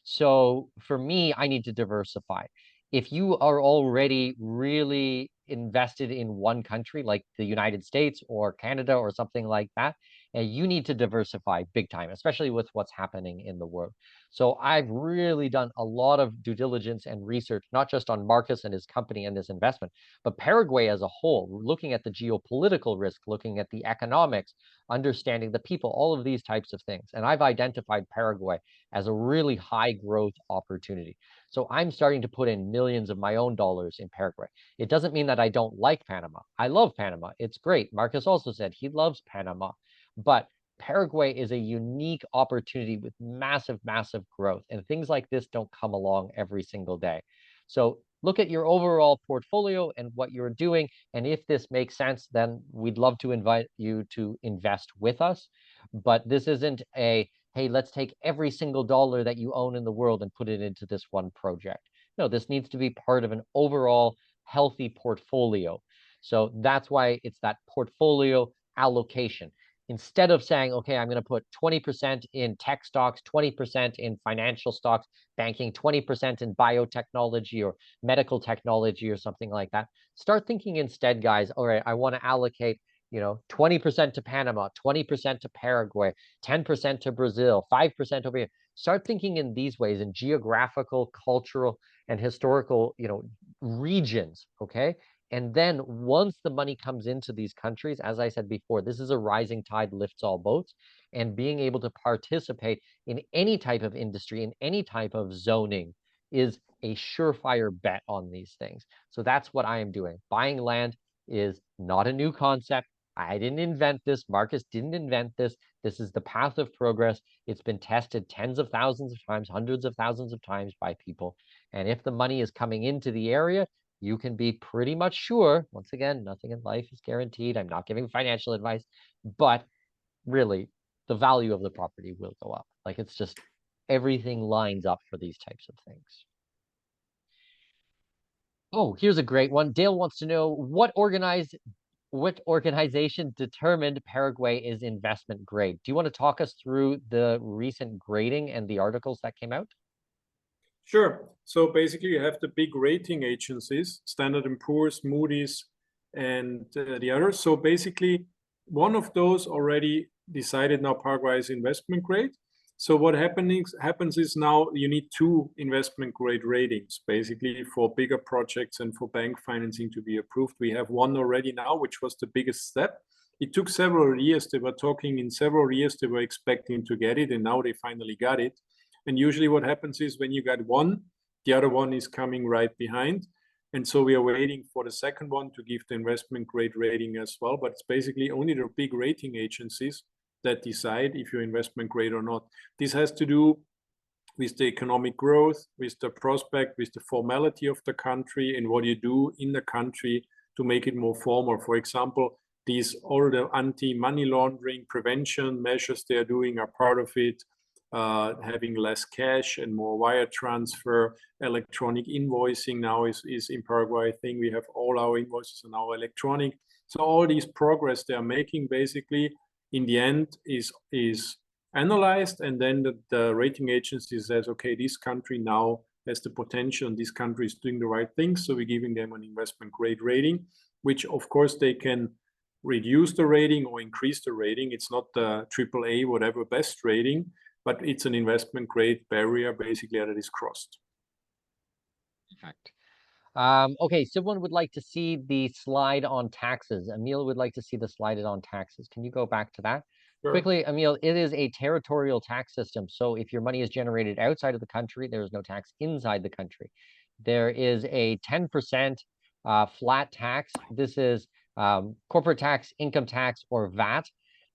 So for me, I need to diversify. If you are already really invested in one country, like the United States or Canada or something like that, you need to diversify big time, especially with what's happening in the world. So I've really done a lot of due diligence and research, not just on Markus and his company and this investment, but Paraguay as a whole, looking at the geopolitical risk, looking at the economics, understanding the people, all of these types of things. And I've identified Paraguay as a really high growth opportunity. So I'm starting to put in millions of my own dollars in Paraguay. It doesn't mean that I don't like Panama. I love Panama. It's great. Markus also said he loves Panama, but Paraguay is a unique opportunity with massive, massive growth. And things like this don't come along every single day. So look at your overall portfolio and what you're doing. And if this makes sense, then we'd love to invite you to invest with us. But this isn't a, hey, let's take every single dollar that you own in the world and put it into this one project. No, this needs to be part of an overall healthy portfolio. So that's why it's that portfolio allocation. Instead of saying, okay, I'm going to put 20% in tech stocks, 20% in financial stocks, banking, 20% in biotechnology or medical technology or something like that, start thinking instead, guys, all right, I want to allocate 20% to Panama, 20% to Paraguay, 10% to Brazil, 5% over here. Start thinking in these ways, in geographical, cultural, and historical, regions, okay? And then once the money comes into these countries, as I said before, this is a rising tide lifts all boats, and being able to participate in any type of industry, in any type of zoning is a surefire bet on these things. So that's what I am doing. Buying land is not a new concept. I didn't invent this. Markus didn't invent this. This is the path of progress. It's been tested tens of thousands of times, hundreds of thousands of times by people. And if the money is coming into the area, you can be pretty much sure, once again, nothing in life is guaranteed. I'm not giving financial advice, but really the value of the property will go up. Like it's just everything lines up for these types of things. Oh, here's a great one. Dale wants to know what organization determined Paraguay is investment grade? Do you want to talk us through the recent grading and the articles that came out? Sure. So basically, you have the big rating agencies, Standard & Poor's, Moody's, and the others. So basically, one of those already decided now Paraguay is investment grade. So what happens is now you need 2 investment grade ratings, basically for bigger projects and for bank financing to be approved. We have one already now, which was the biggest step. It took several years. They were talking in several years, they were expecting to get it, and now they finally got it. And usually what happens is when you got one, the other one is coming right behind. And so we are waiting for the second one to give the investment grade rating as well. But it's basically only the big rating agencies that decide if you're investment grade or not. This has to do with the economic growth, with the prospect, with the formality of the country and what you do in the country to make it more formal. For example, all the anti-money laundering prevention measures they are doing are part of it. Having less cash and more wire transfer, electronic invoicing now is in Paraguay. I think we have all our invoices are now electronic. So all these progress they are making basically in the end is analyzed, and then the rating agency says, okay, this country now has the potential and this country is doing the right things. So we're giving them an investment grade rating, which of course they can reduce the rating or increase the rating. It's not the AAA, whatever, best rating, but it's an investment grade barrier basically that is crossed. Perfect. Okay, someone would like to see the slide on taxes. Emil would like to see the slide on taxes. Can you go back to that? Sure. Quickly, Emil, it is a territorial tax system. So if your money is generated outside of the country, there is no tax inside the country. There is a 10% flat tax. This is corporate tax, income tax, or VAT.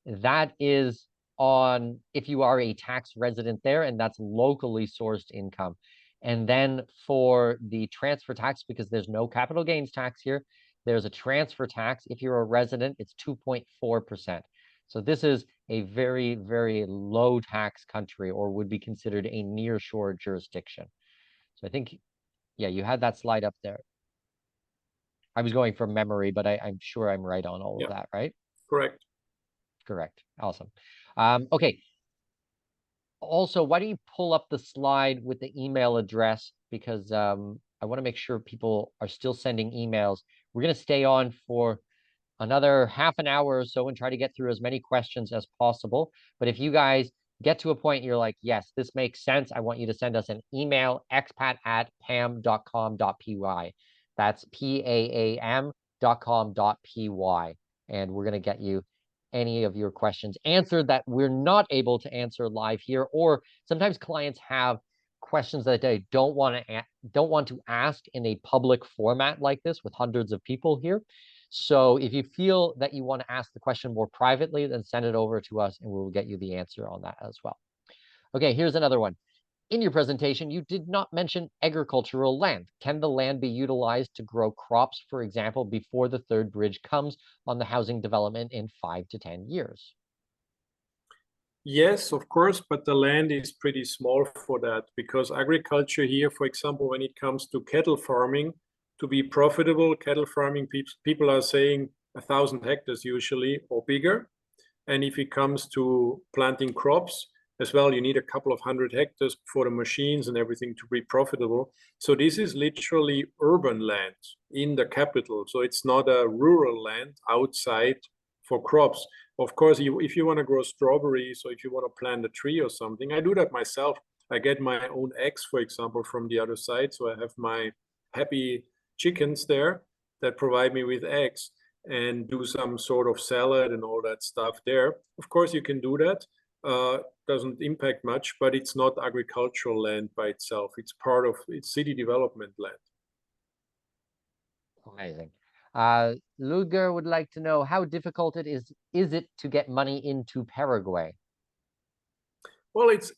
That is on if you are a tax resident there, and that's locally sourced income. And then for the transfer tax, because there's no capital gains tax here, there's a transfer tax. If you're a resident, it's 2.4%. So this is a very, very low tax country, or would be considered a nearshore jurisdiction. So I think, yeah, you had that slide up there. I was going from memory, but I'm sure I'm right on all of that, right? Correct. Correct. Awesome. Okay. Also, why don't you pull up the slide with the email address, because I want to make sure people are still sending emails. We're going to stay on for another half an hour or so and try to get through as many questions as possible. But if you guys get to a point you're like, yes, this makes sense, I want you to send us an email, expat@pam.com.py. That's PAAM.com.py. And we're going to get you any of your questions answered that we're not able to answer live here, or sometimes clients have questions that they don't want to ask in a public format like this with hundreds of people here. So if you feel that you want to ask the question more privately, then send it over to us and we'll get you the answer on that as well. Okay, here's another one. In your presentation, you did not mention agricultural land. Can the land be utilized to grow crops, for example, before the third bridge comes on the housing development in 5 to 10 years? Yes, of course, but the land is pretty small for that, because agriculture here, for example, when it comes to cattle farming, to be profitable, cattle farming, people are saying 1,000 hectares usually or bigger. And if it comes to planting crops as well, you need a couple of 100 hectares for the machines and everything to be profitable. So this is literally urban land in the capital. So it's not a rural land outside for crops. Of course, if you want to grow strawberries, or if you want to plant a tree or something, I do that myself. I get my own eggs, for example, from the other side. So I have my happy chickens there that provide me with eggs, and do some sort of salad and all that stuff there. Of course, you can do that. Doesn't impact much, but it's not agricultural land by itself. It's part of it's city development land. Amazing. Ludger would like to know how difficult it is it to get money into Paraguay? Well, it's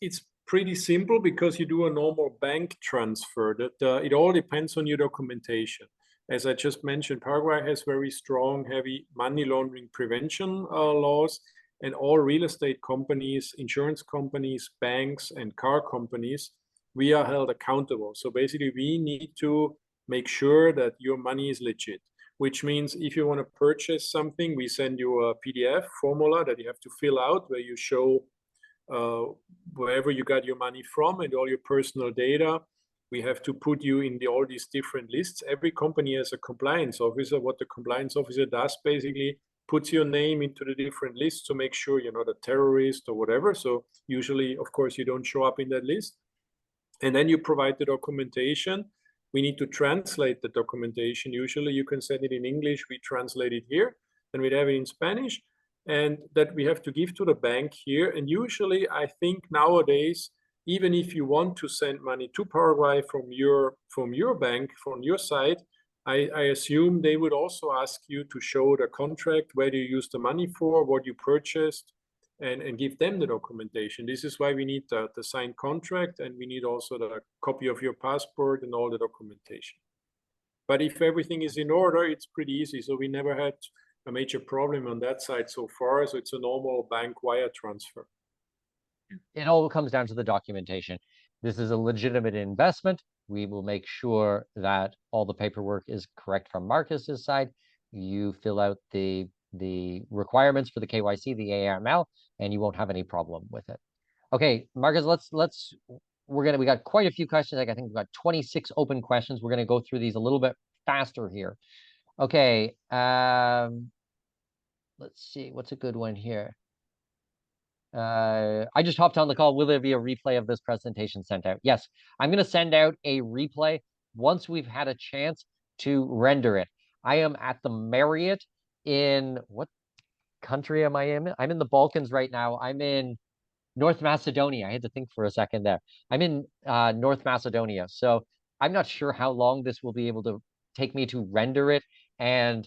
pretty simple, because you do a normal bank transfer. That it all depends on your documentation. As I just mentioned, Paraguay has very strong, heavy money laundering prevention laws, and all real estate companies, insurance companies, banks, and car companies, we are held accountable. So basically, we need to make sure that your money is legit, which means if you want to purchase something, we send you a PDF formula that you have to fill out, where you show wherever you got your money from and all your personal data. We have to put you in all these different lists. Every company has a compliance officer. What the compliance officer does basically puts your name into the different lists to make sure you're not a terrorist or whatever. So usually, of course, you don't show up in that list. And then you provide the documentation. We need to translate the documentation. Usually you can send it in English. We translate it here, and we have it in Spanish, and that we have to give to the bank here. And usually, I think nowadays, even if you want to send money to Paraguay from your bank, from your side, I assume they would also ask you to show the contract, where you use the money for, what you purchased, and give them the documentation. This is why we need the signed contract, and we need also the copy of your passport and all the documentation. But if everything is in order, it's pretty easy. So we never had a major problem on that side so far. So it's a normal bank wire transfer. It all comes down to the documentation. This is a legitimate investment. We will make sure that all the paperwork is correct from Markus's side. You fill out the requirements for the KYC, the AML, and you won't have any problem with it. Okay, Markus, we got quite a few questions. I think we've got 26 open questions. We're gonna go through these a little bit faster here. Okay. let's see, what's a good one here? I just hopped on the call. Will there be a replay of this presentation sent out? Yes, I'm going to send out a replay once we've had a chance to render it. I am at the Marriott in what country am I in? I'm in the Balkans right now. I'm in North Macedonia. I had to think for a second there. I'm in North Macedonia. So I'm not sure how long this will be able to take me to render it and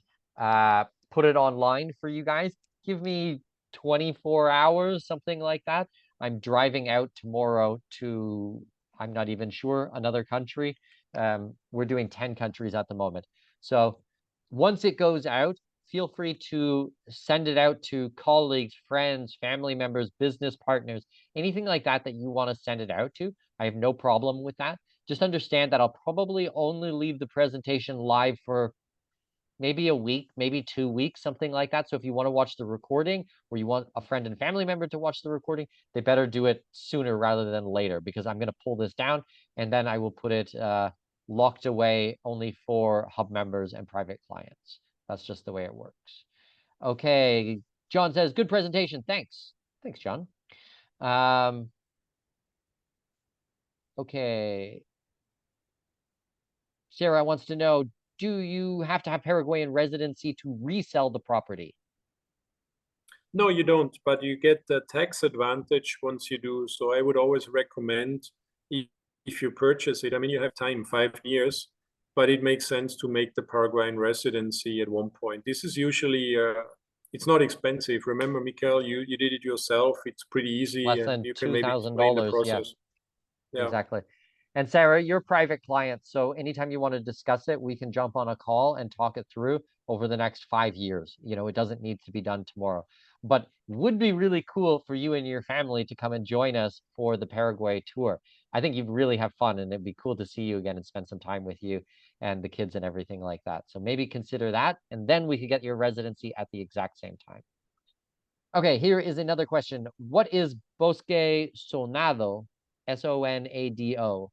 put it online for you guys. Give me 24 hours, something like that. I'm driving out tomorrow to, I'm not even sure, another country. We're doing 10 countries at the moment. So once it goes out, feel free to send it out to colleagues, friends, family members, business partners, anything like that that you want to send it out to. I have no problem with that. Just understand that I'll probably only leave the presentation live for maybe a week, maybe 2 weeks, something like that. So if you want to watch the recording or you want a friend and family member to watch the recording, they better do it sooner rather than later, because I'm going to pull this down and then I will put it locked away only for hub members and private clients. That's just the way it works. Okay, John says, good presentation. Thanks. Thanks, John. Okay. Sarah wants to know, do you have to have Paraguayan residency to resell the property? No, you don't, but you get the tax advantage once you do. So I would always recommend if you purchase it, I mean, you have time, 5 years, but it makes sense to make the Paraguayan residency at one point. This is usually, it's not expensive. Remember, Mikael, you did it yourself. It's pretty easy Less and than you can maybe explain the $2,000. Yeah, process. Yeah. exactly. And Sarah, you're a private client, so anytime you want to discuss it, we can jump on a call and talk it through over the next 5 years. You know, it doesn't need to be done tomorrow, but would be really cool for you and your family to come and join us for the Paraguay tour. I think you'd really have fun, and it'd be cool to see you again and spend some time with you and the kids and everything like that. So maybe consider that, and then we could get your residency at the exact same time. Okay, here is another question. What is Bosque Sonado? Sonado.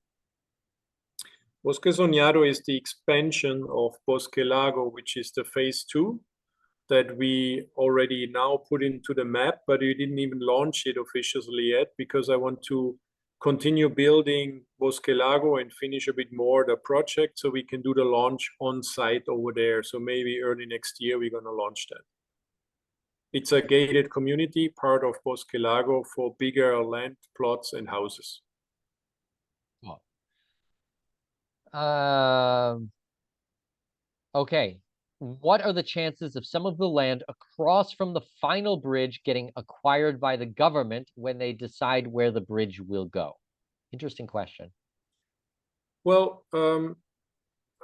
Bosque Soñado is the expansion of Bosque Lago, which is the phase 2 that we already now put into the map, but we didn't even launch it officially yet because I want to continue building Bosque Lago and finish a bit more the project so we can do the launch on site over there. So maybe early next year we're going to launch that. It's a gated community, part of Bosque Lago for bigger land plots and houses. Okay. What are the chances of some of the land across from the final bridge getting acquired by the government when they decide where the bridge will go? Interesting question. Well,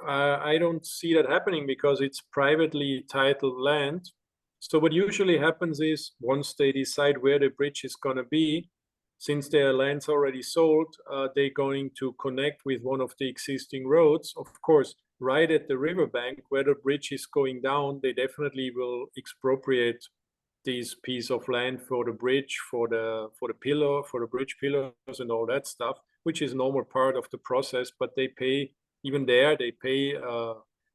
I don't see that happening because it's privately titled land. So what usually happens is once they decide where the bridge is going to be, since their land's already sold, they're going to connect with one of the existing roads. Of course, right at the riverbank where the bridge is going down, they definitely will expropriate this piece of land for the bridge, for the pillar, for the bridge pillars and all that stuff, which is a normal part of the process. But they pay, even there, they pay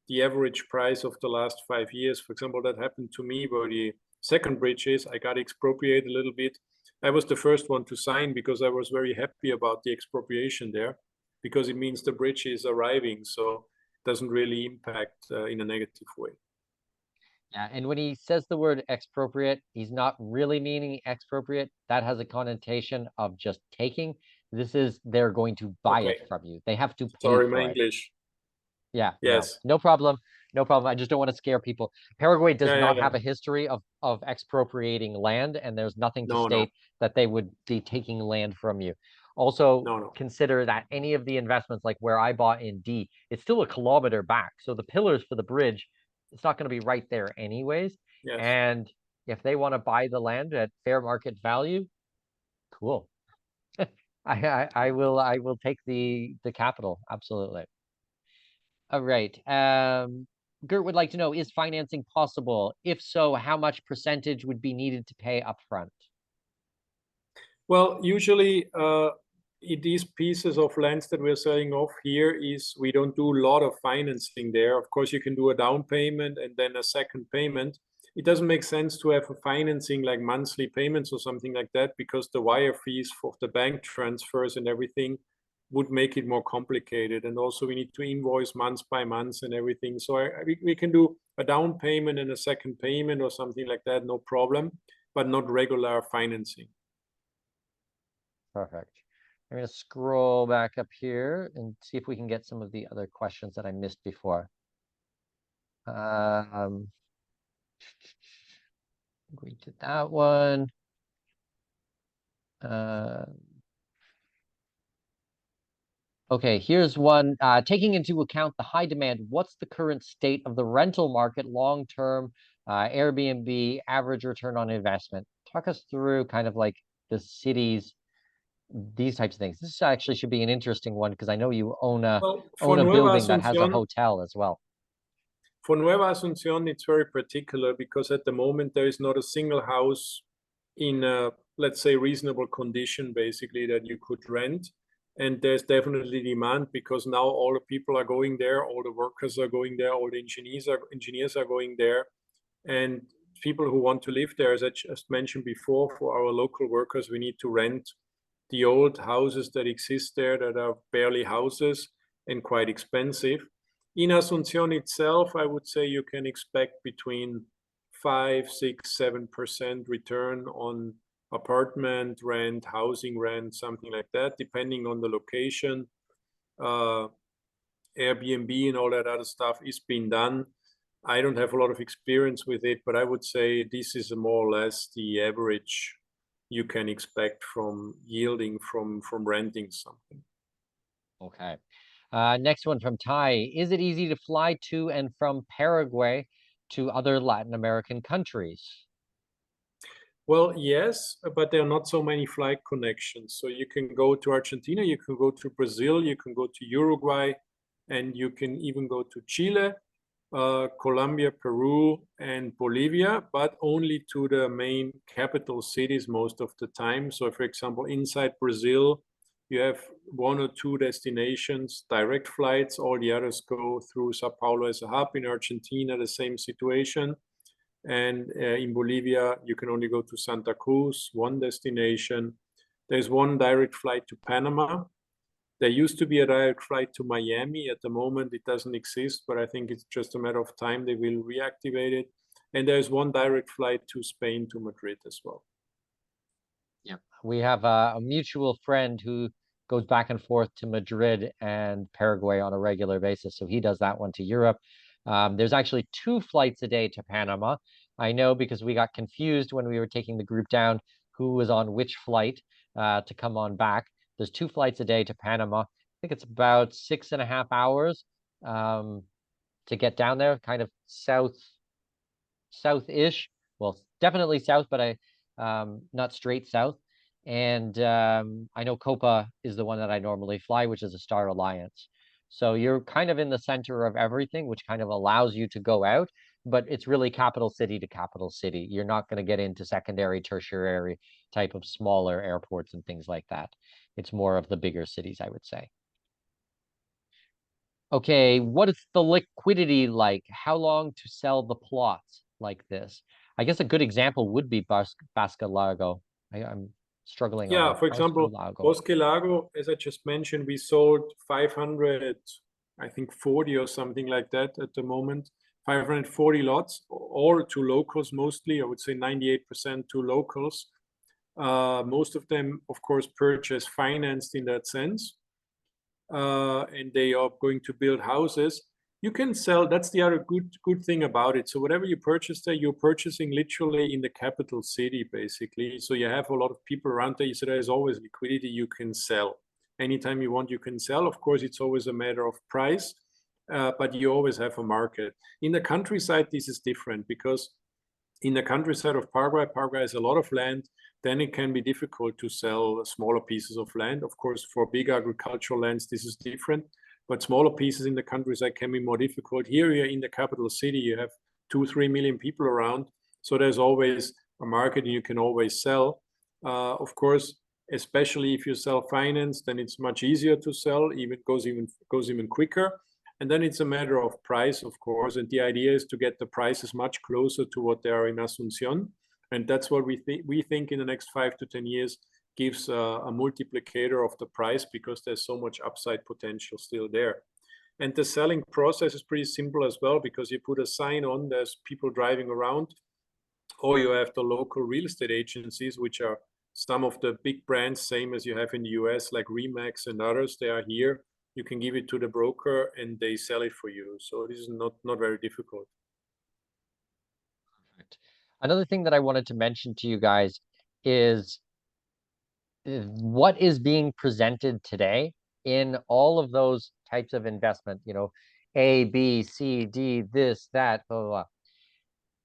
the average price of the last 5 years. For example, that happened to me where the second bridge is, I got expropriated a little bit. I was the first one to sign because I was very happy about the expropriation there, because it means the bridge is arriving, so it doesn't really impact in a negative way. Yeah, and when he says the word expropriate, he's not really meaning expropriate. That has a connotation of just taking. This is they're going to buy Okay. it from you. They have to pay Sorry, for my it. English. Yeah, Yes. no problem. No problem. I just don't want to scare people. Paraguay does not Yeah. have a history of expropriating land, and there's nothing to No. state that they would be taking land from you. Also, No. consider that any of the investments, like where I bought in D, it's still a kilometer back. So the pillars for the bridge, it's not going to be right there anyways. Yes. And if they want to buy the land at fair market value, cool. I will take the capital. Absolutely. All right. Gert would like to know, is financing possible? If so, how much percentage would be needed to pay upfront? Well, usually these pieces of lands that we're selling off here is we don't do a lot of financing there. Of course, you can do a down payment and then a second payment, it doesn't make sense to have a financing like monthly payments or something like that, because the wire fees for the bank transfers and everything would make it more complicated. And also we need to invoice month by month and everything. So we can do a down payment and a second payment or something like that, no problem, but not regular financing. Perfect. I'm going to scroll back up here and see if we can get some of the other questions that I missed before. We did that one. Okay, here's one. Taking into account the high demand, what's the current state of the rental market long-term, Airbnb, average return on investment? Talk us through kind of like the cities, these types of things. This actually should be an interesting one because I know you own a Well, for Nueva building that has a Asunción, hotel as well. for Nueva Asunción, it's very particular because at the moment there is not a single house in a, let's say, reasonable condition, basically, that you could rent. And there's definitely demand because now all the people are going there, all the workers are going there, all the engineers are going there. And people who want to live there, as I just mentioned before, for our local workers, we need to rent the old houses that exist there that are barely houses and quite expensive. In Asunción itself, I would say you can expect between 5, 6, 7% return on apartment rent, housing rent, something like that, depending on the location. Airbnb and all that other stuff is being done. I don't have a lot of experience with it, but I would say this is more or less the average you can expect from yielding from renting something. Okay. Next one from Ty. Is it easy to fly to and from Paraguay to other Latin American countries? Well, yes, but there are not so many flight connections. So you can go to Argentina, you can go to Brazil, you can go to Uruguay, and you can even go to Chile, Colombia, Peru, and Bolivia, but only to the main capital cities most of the time. So for example, inside Brazil, you have 1 or 2 destinations, direct flights, all the others go through Sao Paulo as a hub. In Argentina, the same situation. And in Bolivia, you can only go to Santa Cruz, 1 destination. There's 1 direct flight to Panama. There used to be a direct flight to Miami. At the moment, it doesn't exist, but I think it's just a matter of time they will reactivate it. And there's 1 direct flight to Spain, to Madrid as well. Yeah, we have a mutual friend who goes back and forth to Madrid and Paraguay on a regular basis. So he does that one to Europe. There's actually 2 flights a day to Panama. I know because we got confused when we were taking the group down who was on which flight to come on back. There's 2 flights a day to Panama. I think it's about 6.5 hours to get down there, kind of south-ish. Well, definitely south, but not straight south. And I know Copa is the one that I normally fly, which is a Star Alliance. So you're kind of in the center of everything, which kind of allows you to go out, but it's really capital city to capital city. You're not going to get into secondary, tertiary type of smaller airports and things like that. It's more of the bigger cities, I would say. Okay, what is the liquidity like? How long to sell the plots like this? I guess a good example would be Bosque Largo. I'm struggling on Yeah, that. for Bosque example, Lago. Bosque Lago, as I just mentioned, we sold 500, I think 40 or something like that at the moment. 540 lots, all to locals mostly. I would say 98% to locals. Most of them, of course, purchase financed in that sense. And they are going to build houses. You can sell, that's the other good thing about it. So whatever you purchase there, you're purchasing literally in the capital city, basically. So you have a lot of people around there. So there's always liquidity you can sell. Anytime you want, you can sell. Of course, it's always a matter of price, but you always have a market. In the countryside, this is different because in the countryside of Paraguay, Paraguay has a lot of land. Then it can be difficult to sell smaller pieces of land. Of course, for big agricultural lands, this is different. But smaller pieces in the countryside can be more difficult. Here you're in the capital city, you have 2-3 million people around. So there's always a market and you can always sell. Of course, especially if you sell finance, then it's much easier to sell, even goes even quicker. And then it's a matter of price, of course. And the idea is to get the prices much closer to what they are in Asunción. And that's what we think in the next 5 to 10 years gives a multiplicator of the price, because there's so much upside potential still there. And the selling process is pretty simple as well, because you put a sign on, there's people driving around, or you have the local real estate agencies, which are some of the big brands, same as you have in the US, like Remax and others. They are here. You can give it to the broker and they sell it for you. So this is not very difficult. Perfect. Another thing that I wanted to mention to you guys is what is being presented today in all of those types of investment, A, B, C, D, this, that, blah, blah, blah.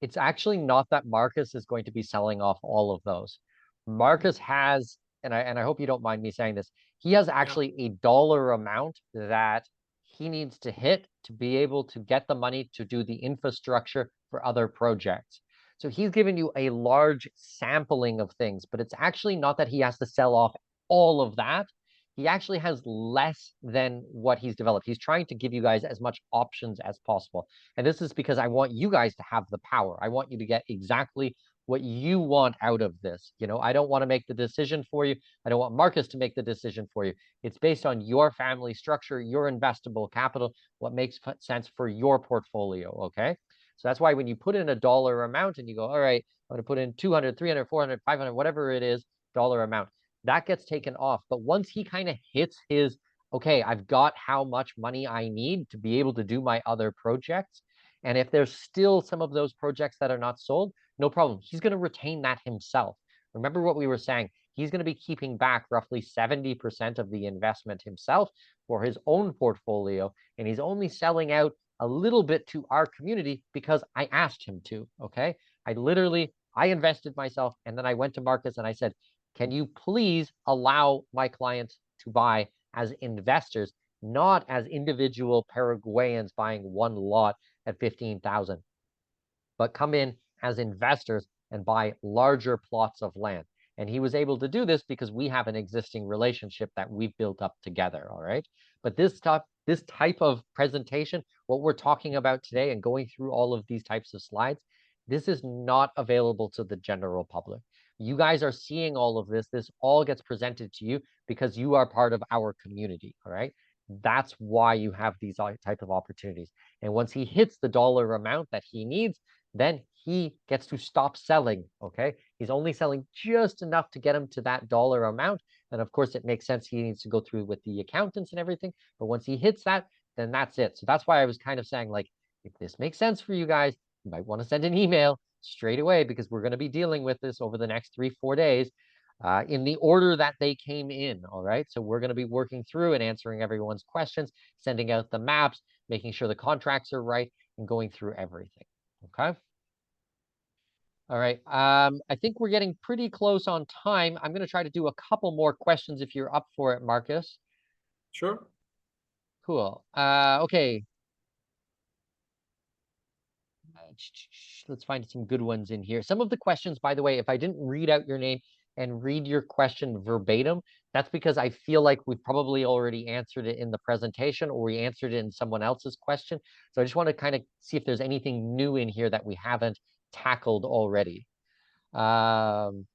It's actually not that Markus is going to be selling off all of those. Markus has, and I hope you don't mind me saying this, he has actually a dollar amount that he needs to hit to be able to get the money to do the infrastructure for other projects. So he's given you a large sampling of things, but it's actually not that he has to sell off all of that. He actually has less than what he's developed. He's trying to give you guys as much options as possible. And this is because I want you guys to have the power. I want you to get exactly what you want out of this. I don't want to make the decision for you. I don't want Markus to make the decision for you. It's based on your family structure, your investable capital, what makes sense for your portfolio, okay? So that's why when you put in a dollar amount and you go, all right, I'm going to put in 200, 300, 400, 500, whatever it is, dollar amount, that gets taken off. But once he kind of hits his, okay, I've got how much money I need to be able to do my other projects. And if there's still some of those projects that are not sold, no problem. He's going to retain that himself. Remember what we were saying. He's going to be keeping back roughly 70% of the investment himself for his own portfolio. And he's only selling out a little bit to our community because I asked him to, okay? I invested myself, and then I went to Markus and I said, can you please allow my clients to buy as investors, not as individual Paraguayans buying one lot at 15,000, but come in as investors and buy larger plots of land. And he was able to do this because we have an existing relationship that we've built up together, all right? But this type of presentation, what we're talking about today and going through all of these types of slides, this is not available to the general public. You guys are seeing all of this. This all gets presented to you because you are part of our community, all right? That's why you have these type of opportunities. And once he hits the dollar amount that he needs, then he gets to stop selling, okay? He's only selling just enough to get him to that dollar amount. And of course, it makes sense he needs to go through with the accountants and everything. But once he hits that, then that's it. So that's why I was kind of saying, like, if this makes sense for you guys, you might want to send an email straight away, because we're going to be dealing with this over the next 3-4 days in the order that they came in, all right? So we're going to be working through and answering everyone's questions, sending out the maps, making sure the contracts are right, and going through everything, okay? All right, I think we're getting pretty close on time. I'm going to try to do a couple more questions if you're up for it, Markus. Sure. Cool. Okay. Let's find some good ones in here. Some of the questions, by the way, if I didn't read out your name and read your question verbatim, that's because I feel like we've probably already answered it in the presentation, or we answered it in someone else's question. So I just want to kind of see if there's anything new in here that we haven't tackled already. Okay.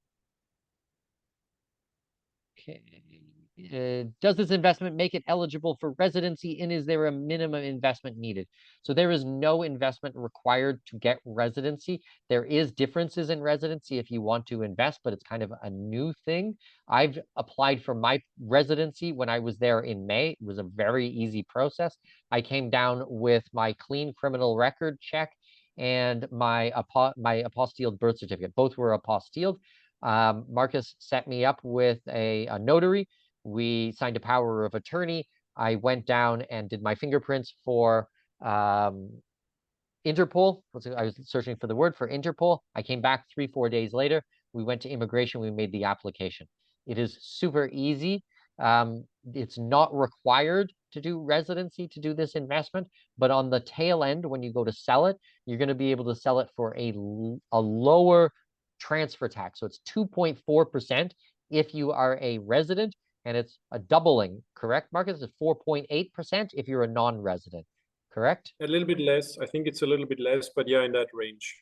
Does this investment make it eligible for residency, and is there a minimum investment needed? So there is no investment required to get residency. There is differences in residency if you want to invest, but it's kind of a new thing. I've applied for my residency when I was there in May. It was a very easy process. I came down with my clean criminal record check and my apostilled birth certificate. Both were apostilled. Markus set me up with a notary. We signed a power of attorney. I went down and did my fingerprints for Interpol. I was searching for the word for Interpol. I came back 3-4 days later. We went to immigration. We made the application. It is super easy. It's not required to do residency to do this investment, but on the tail end, when you go to sell it, you're going to be able to sell it for a lower transfer tax. So it's 2.4% if you are a resident, and it's a doubling, correct, Markus? It's 4.8% if you're a non-resident. correct? A little bit less. I think it's a little bit less, but yeah, in that range.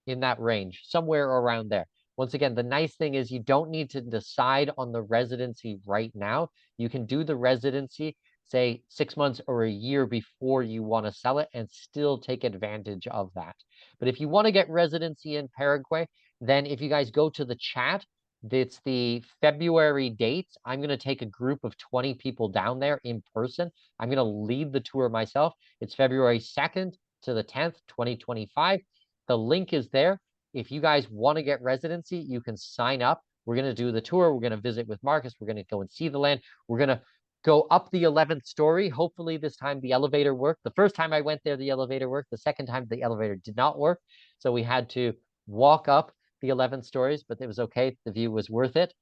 In that range, somewhere around there. Once again, the nice thing is you don't need to decide on the residency right now. You can do the residency, say 6 months or a year before you want to sell it and still take advantage of that. But if you want to get residency in Paraguay, then if you guys go to the chat, it's the February dates. I'm going to take a group of 20 people down there in person. I'm going to lead the tour myself. It's February 2nd to the 10th, 2025. The link is there. If you guys want to get residency, you can sign up. We're going to do the tour. We're going to visit with Markus. We're going to go and see the land. We're going to go up the 11th story. Hopefully this time the elevator worked. The first time I went there, the elevator worked. The second time the elevator did not work. So we had to walk up the 11 stories, but it was okay. The view was worth it.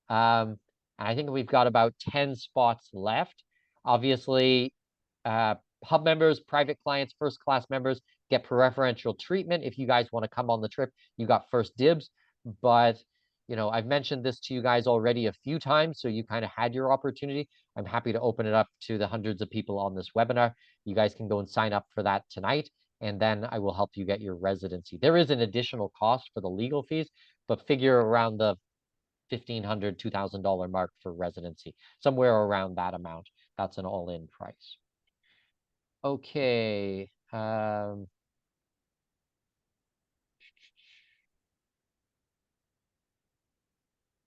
I think we've got about 10 spots left. Obviously, hub members, private clients, first class members get preferential treatment. If you guys want to come on the trip, you got first dibs. But, you know, I've mentioned this to you guys already a few times, so you kind of had your opportunity. I'm happy to open it up to the hundreds of people on this webinar. You guys can go and sign up for that tonight, and then I will help you get your residency. There is an additional cost for the legal fees, but figure around the $1,500, $2,000 mark for residency, somewhere around that amount. That's an all-in price. Okay.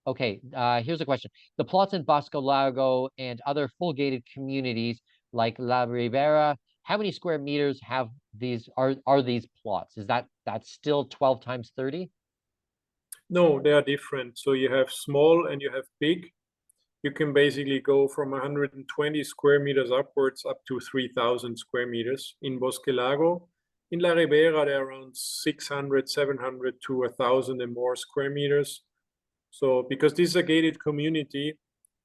Okay, here's a question. The plots in Bosco Lago and other full gated communities like La Ribera, how many square meters have these are these plots? Is that's still 12 times 30? No, they are different. So you have small and you have big. You can basically go from 120 square meters upwards up to 3,000 square meters in Bosque Lago. In La Ribera, they're around 600, 700 to 1,000 and more square meters. So because this is a gated community,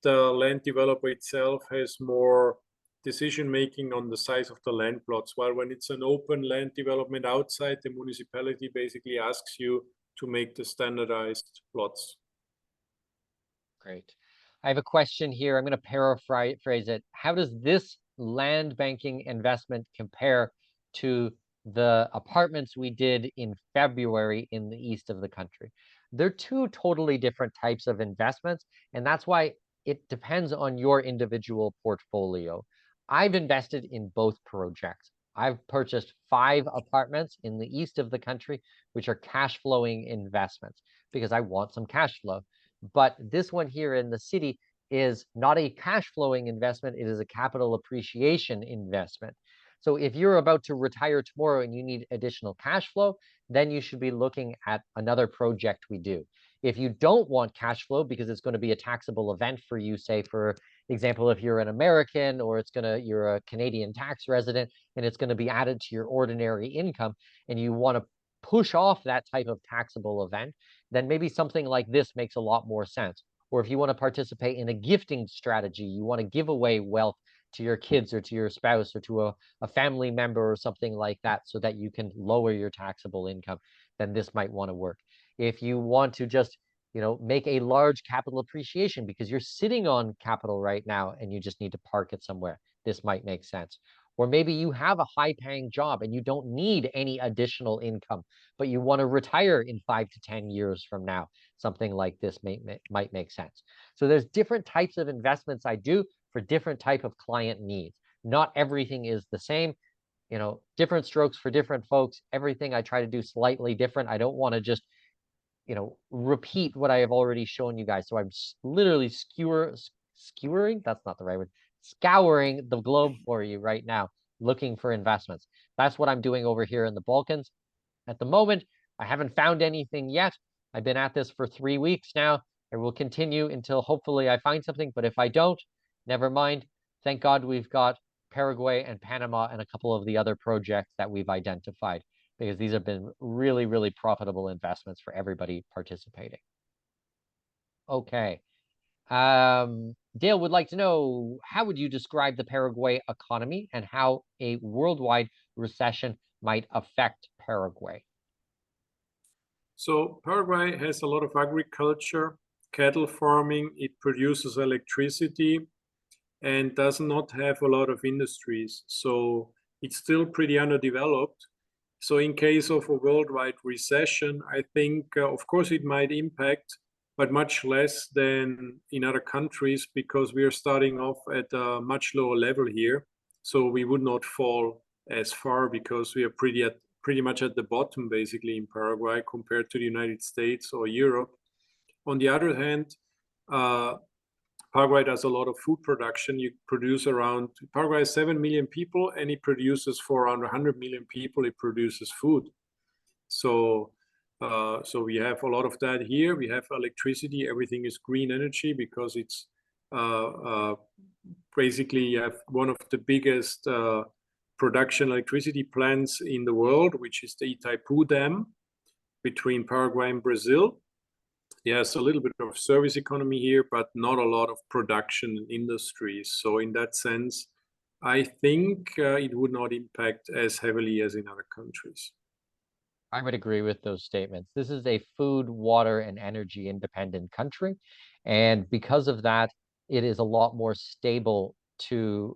the land developer itself has more decision making on the size of the land plots. While when it's an open land development outside, the municipality basically asks you to make the standardized plots. Great. I have a question here. I'm going to paraphrase it. How does this land banking investment compare to the apartments we did in February in the east of the country? They're two totally different types of investments, and that's why it depends on your individual portfolio. I've invested in both projects. I've purchased 5 apartments in the east of the country, which are cash flowing investments because I want some cash flow. But this one here in the city is not a cash flowing investment. It is a capital appreciation investment. So if you're about to retire tomorrow and you need additional cash flow, then you should be looking at another project we do. If you don't want cash flow because it's going to be a taxable event for you, say for example, if you're an American or you're a Canadian tax resident and it's going to be added to your ordinary income and you want to push off that type of taxable event, then maybe something like this makes a lot more sense. Or if you want to participate in a gifting strategy, you want to give away wealth to your kids or to your spouse or to a family member or something like that so that you can lower your taxable income, then this might want to work. If you want to just, you know, make a large capital appreciation because you're sitting on capital right now and you just need to park it somewhere, this might make sense. Or maybe you have a high paying job and you don't need any additional income, but you want to retire in 5 to 10 years from now. Something like this might make sense. So there's different types of investments I do for different type of client needs. Not everything is the same. You know, different strokes for different folks. Everything I try to do slightly different. I don't want to just, you know, repeat what I have already shown you guys. So I'm literally skewering, that's not the right word, scouring the globe for you right now, looking for investments. That's what I'm doing over here in the Balkans. At the moment, I haven't found anything yet. I've been at this for 3 weeks now. I will continue until hopefully I find something, but if I don't, never mind. Thank God we've got Paraguay and Panama and a couple of the other projects that we've identified, because these have been really, really profitable investments for everybody participating. Okay. Dale would like to know, how would you describe the Paraguay economy and how a worldwide recession might affect Paraguay? So Paraguay has a lot of agriculture, cattle farming, it produces electricity and does not have a lot of industries. So it's still pretty underdeveloped. So in case of a worldwide recession, I think, of course, it might impact, but much less than in other countries, because we are starting off at a much lower level here. So we would not fall as far, because we are pretty much at the bottom, basically, in Paraguay compared to the United States or Europe. On the other hand, Paraguay does a lot of food production. Paraguay has 7 million people, and it produces for around 100 million people, it produces food. So we have a lot of that here. We have electricity. Everything is green energy, because it's basically you have one of the biggest production electricity plants in the world, which is the Itaipu Dam between Paraguay and Brazil. Yes, a little bit of service economy here, but not a lot of production industries. So in that sense, I think it would not impact as heavily as in other countries. I would agree with those statements. This is a food, water, and energy independent country. And because of that, it is a lot more stable to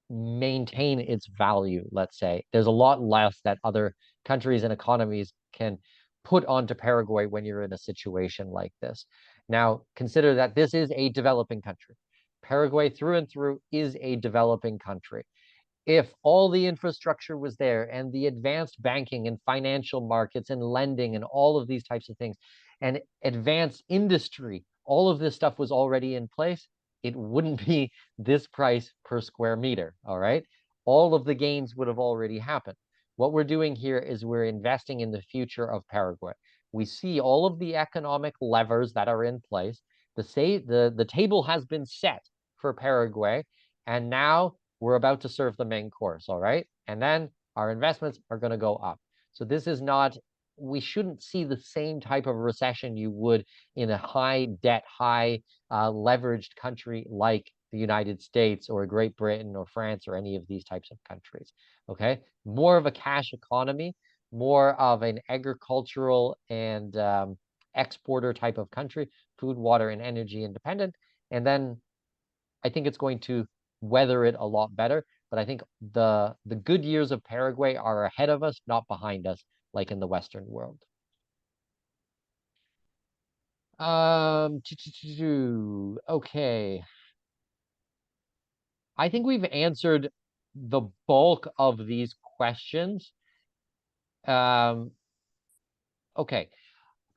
maintain its value, let's say. There's a lot less that other countries and economies can put onto Paraguay when you're in a situation like this. Now, consider that this is a developing country. Paraguay through and through is a developing country. If all the infrastructure was there and the advanced banking and financial markets and lending and all of these types of things and advanced industry, all of this stuff was already in place, it wouldn't be this price per square meter, all right? All of the gains would have already happened. What we're doing here is we're investing in the future of Paraguay. We see all of the economic levers that are in place. The table has been set for Paraguay, and now we're about to serve the main course, all right? And then our investments are going to go up. So this is not, we shouldn't see the same type of recession you would in a high debt, high leveraged country like the United States or Great Britain or France or any of these types of countries, okay? More of a cash economy, more of an agricultural and exporter type of country, food, water, and energy independent. And then I think it's going to weather it a lot better. But I think the good years of Paraguay are ahead of us, not behind us, like in the Western world. Okay. I think we've answered the bulk of these questions. Okay.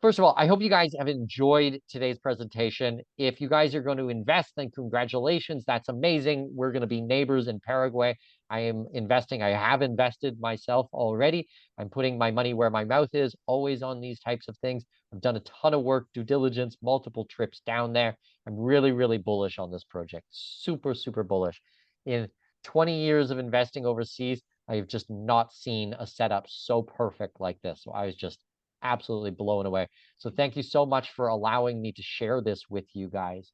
First of all, I hope you guys have enjoyed today's presentation. If you guys are going to invest, then congratulations. That's amazing. We're going to be neighbors in Paraguay. I am investing. I have invested myself already. I'm putting my money where my mouth is, always on these types of things. I've done a ton of work, due diligence, multiple trips down there. I'm really, really bullish on this project. Super, super bullish. In 20 years of investing overseas, I've just not seen a setup so perfect like this. So I was just absolutely blown away. So thank you so much for allowing me to share this with you guys.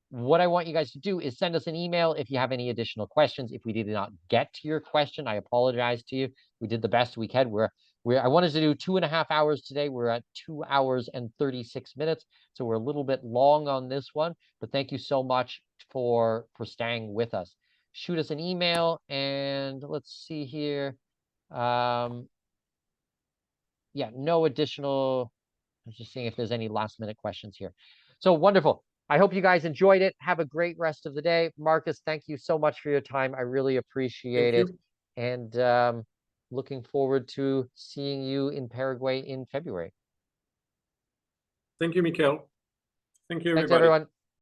What I want you guys to do is send us an email if you have any additional questions. If we did not get to your question, I apologize to you. We did the best we can. I wanted to do 2.5 hours today. We're at 2 hours and 36 minutes. So we're a little bit long on this one, but thank you so much for staying with us. Shoot us an email and let's see here. Yeah, no additional, I'm just seeing if there's any last minute questions here. So wonderful. I hope you guys enjoyed it. Have a great rest of the day. Markus, thank you so much for your time. I really appreciate it. And looking forward to seeing you in Paraguay in February. Thank you, Mikael. Thank you, Thanks, everybody. everyone.